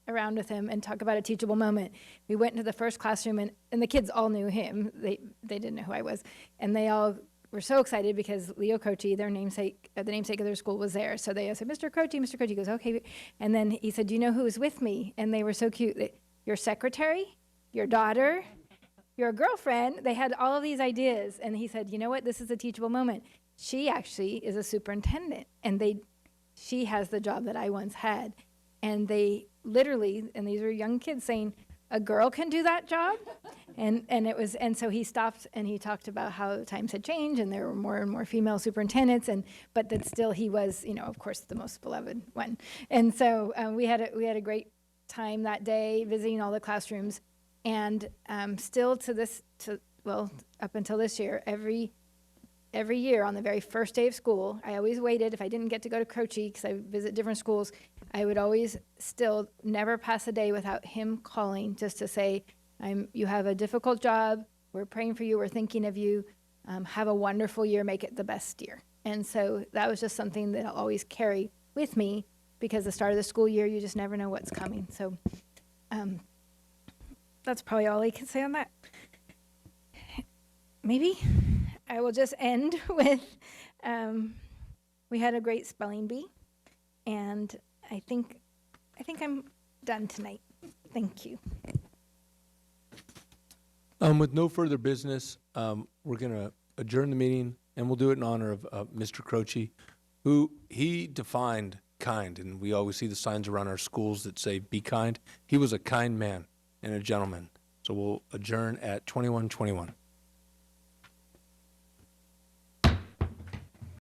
around with him and talk about a teachable moment. We went into the first classroom, and the kids all knew him. They didn't know who I was. And they all were so excited because Leo Croce, their namesake, the namesake of their school, was there. So they said, Mr. Croce, Mr. Croce. He goes, okay. And then he said, do you know who was with me? And they were so cute. Your secretary, your daughter, your girlfriend. They had all of these ideas. And he said, you know what? This is a teachable moment. She actually is a superintendent, and she has the job that I once had. And they literally, and these were young kids saying, a girl can do that job? And so he stopped and he talked about how times had changed and there were more and more female superintendents, but that still he was, of course, the most beloved one. And so we had a great time that day visiting all the classrooms. And still up until this year, every year on the very first day of school, I always waited. If I didn't get to go to Croce, because I visit different schools, I would always still never pass a day without him calling just to say, you have a difficult job. We're praying for you. We're thinking of you. Have a wonderful year. Make it the best year. And so that was just something that I'll always carry with me, because the start of the school year, you just never know what's coming. So that's probably all I can say on that. Maybe I will just end with, we had a great spelling bee, and I think I'm done tonight. Thank you. With no further business, we're going to adjourn the meeting, and we'll do it in honor of Mr. Croce, who he defined kind, and we always see the signs around our schools that say be kind. He was a kind man and a gentleman. So we'll adjourn at 21:21.